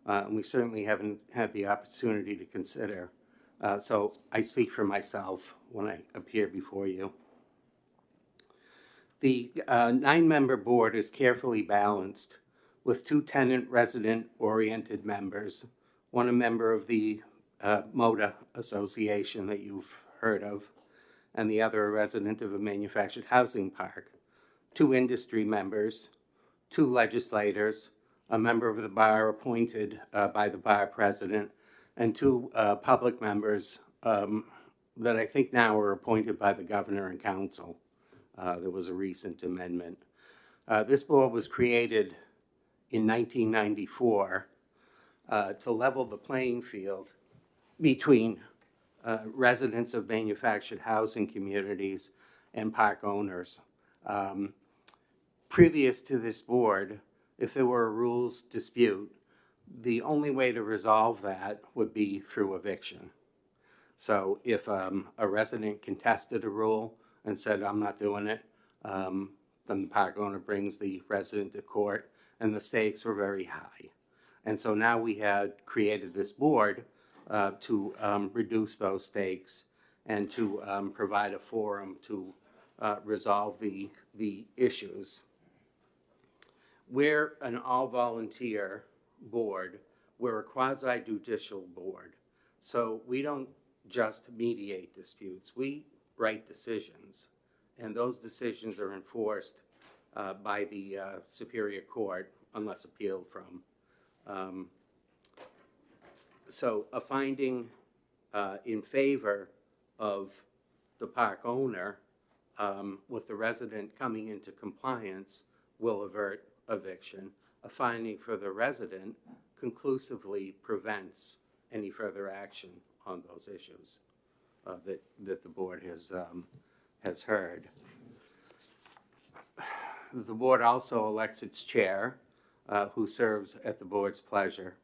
and we certainly haven't had the opportunity to consider. So I speak for myself when I appear before you. The 9-member board is carefully balanced with 2 tenant resident-oriented members, one a member of the MOTA Association that you've heard of, and the other a resident of a manufactured housing park, 2 industry members, 2 legislators, a member of the bar appointed by the bar president, and 2 public members that I think now are appointed by the governor and council. There was a recent amendment. This board was created in 1994 to level the playing field between residents of manufactured housing communities and park owners. Previous to this board, if there were a rules dispute, the only way to resolve that would be through eviction. So if a resident contested a rule and said, I'm not doing it, then the park owner brings the resident to court, and the stakes were very high. And so now we had created this board to reduce those stakes and to provide a forum to resolve the issues. we're an all-volunteer board. We're a quasi-judicial board. So we don't just mediate disputes. We write decisions, and those decisions are enforced by the Superior Court unless appealed from. So a finding in favor of the park owner with the resident coming into compliance will avert eviction. A finding for the resident conclusively prevents any further action on those issues that the board has heard. The board also elects its chair, who serves at the board's pleasure.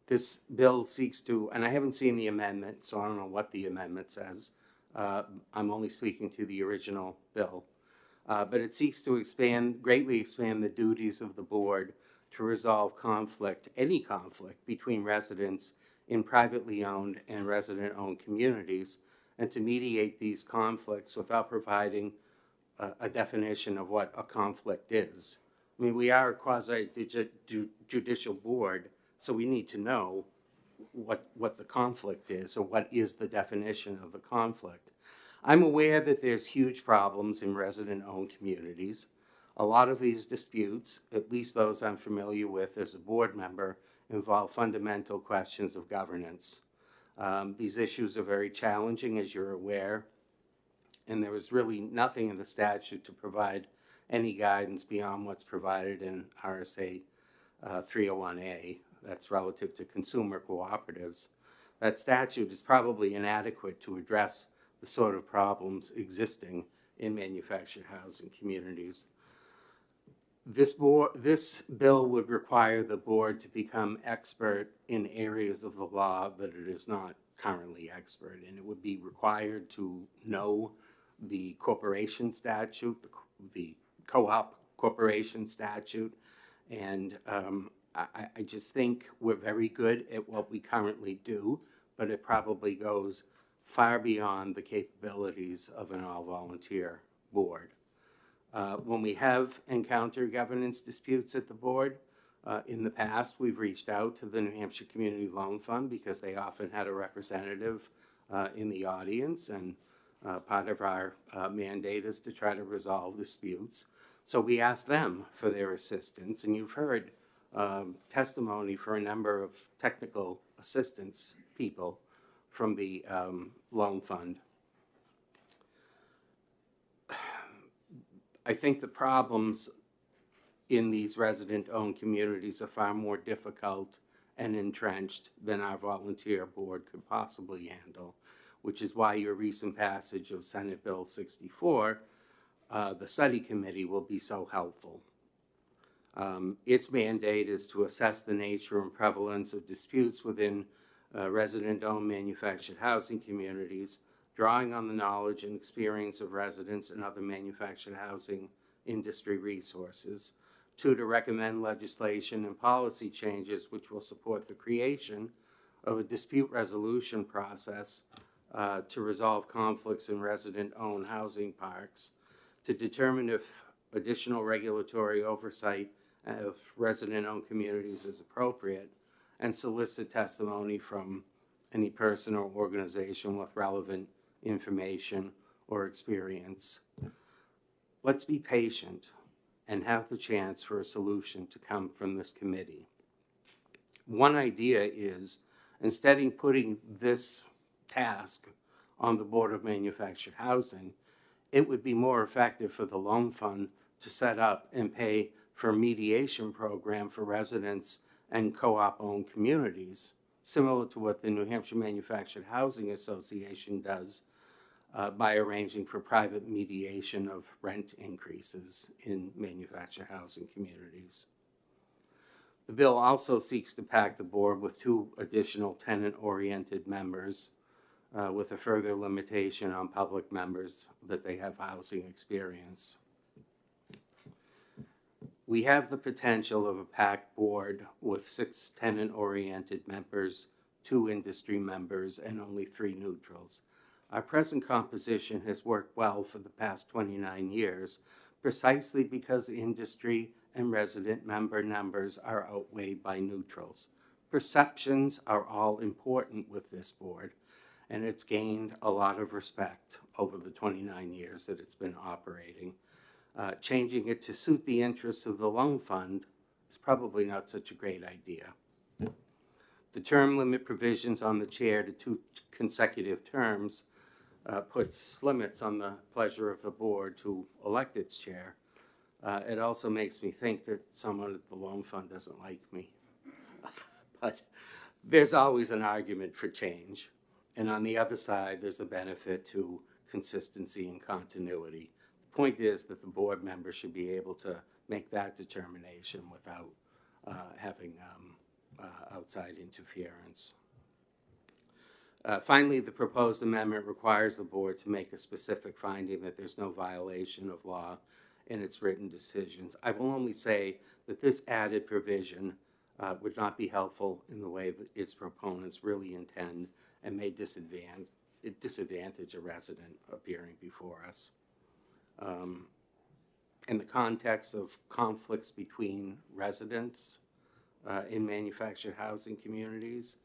This bill seeks to, and I haven't seen the amendment, so I don't know what the amendment says. I'm only speaking to the original bill. But it seeks to greatly expand the duties of the board to resolve conflict, any conflict between residents in privately owned and resident-owned communities, and to mediate these conflicts without providing a definition of what a conflict is. I mean, we are a quasi-judicial board, so we need to know what the conflict is, or what is the definition of the conflict. I'm aware that there's huge problems in resident-owned communities. A lot of these disputes, at least those I'm familiar with as a board member, involve fundamental questions of governance. These issues are very challenging, as you're aware, and there is really nothing in the statute to provide any guidance beyond what's provided in RSA 301A. That's relative to consumer cooperatives. That statute is probably inadequate to address the sort of problems existing in manufactured housing communities. This bill would require the board to become expert in areas of the law that it is not currently expert in. It would be required to know the corporation statute, the co-op corporation statute, and I just think we're very good at what we currently do, but it probably goes far beyond the capabilities of an all-volunteer board. When we have encountered governance disputes at the board, in the past, we've reached out to the New Hampshire Community Loan Fund because they often had a representative in the audience, and part of our mandate is to try to resolve disputes. So we asked them for their assistance, and you've heard testimony for a number of technical assistance people from the loan fund. I think the problems in these resident-owned communities are far more difficult and entrenched than our volunteer board could possibly handle, which is why your recent passage of Senate Bill 64, the study committee, will be so helpful. Its mandate is to assess the nature and prevalence of disputes within resident-owned manufactured housing communities, drawing on the knowledge and experience of residents and other manufactured housing industry resources. 2, to recommend legislation and policy changes which will support the creation of a dispute resolution process to resolve conflicts in resident-owned housing parks, to determine if additional regulatory oversight of resident-owned communities is appropriate, and solicit testimony from any person or organization with relevant information or experience. Let's be patient and have the chance for a solution to come from this committee. One idea is, instead of putting this task on the Board of Manufactured Housing, it would be more effective for the loan fund to set up and pay for a mediation program for residents and co-op owned communities, similar to what the New Hampshire Manufactured Housing Association does by arranging for private mediation of rent increases in manufactured housing communities. The bill also seeks to pack the board with 2 additional tenant-oriented members, with a further limitation on public members that they have housing experience. We have the potential of a packed board with 6 tenant-oriented members, 2 industry members, and only 3 neutrals. Our present composition has worked well for the past 29 years, precisely because industry and resident member numbers are outweighed by neutrals. Perceptions are all important with this board, and it's gained a lot of respect over the 29 years that it's been operating. Changing it to suit the interests of the loan fund is probably not such a great idea. The term limit provisions on the chair to 2 consecutive terms puts limits on the pleasure of the board to elect its chair. It also makes me think that someone at the loan fund doesn't like me. But there's always an argument for change. And on the other side, there's a benefit to consistency and continuity. The point is that the board member should be able to make that determination without having outside interference. Finally, the proposed amendment requires the board to make a specific finding that there's no violation of law in its written decisions. I will only say that this added provision would not be helpful in the way that its proponents really intend and may disadvantage a resident appearing before us. In the context of conflicts between residents in manufactured housing communities,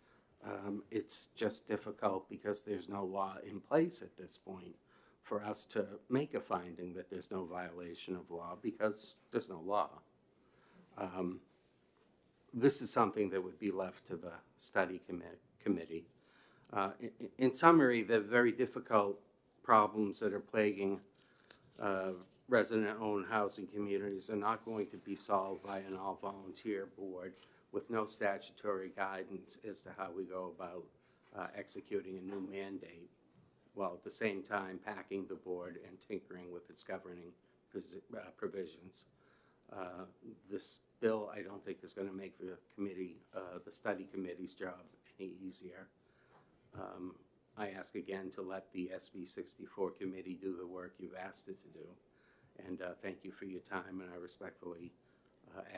it's just difficult because there's no law in place at this point for us to make a finding that there's no violation of law because there's no law. This is something that would be left to the study committee. In summary, the very difficult problems that are plaguing resident-owned housing communities are not going to be solved by an all-volunteer board with no statutory guidance as to how we go about executing a new mandate, while at the same time packing the board and tinkering with its governing provisions. This bill, I don't think, is going to make the committee, the study committee's job any easier. I ask again to let the SB 64 committee do the work you've asked it to do. And thank you for your time, and I respectfully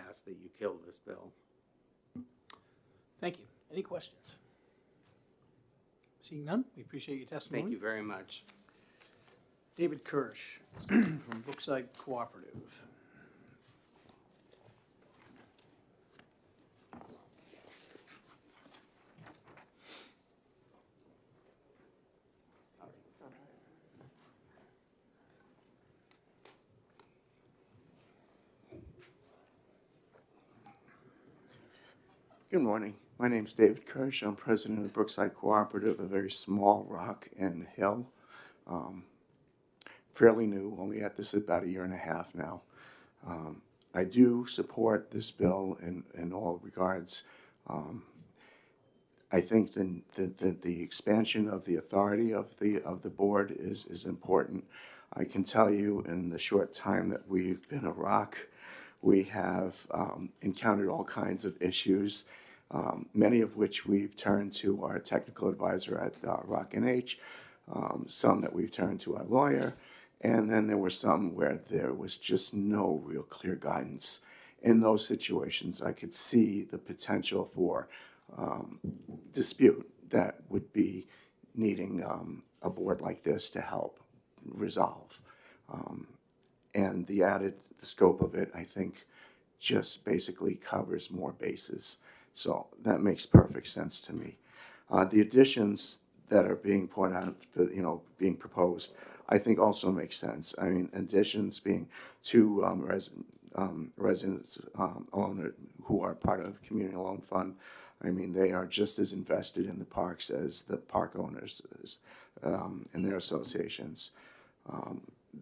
ask that you kill this bill. Thank you. Any questions? Seeing none, we appreciate your testimony. Thank you very much. David Kirsch from Brookside Cooperative. Good morning. My name is David Kirsch. I'm president of the Brookside Cooperative, a very small rock and hill. Fairly new, only at this about a year and a half now. I do support this bill in all regards. I think the expansion of the authority of the board is important. I can tell you in the short time that we've been a rock, we have encountered all kinds of issues, many of which we've turned to our technical advisor at Rock NH, some that we've turned to our lawyer, and then there were some where there was just no real clear guidance. In those situations, I could see the potential for dispute that would be needing a board like this to help resolve. And the added scope of it, I think, just basically covers more bases. So that makes perfect sense to me. The additions that are being pointed out, being proposed, I think also makes sense. I mean, additions being two residents owner who are part of the Community Loan Fund. I mean, they are just as invested in the parks as the park owners in their associations.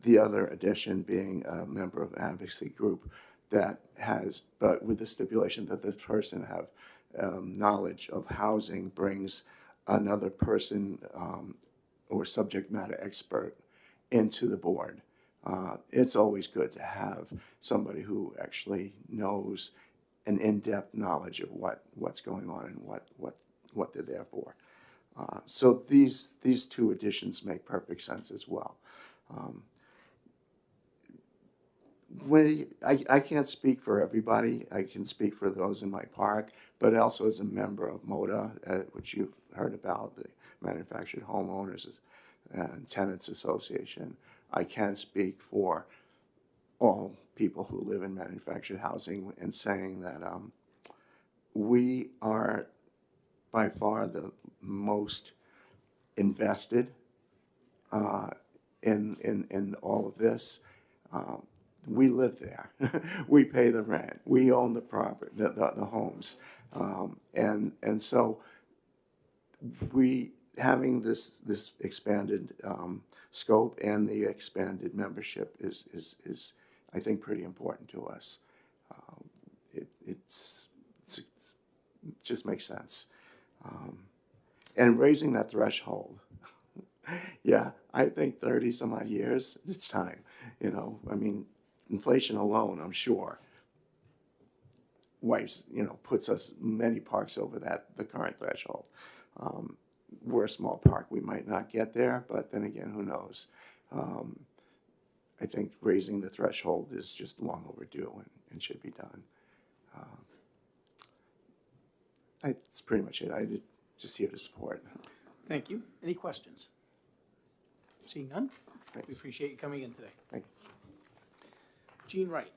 The other addition being a member of an advocacy group that has, but with the stipulation that this person have knowledge of housing brings another person or subject matter expert into the board. It's always good to have somebody who actually knows an in-depth knowledge of what's going on and what they're there for. So these two additions make perfect sense as well. I can't speak for everybody. I can speak for those in my park, but also as a member of MOTA, which you've heard about, the Manufactured Homeowners and Tenants Association. I can speak for all people who live in manufactured housing and saying that we are by far the most invested in all of this. We live there. We pay the rent. We own the property, the homes, and so we having this expanded scope and the expanded membership is I think pretty important to us. It just makes sense, and raising that threshold. Yeah, I think 30 some odd years, it's time. You know, I mean, inflation alone, I'm sure, wipes, puts us many parks over the current threshold. We're a small park, we might not get there, but then again, who knows? I think raising the threshold is just long overdue and should be done. That's pretty much it. Just here to support. Thank you. Any questions? Seeing none? Thanks. We appreciate you coming in today. Thank you. Jean Wright.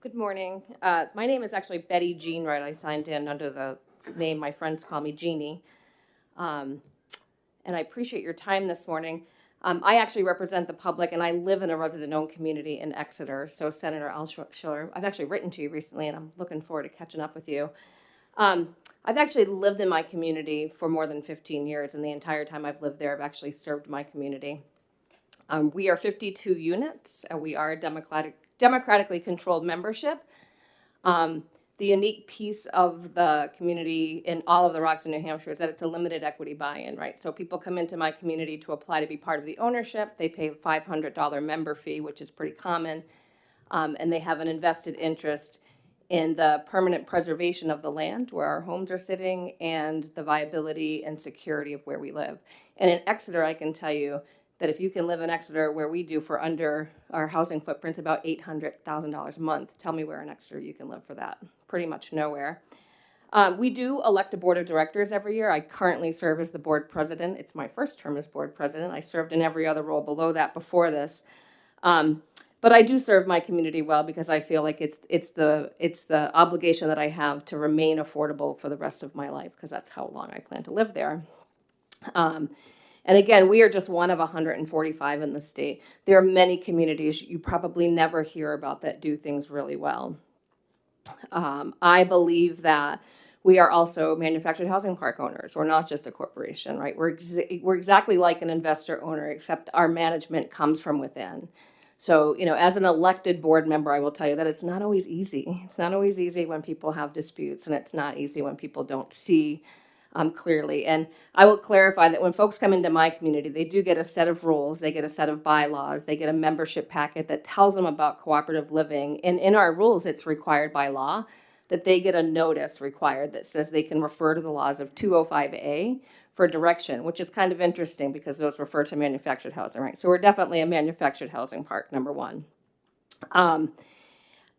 Good morning. My name is actually Betty Jean Wright. I signed in under the name my friends call me Jeannie. And I appreciate your time this morning. I actually represent the public, and I live in a resident-owned community in Exeter. So Senator Altshuler, I've actually written to you recently, and I'm looking forward to catching up with you. I've actually lived in my community for more than 15 years, and the entire time I've lived there, I've actually served my community. We are 52 units, and we are a democratically controlled membership. The unique piece of the community in all of the Rocks in New Hampshire is that it's a limited equity buy-in, right? So people come into my community to apply to be part of the ownership. They pay a $500 member fee, which is pretty common, and they have an invested interest in the permanent preservation of the land where our homes are sitting and the viability and security of where we live. And in Exeter, I can tell you that if you can live in Exeter where we do for under our housing footprint about $800,000 a month, tell me where in Exeter you can live for that. Pretty much nowhere. We do elect a board of directors every year. I currently serve as the board president. It's my first term as board president. I served in every other role below that before this. But I do serve my community well because I feel like it's the obligation that I have to remain affordable for the rest of my life because that's how long I plan to live there. And again, we are just one of 145 in the state. There are many communities you probably never hear about that do things really well. I believe that we are also manufactured housing park owners. We're not just a corporation, right? We're exactly like an investor owner, except our management comes from within. So, as an elected board member, I will tell you that it's not always easy. It's not always easy when people have disputes, and it's not easy when people don't see clearly. And I will clarify that when folks come into my community, they do get a set of rules, they get a set of bylaws, they get a membership packet that tells them about cooperative living. And in our rules, it's required by law that they get a notice required that says they can refer to the laws of 205A for direction, which is kind of interesting because those refer to manufactured housing, right? So we're definitely a manufactured housing park, number one.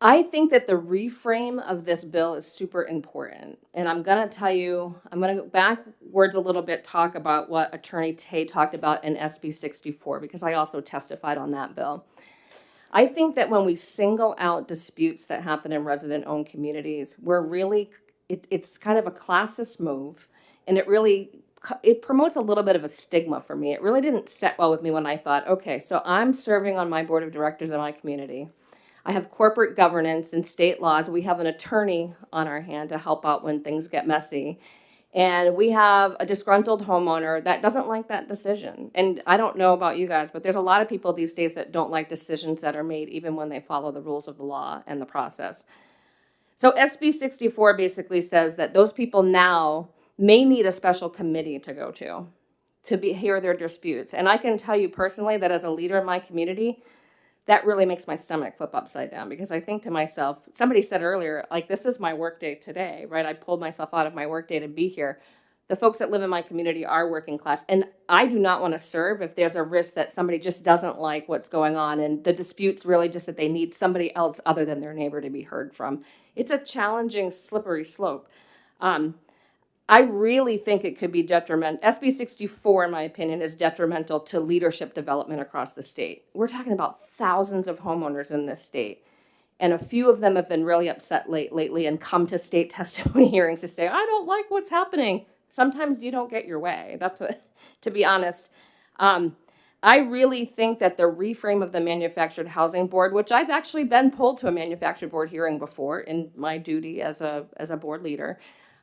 I think that the reframe of this bill is super important. And I'm going to go backwards a little bit, talk about what Attorney Tay talked about in SB 64, because I also testified on that bill. I think that when we single out disputes that happen in resident-owned communities, it's kind of a classist move, and it promotes a little bit of a stigma for me. It really didn't set well with me when I thought, okay, so I'm serving on my board of directors in my community. I have corporate governance and state laws. We have an attorney on our hand to help out when things get messy. And we have a disgruntled homeowner that doesn't like that decision. And I don't know about you guys, but there's a lot of people these days that don't like decisions that are made even when they follow the rules of the law and the process. So SB 64 basically says that those people now may need a special committee to go to hear their disputes. And I can tell you personally that as a leader in my community, that really makes my stomach flip upside down because I think to myself, somebody said earlier, like, this is my workday today, right? I pulled myself out of my workday to be here. The folks that live in my community are working class, and I do not want to serve if there's a risk that somebody just doesn't like what's going on and the dispute's really just that they need somebody else other than their neighbor to be heard from. It's a challenging, slippery slope. I really think it could be detrimental. SB 64, in my opinion, is detrimental to leadership development across the state. We're talking about thousands of homeowners in this state. And a few of them have been really upset lately and come to state testimony hearings to say, I don't like what's happening. Sometimes you don't get your way. That's what, to be honest. I really think that the reframe of the Manufactured Housing Board, which I've actually been pulled to a Manufactured Board hearing before in my duty as a board leader,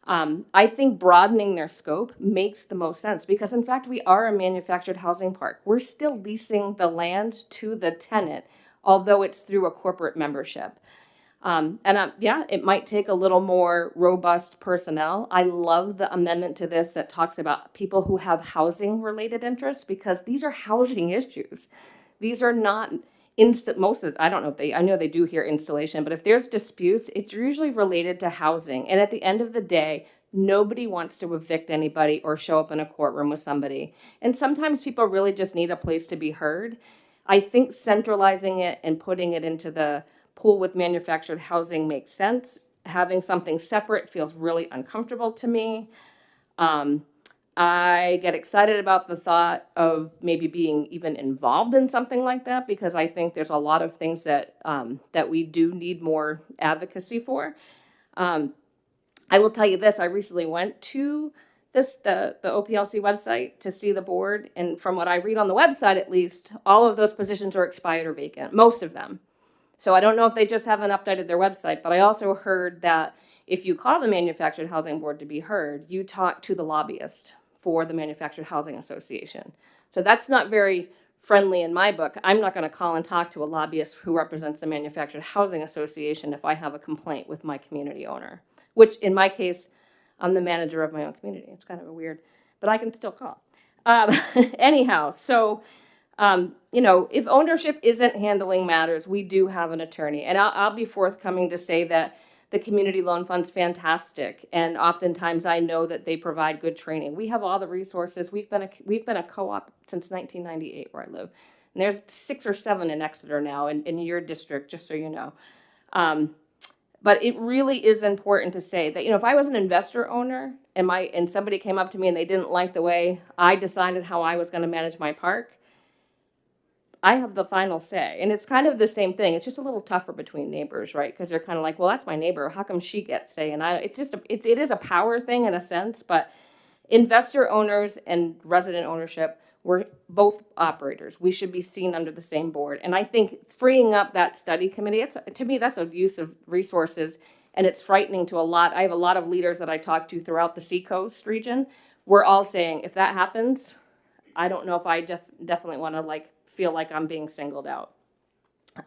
I think broadening their scope makes the most sense because, in fact, we are a manufactured housing park. We're still leasing the land to the tenant, although it's through a corporate membership. Yeah, it might take a little more robust personnel. I love the amendment to this that talks about people who have housing-related interests because these are housing issues. These are not I don't know if I know they do hear installation, but if there's disputes, it's usually related to housing. And at the end of the day, nobody wants to evict anybody or show up in a courtroom with somebody. And sometimes people really just need a place to be heard. I think centralizing it and putting it into the pool with manufactured housing makes sense. Having something separate feels really uncomfortable to me. I get excited about the thought of maybe being even involved in something like that because I think there's a lot of things that that we do need more advocacy for. I will tell you this: I recently went to the OPLC website to see the board, and from what I read on the website, at least, all of those positions are expired or vacant, most of them. So I don't know if they just haven't updated their website, but I also heard that if you call the Manufactured Housing Board to be heard, you talk to the lobbyist for the Manufactured Housing Association. So that's not very friendly in my book. I'm not going to call and talk to a lobbyist who represents the Manufactured Housing Association if I have a complaint with my community owner, which in my case, I'm the manager of my own community. It's kind of weird, but I can still call. Anyhow, so, you know, if ownership isn't handling matters, we do have an attorney. And I'll be forthcoming to say that the Community Loan Fund's fantastic, and oftentimes I know that they provide good training. We have all the resources. We've been a co-op since 1998 where I live, and there's 6 or 7 in Exeter now in your district, just so you know. But it really is important to say that, you know, if I was an investor owner and somebody came up to me and they didn't like the way I decided how I was going to manage my park, I have the final say. And it's kind of the same thing. It's just a little tougher between neighbors, right? Because they're kind of like, well, that's my neighbor. How come she gets say? And it is a power thing in a sense, but investor owners and resident ownership, we're both operators. We should be seen under the same board. And I think freeing up that study committee, to me, that's a use of resources. And it's frightening to a lot. I have a lot of leaders that I talk to throughout the Seacoast region. We're all saying, if that happens, I don't know if I definitely want to feel like I'm being singled out.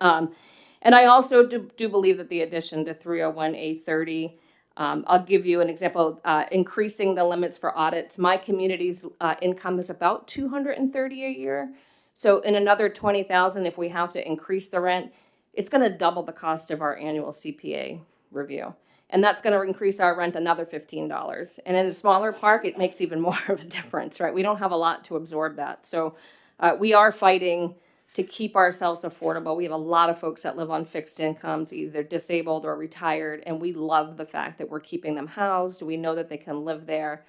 And I also do believe that the addition to 301A30, I'll give you an example, increasing the limits for audits. My community's income is about $230 a year. So in another $20,000, if we have to increase the rent, it's going to double the cost of our annual CPA review. And that's going to increase our rent another $15. And in a smaller park, it makes even more of a difference, right? We don't have a lot to absorb that. So we are fighting to keep ourselves affordable. We have a lot of folks that live on fixed incomes, either disabled or retired, and we love the fact that we're keeping them housed. We know that they can live there.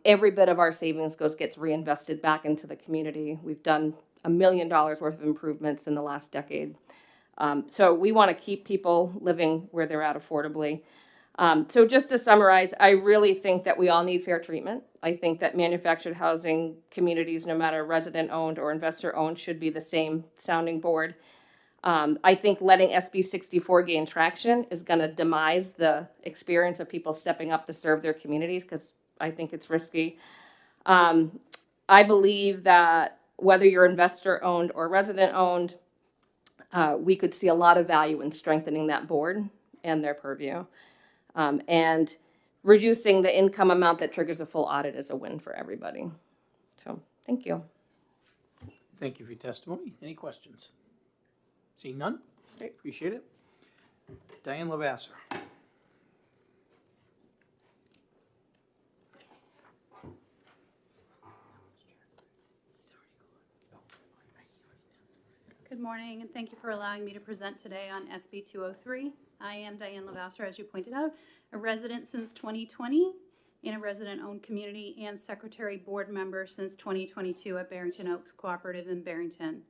Every bit of our savings gets reinvested back into the community. We've done $1 million worth of improvements in the last decade. So we want to keep people living where they're at affordably. So just to summarize, I really think that we all need fair treatment. I think that manufactured housing communities, no matter resident-owned or investor-owned, should be the same sounding board. I think letting SB 64 gain traction is going to demise the experience of people stepping up to serve their communities because I think it's risky. I believe that whether you're investor-owned or resident-owned, we could see a lot of value in strengthening that board and their purview. And reducing the income amount that triggers a full audit is a win for everybody. So, thank you. Thank you for your testimony. Any questions? Seeing none? Okay, appreciate it. Diane Lavasser. Good morning, and thank you for allowing me to present today on SB 203. I am Diane Lavasser, as you pointed out, a resident since 2020, in a resident-owned community and secretary board member since 2022 at Barrington Oaks Cooperative in Barrington.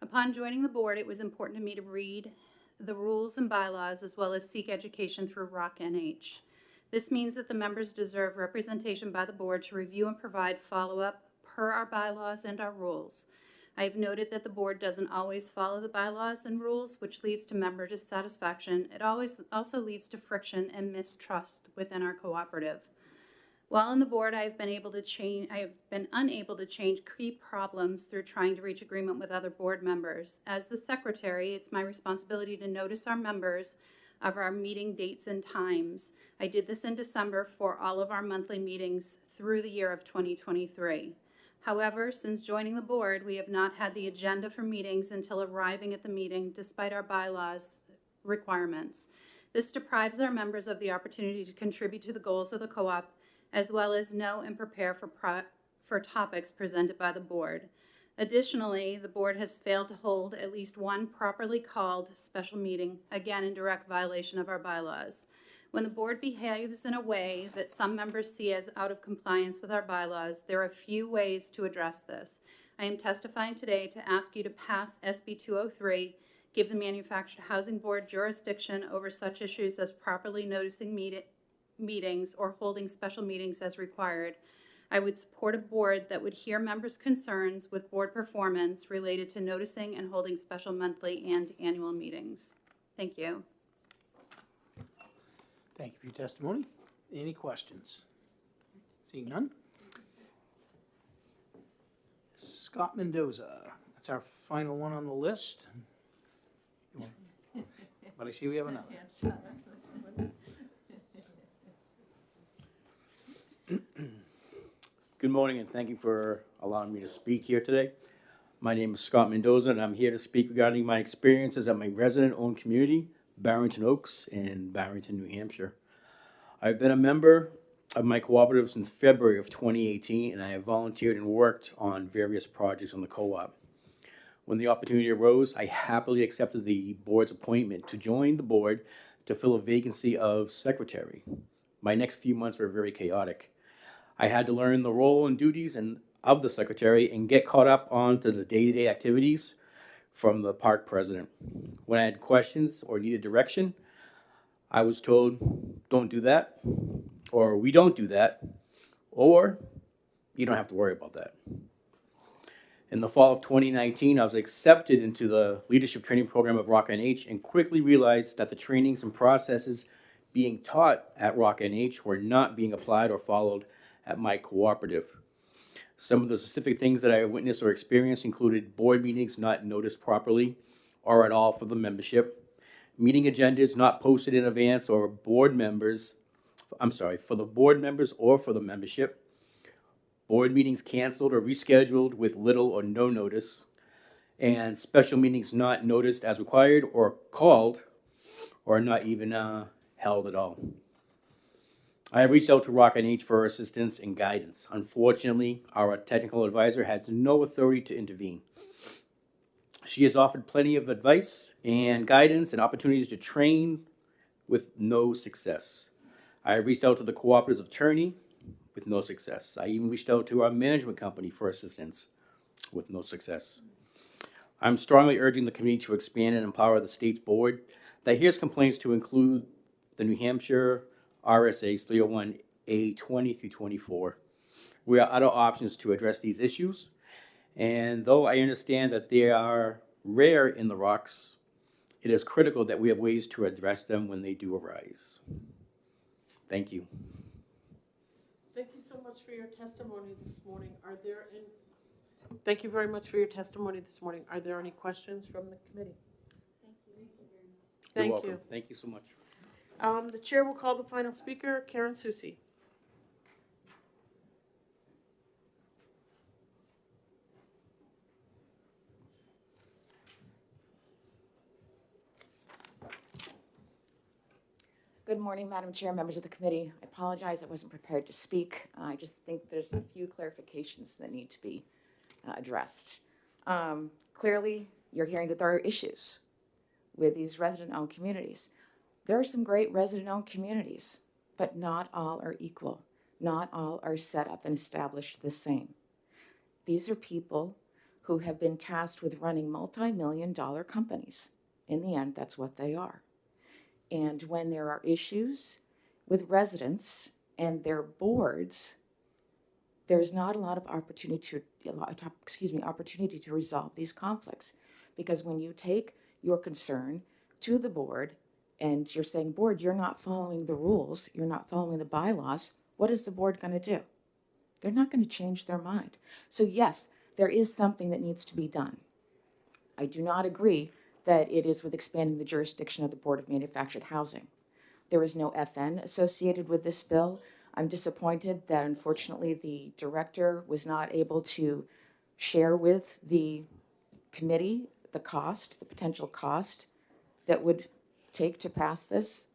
Upon joining the board, it was important to me to read the rules and bylaws as well as seek education through ROC NH. This means that the members deserve representation by the board to review and provide follow-up per our bylaws and our rules. I have noted that the board doesn't always follow the bylaws and rules, which leads to member dissatisfaction. It also leads to friction and mistrust within our cooperative. While on the board, I have been unable to change key problems through trying to reach agreement with other board members. As the secretary, it's my responsibility to notice our members of our meeting dates and times. I did this in December for all of our monthly meetings through the year of 2023. However, since joining the board, we have not had the agenda for meetings until arriving at the meeting, despite our bylaws requirements. This deprives our members of the opportunity to contribute to the goals of the co-op, as well as know and prepare for topics presented by the board. Additionally, the board has failed to hold at least one properly called special meeting, again in direct violation of our bylaws. When the board behaves in a way that some members see as out of compliance with our bylaws, there are a few ways to address this. I am testifying today to ask you to pass SB 203, give the Manufactured Housing Board jurisdiction over such issues as properly noticing meetings or holding special meetings as required. I would support a board that would hear members' concerns with board performance related to noticing and holding special monthly and annual meetings. Thank you. Thank you for your testimony. Any questions? Seeing none. Scott Mendoza, that's our final one on the list. But I see we have another. Good morning, and thank you for allowing me to speak here today. My name is Scott Mendoza, and I'm here to speak regarding my experiences at my resident-owned community, Barrington Oaks in Barrington, New Hampshire. I've been a member of my cooperative since February of 2018, and I have volunteered and worked on various projects on the co-op. When the opportunity arose, I happily accepted the board's appointment to join the board to fill a vacancy of secretary. My next few months were very chaotic. I had to learn the role and duties of the secretary and get caught up onto the day-to-day activities from the park president. When I had questions or needed direction, I was told, don't do that, or we don't do that, or you don't have to worry about that. In the fall of 2019, I was accepted into the leadership training program of ROC NH and quickly realized that the trainings and processes being taught at ROC NH were not being applied or followed at my cooperative. Some of the specific things that I witnessed or experienced included board meetings not noticed properly or at all for the membership, meeting agendas not posted in advance or for the board members or for the membership, board meetings canceled or rescheduled with little or no notice, and special meetings not noticed as required or called or not even held at all. I have reached out to ROC NH for assistance and guidance. Unfortunately, our technical advisor had no authority to intervene. She has offered plenty of advice and guidance and opportunities to train with no success. I have reached out to the cooperative's attorney with no success. I even reached out to our management company for assistance with no success. I'm strongly urging the committee to expand and empower the state's board that hears complaints to include the New Hampshire RSA's 301A 20 through 24. We are out of options to address these issues, and though I understand that they are rare in the ROCs, it is critical that we have ways to address them when they do arise. Thank you. Thank you so much for your testimony this morning. Thank you very much for your testimony this morning. Are there any questions from the committee? You're Thank welcome. you. Thank you so much. The chair will call the final speaker, Karen Susi. Good morning, Madam Chair, members of the committee. I apologize I wasn't prepared to speak. I just think there's a few clarifications that need to be addressed. Clearly, you're hearing that there are issues with these resident-owned communities. There are some great resident-owned communities, but not all are equal. not all are set up and established the same. These are people who have been tasked with running multi-million-dollar companies. In the end, that's what they are. And when there are issues with residents and their boards, there's not a lot of opportunity to resolve these conflicts. Because when you take your concern to the board and you're saying, board, you're not following the rules, you're not following the bylaws, what is the board going to do? They're not going to change their mind. So yes, there is something that needs to be done. I do not agree that it is with expanding the jurisdiction of the Board of Manufactured Housing. There is no FN associated with this bill. I'm disappointed that unfortunately the director was not able to share with the committee the cost, the potential cost that would take to pass this.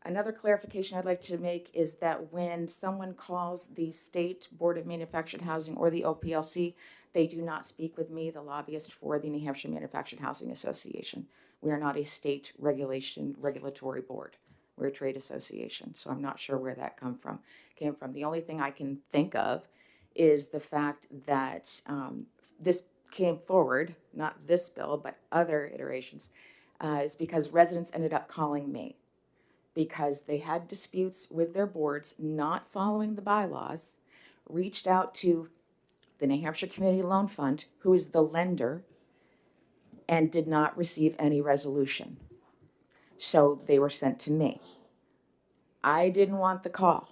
Another clarification I'd like to make is that when someone calls the State Board of Manufactured Housing or the OPLC, they do not speak with me, the lobbyist for the New Hampshire Manufactured Housing Association. We are not a state regulatory board. We're a trade association, so I'm not sure where that came from. The only thing I can think of is the fact that this came forward, not this bill, but other iterations, is because residents ended up calling me because they had disputes with their boards not following the bylaws, reached out to the New Hampshire Community Loan Fund, who is the lender, and did not receive any resolution. So they were sent to me. I didn't want the call.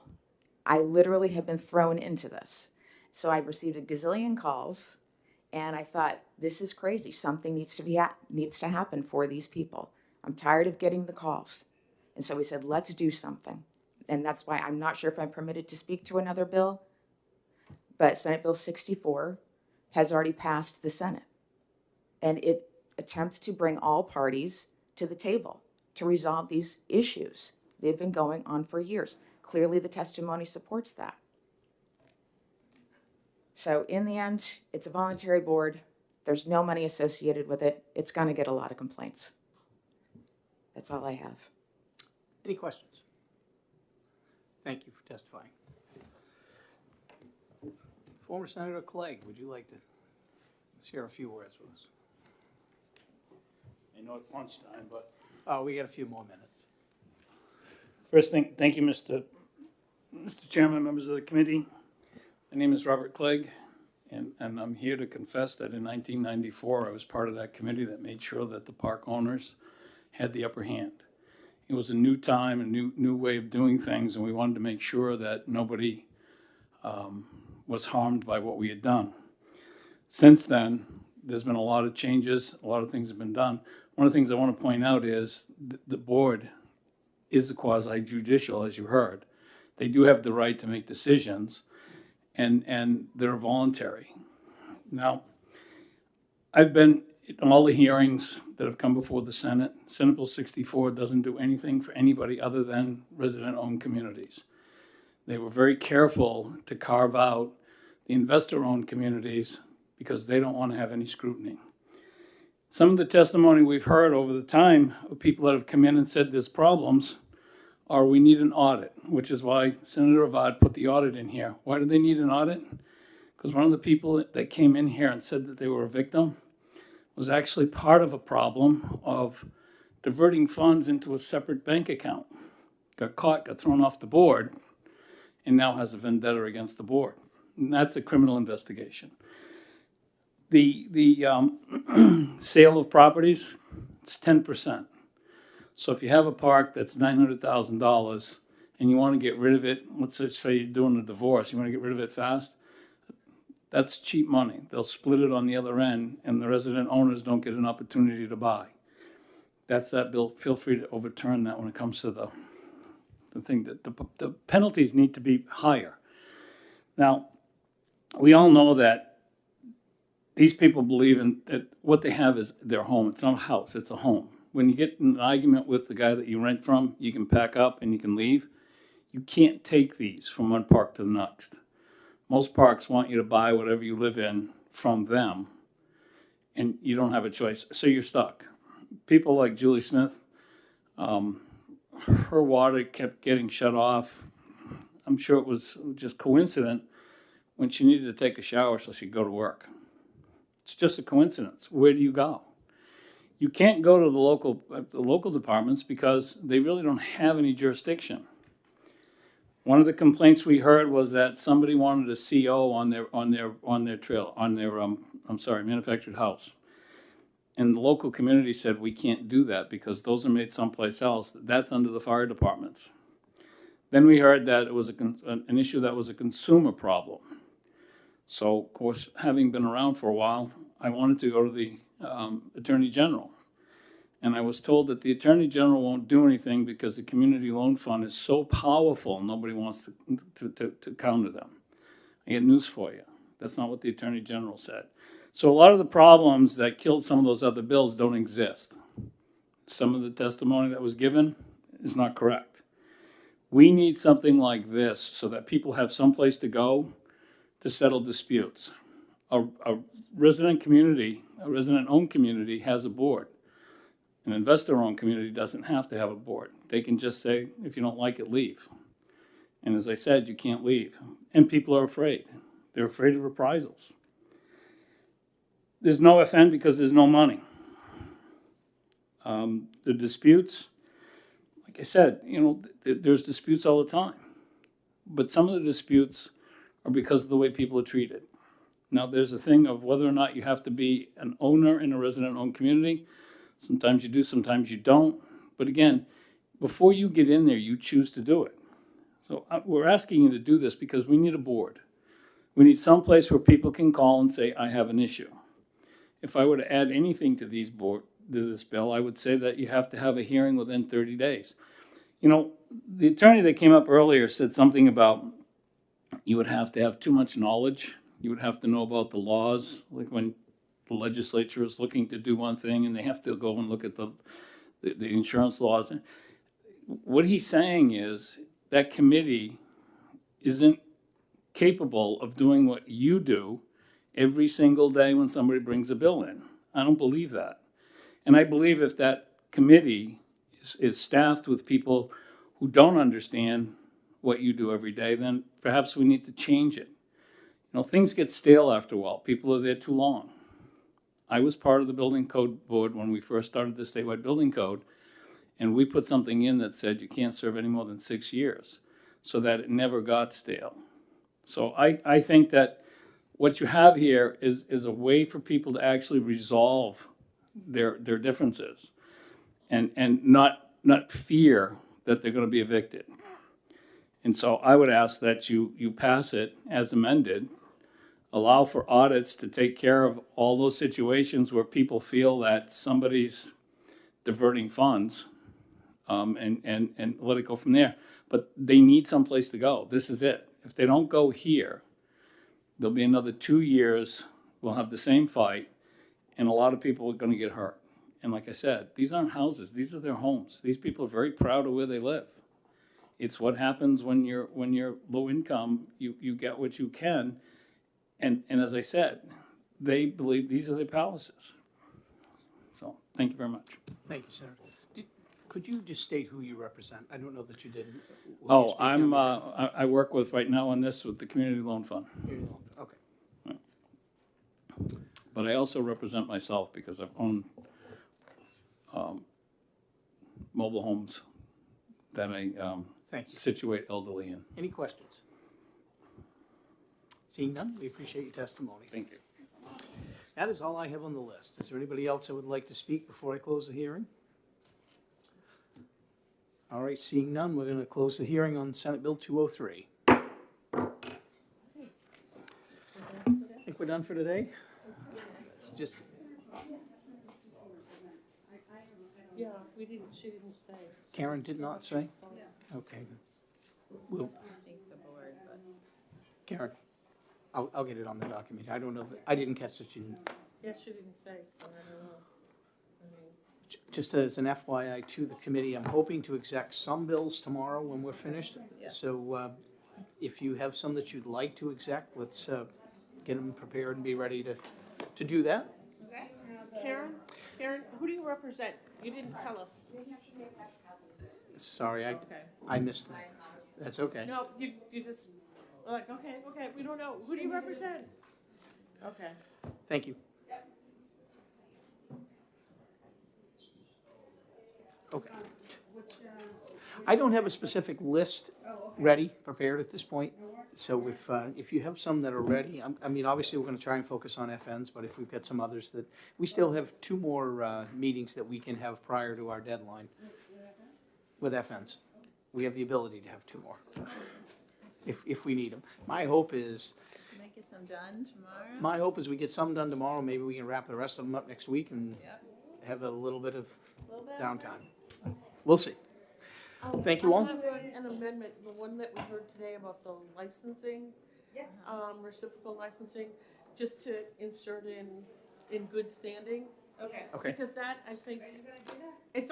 I literally have been thrown into this. So I received a gazillion calls, and I thought, this is crazy. Something needs to happen for these people. I'm tired of getting the calls. And so we said, let's do something. And that's why I'm not sure if I'm permitted to speak to another bill, but Senate Bill 64 has already passed the Senate. And it attempts to bring all parties to the table to resolve these issues. They've been going on for years. Clearly, the testimony supports that. So in the end, it's a voluntary board. There's no money associated with it. It's going to get a lot of complaints. That's all I have. Any questions? Thank you for testifying. Former Senator Clegg, would you like to share a few words with us? I know it's lunchtime, but Oh, we got a few more minutes. first thing, thank you, Mr. Chairman, members of the committee. My name is Robert Clegg, and I'm here to confess that in 1994, I was part of that committee that made sure that the park owners had the upper hand. It was a new time, a new way of doing things, and we wanted to make sure that nobody was harmed by what we had done. Since then, there's been a lot of changes, a lot of things have been done. One of the things I want to point out is the board is a quasi-judicial, as you heard. They do have the right to make decisions, and they're voluntary. Now, I've been in all the hearings that have come before the Senate. Senate Bill 64 doesn't do anything for anybody other than resident-owned communities. They were very careful to carve out the investor-owned communities because they don't want to have any scrutiny. Some of the testimony we've heard over the time of people that have come in and said there's problems are we need an audit, which is why Senator Avad put the audit in here. Why do they need an audit? Because one of the people that came in here and said that they were a victim was actually part of a problem of diverting funds into a separate bank account. Got caught, got thrown off the board, and now has a vendetta against the board. And that's a criminal investigation. The sale of properties, it's 10%. So if you have a park that's $900,000 and you want to get rid of it, let's just say you're doing a divorce, you want to get rid of it fast, that's cheap money. They'll split it on the other end, and the resident owners don't get an opportunity to buy. That's that bill. Feel free to overturn that when it comes to the thing that the penalties need to be higher. Now, we all know that these people believe in that what they have is their home. It's not a house, it's a home. When you get in an argument with the guy that you rent from, you can pack up and you can leave. You can't take these from one park to the next. Most parks want you to buy whatever you live in from them, and you don't have a choice, so you're stuck. People like Julie Smith, her water kept getting shut off I'm sure it was just coincident when she needed to take a shower so she'd go to work. It's just a coincidence. Where do you go? You can't go to the local departments because they really don't have any jurisdiction. One of the complaints we heard was that somebody wanted a CO on their manufactured house. And the local community said, we can't do that because those are made someplace else. That's under the fire departments. Then we heard that it was an issue that was a consumer problem. So, of course, having been around for a while, I wanted to go to the Attorney General. And I was told that the Attorney General won't do anything because the Community Loan Fund is so powerful, nobody wants to counter them. I get news for you. That's not what the Attorney General said. So a lot of the problems that killed some of those other bills don't exist. Some of the testimony that was given is not correct. We need something like this so that people have someplace to go to settle disputes. A resident community, a resident-owned community has a board. An investor-owned community doesn't have to have a board. They can just say, if you don't like it, leave. And as I said, you can't leave. And people are afraid. They're afraid of reprisals. There's no FN because there's no money. The disputes, like I said, there's disputes all the time. But some of the disputes are because of the way people are treated. Now, there's a thing of whether or not you have to be an owner in a resident-owned community. Sometimes you do, sometimes you don't. But again, before you get in there, you choose to do it. So we're asking you to do this because we need a board. We need some place where people can call and say, I have an issue. If I were to add anything to this bill, I would say that you have to have a hearing within 30 days. The attorney that came up earlier said something about you would have to have too much knowledge. You would have to know about the laws, like when the legislature is looking to do one thing and they have to go and look at the insurance laws. What he's saying is that committee isn't capable of doing what you do every single day when somebody brings a bill in. I don't believe that. And I believe if that committee is staffed with people who don't understand what you do every day, then perhaps we need to change it. Things get stale after a while. People are there too long. I was part of the building code board when we first started the statewide building code, and we put something in that said you can't serve any more than 6 years, so that it never got stale. So I think that what you have here is a way for people to actually resolve their differences and not fear that they're going to be evicted. And so I would ask that you pass it as amended, allow for audits to take care of all those situations where people feel that somebody's diverting funds, and let it go from there. But they need someplace to go. This is it. If they don't go here, there'll be another 2 years, we'll have the same fight, and a lot of people are going to get hurt. And like I said, these aren't houses, these are their homes. These people are very proud of where they live. It's what happens when you're low income, you get what you can. And as I said, they believe these are their palaces. So, thank you very much. Thank you, Senator. Could you just state who you represent? I don't know that you didn't. Oh, I work right now on this with the Community Loan Fund. Okay. Right. But I also represent myself because I've owned mobile homes that I situate elderly in. Any questions? Seeing none, we appreciate your testimony. Thank you. That is all I have on the list. Is there anybody else that would like to speak before I close the hearing? All right, seeing none, we're going to close the hearing on Senate Bill 203. I think we're done for today. Just. Yeah, she didn't say. Karen did not say? Okay. We'll. Karen, I'll get it on the document. I don't know, I didn't catch that you didn't. Yes, she didn't say, so I don't know. Just as an FYI to the committee, I'm hoping to exec some bills tomorrow when we're finished. So if you have some that you'd like to exec, let's get them prepared and be ready to do that. Okay. Karen, who do you represent? You didn't tell us. Sorry, I missed that. That's okay. No, you just, like, okay, we don't know. Who do you represent? Okay. Thank you. Okay. I don't have a specific list ready, prepared at this point. So if you have some that are ready, I mean, obviously, we're gonna try and focus on FNs, but if we've got some others that, we still have 2 more meetings that we can have prior to our deadline with FNs. We have the ability to have 2 more, if we need them. My hope is, Can I get some done tomorrow? my hope is we get some done tomorrow, maybe we can wrap the rest of them up next week and have a little bit of downtime. We'll see. Thank you all. I have an amendment, the one that we heard today about the licensing. Yes. Reciprocal licensing, just to insert in good standing. Okay. Because that, I think, it's.